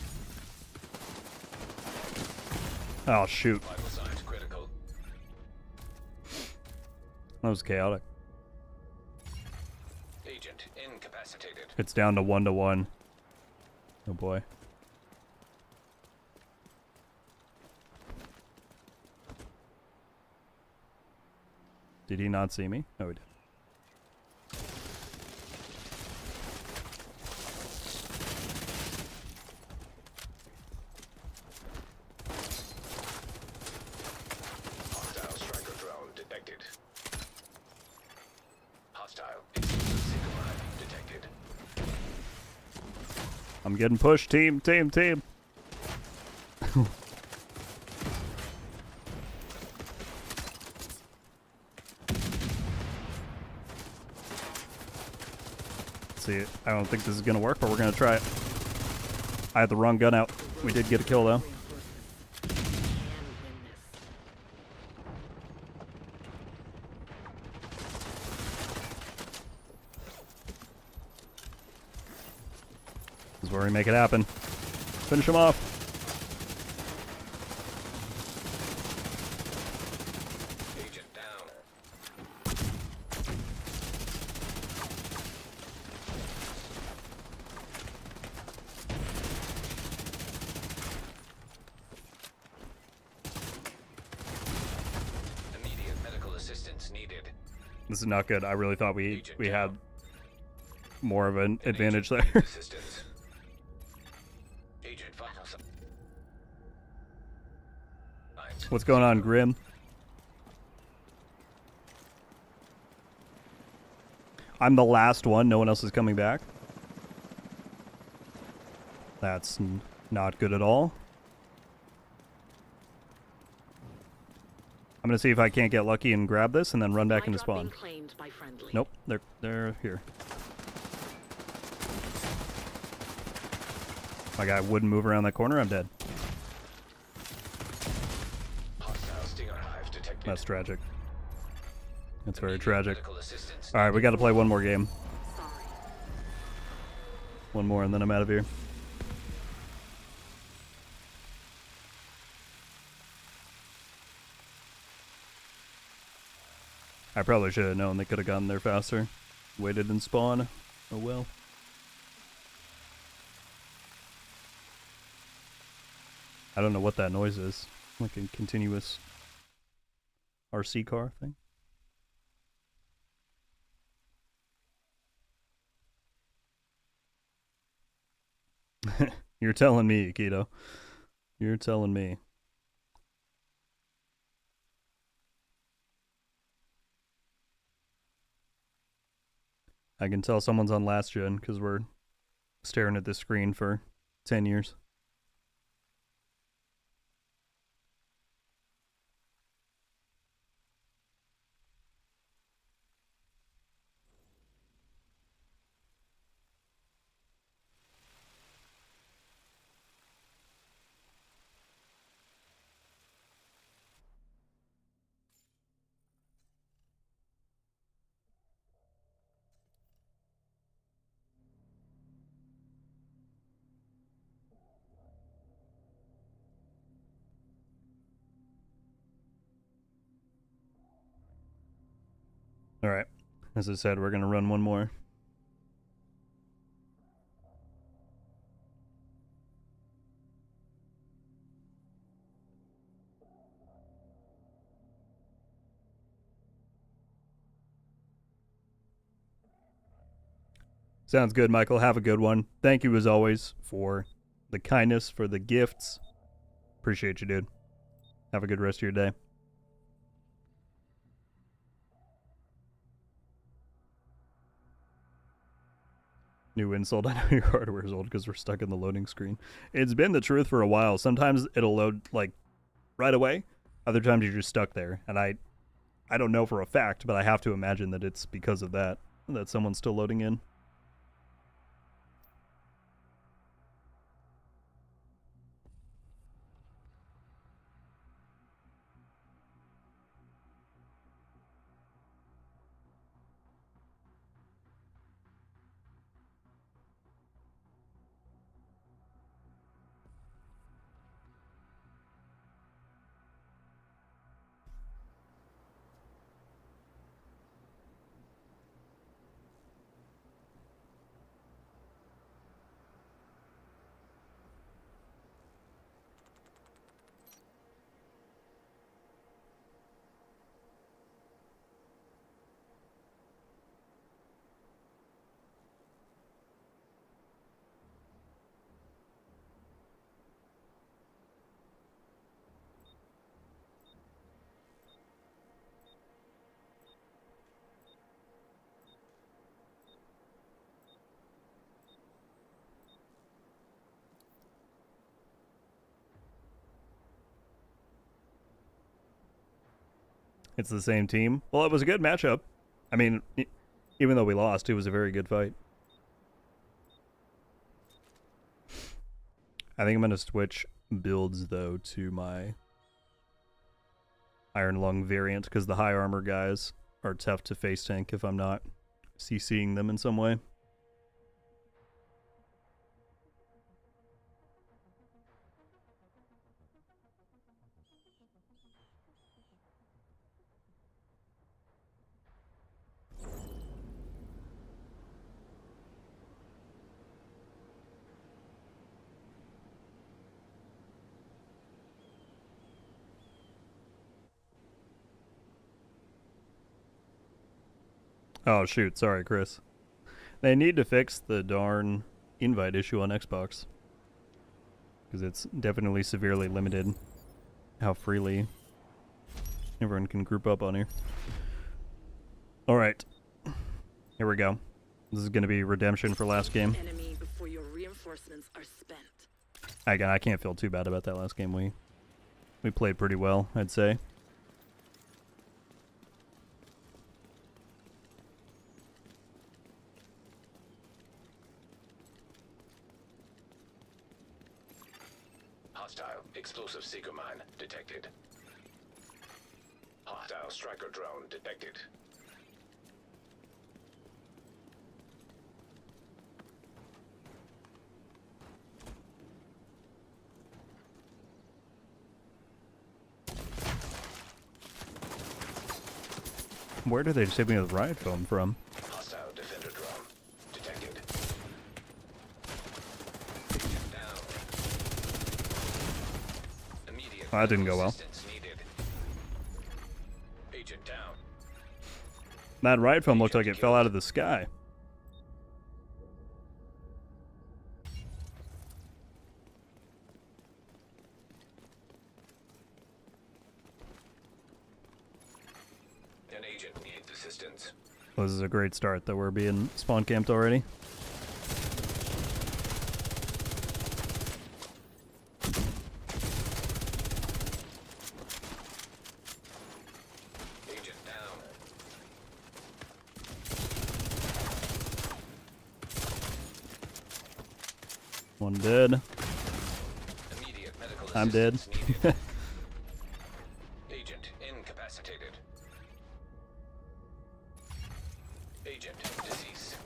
Oh, shoot. Vital signs critical. That was chaotic. Agent incapacitated. It's down to 1-1. Oh, boy. Did he not see me? Oh, he did. I'm getting pushed, team. See, I don't think this is gonna work, but we're gonna try it. I had the wrong gun out. We did get a kill though. This is where we make it happen. Finish him off. Agent down. Immediate medical assistance needed. This is not good. I really thought we Agent had down. more of an advantage Agent there. needs assistance. Agent final. What's going on, Grim? I'm the last one. No one else is coming back. That's not good at all. I'm gonna see if I can't get lucky and grab this and then run back into spawn. Nope, they're here. My guy wouldn't move around that corner. I'm dead. Hostile Stinger hive detected. That's tragic. That's very Immediate tragic. medical assistance All right, we got to play one more game. Sorry. One more, and then I'm out of here. I probably should have known they could have gotten there faster. Waited and spawn. Oh well. I don't know what that noise is. Like a continuous RC car thing. You're telling me, Keto. You're telling me. I can tell someone's on last gen because we're staring at this screen for 10 years. All right. As I said, we're going to run one more. Sounds good, Michael. Have a good one. Thank you, as always, for the kindness, for the gifts. Appreciate you, dude. Have a good rest of your day. New insult. I know your hardware is old because we're stuck in the loading screen. It's been the truth for a while. Sometimes it'll load, like, right away. Other times you're just stuck there. And I don't know for a fact, but I have to imagine that it's because of that someone's still loading in. It's the same team. Well, it was a good matchup. I mean, even though we lost, it was a very good fight. I think I'm going to switch builds, though, to my Iron Lung variant, because the high armor guys are tough to face tank if I'm not CCing them in some way. Oh, shoot. Sorry, Chris. They need to fix the darn invite issue on Xbox. Because it's definitely severely limited how freely everyone can group up on here. Alright. Here we go. This is going to be redemption for last game. Enemy before your reinforcements are spent. Again, I can't feel too bad about that last game. We played pretty well, I'd say. Hostile explosive seeker mine detected. Hostile striker drone detected. Where did they just hit me with riot foam from? Hostile defender drone detected. Down. Immediate Oh, that didn't go well. assistance needed. Agent down. That riot foam looked like it fell out of the sky. An agent needs assistance. Well, this is a great start, though. We're being spawn camped already. Agent down. One dead. Immediate medical I'm dead. assistance needed. Agent incapacitated. Agent deceased.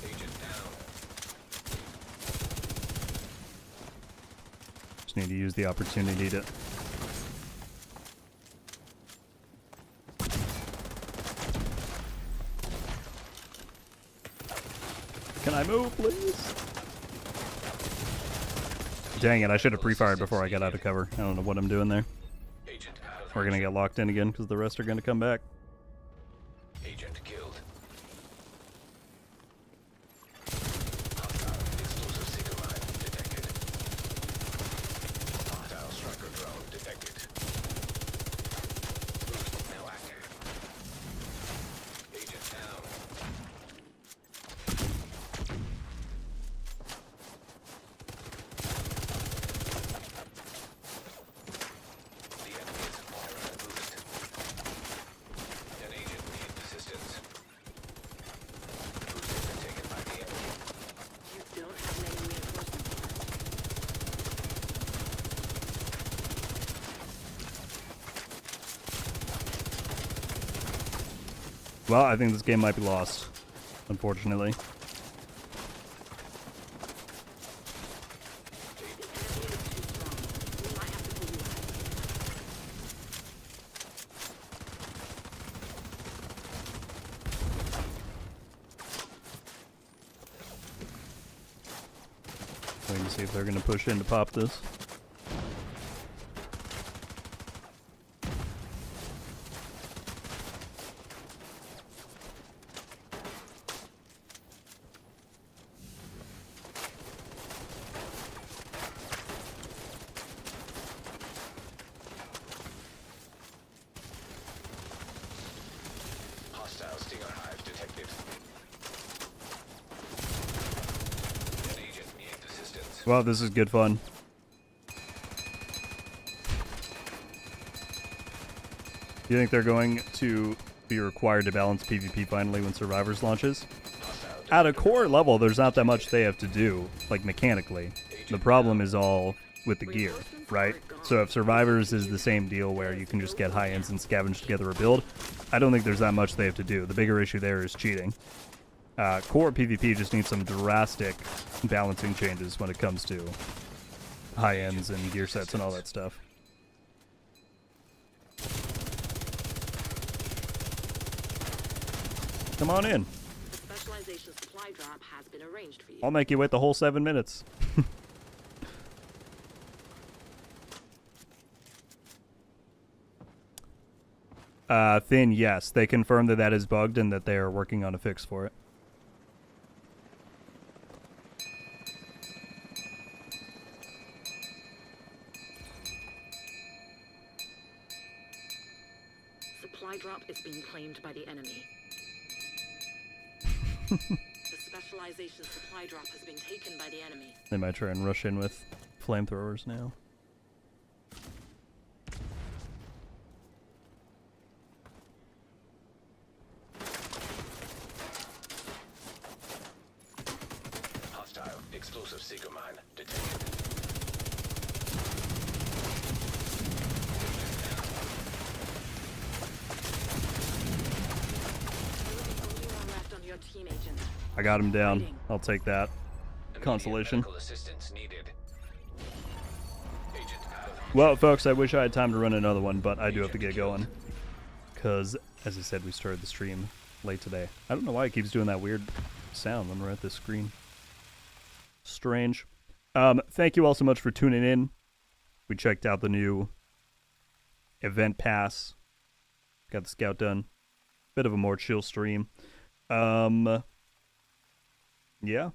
Agent down. Just need to use the opportunity to... Can I move, please? Dang it, I should have pre-fired before I got out of cover. I don't know what I'm doing there. Agent out of We're gonna get locked in again because the rest are gonna come back. Agent killed. Hostile explosive seeker mine detected. Hostile striker drone detected. Boost now active. Agent down. The enemy is acquiring a boost. An agent needs assistance. Boost has been taken by the enemy. You don't have many reinforcements. Well, I think this game might be lost, unfortunately. We might have to pull you out. Waiting to see if they're gonna push in to pop this. Hostile stinger hive detected. Well, this is good fun. Do you think they're going to be required to balance PvP finally when Survivors launches? At a core level, there's not that much they have to do, like mechanically. The problem is all with the gear, right? So if Survivors is the same deal where you can just get high ends and scavenge together a build, I don't think there's that much they have to do. The bigger issue there is cheating. Core PvP just needs some drastic balancing changes when it comes to high ends and gear sets and all that stuff. Come on in. The specialization supply drop has been arranged for you. I'll make you wait the whole 7 minutes. Thin, yes. They confirmed that that is bugged and that they are working on a fix for it. Supply drop is being claimed by the enemy. The specialization supply drop has been taken by the enemy. They might try and rush in with flamethrowers now. Hostile explosive seeker mine detected. Only one left on your team, Agent. I got him down. I'll take that. Consolation. Medical assistance needed. Agent out of Well, folks, I wish I had time to run another one, but I do have to get going. Because, as I said, we started the stream late today. I don't know why it keeps doing that weird sound when we're at this screen. Strange. Thank you all so much for tuning in. We checked out the new event pass. Got the scout done. Bit of a more chill stream. Yeah.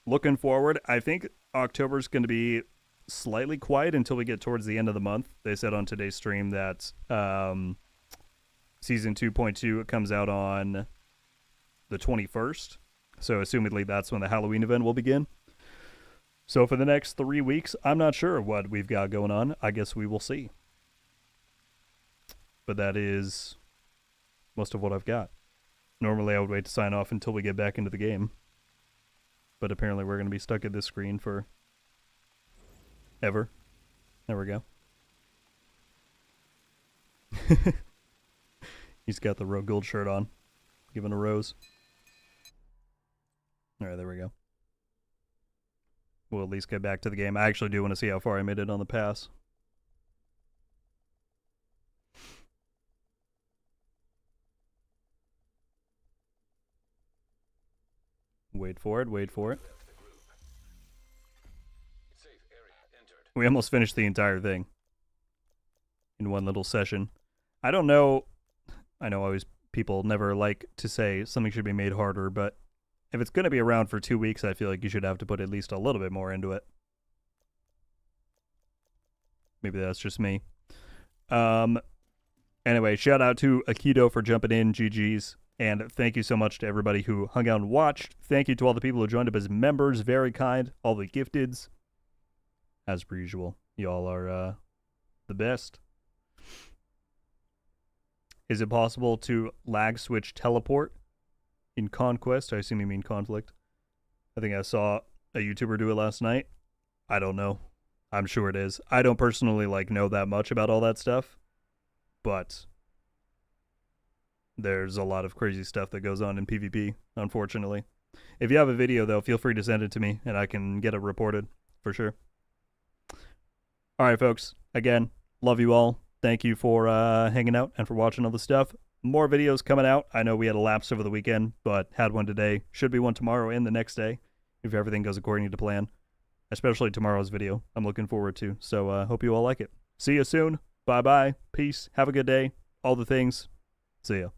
Looking forward. I think October's going to be slightly quiet until we get towards the end of the month. They said on today's stream that Season 2.2 comes out on the 21st. So assumedly that's when the Halloween event will begin. So for the next 3 weeks, I'm not sure what we've got going on. I guess we will see. But that is most of what I've got. Normally I would wait to sign off until we get back into the game. But apparently we're going to be stuck at this screen for ever. There we go. He's got the RogueGold shirt on. Giving a rose. Alright, there we go. We'll at least get back to the game. I actually do want to see how far I made it on the pass. Wait for it, wait for it. safe area entered. We almost finished the entire thing in one little session. I don't know. I know always people never like to say something should be made harder, but if it's going to be around for 2 weeks, I feel like you should have to put at least a little bit more into it. Maybe that's just me. Anyway, shout out to Aikido for jumping in, GG's. And thank you so much to everybody who hung out and watched. Thank you to all the people who joined up as members. Very kind. All the gifteds. As per usual, y'all are the best. Is it possible to lag switch teleport in Conquest? I assume you mean Conflict. I think I saw a YouTuber do it last night. I don't know. I'm sure it is. I don't personally know that much about all that stuff, but there's a lot of crazy stuff that goes on in PvP, unfortunately. If you have a video, though, feel free to send it to me, and I can get it reported, for sure. Alright, folks. Again, love you all. Thank you for hanging out and for watching all the stuff. More videos coming out. I know we had a lapse over the weekend, but had one today. Should be one tomorrow and the next day, if everything goes according to plan. Especially tomorrow's video. I'm looking forward to. So, hope you all like it. See you soon. Bye-bye. Peace. Have a good day. All the things. See ya.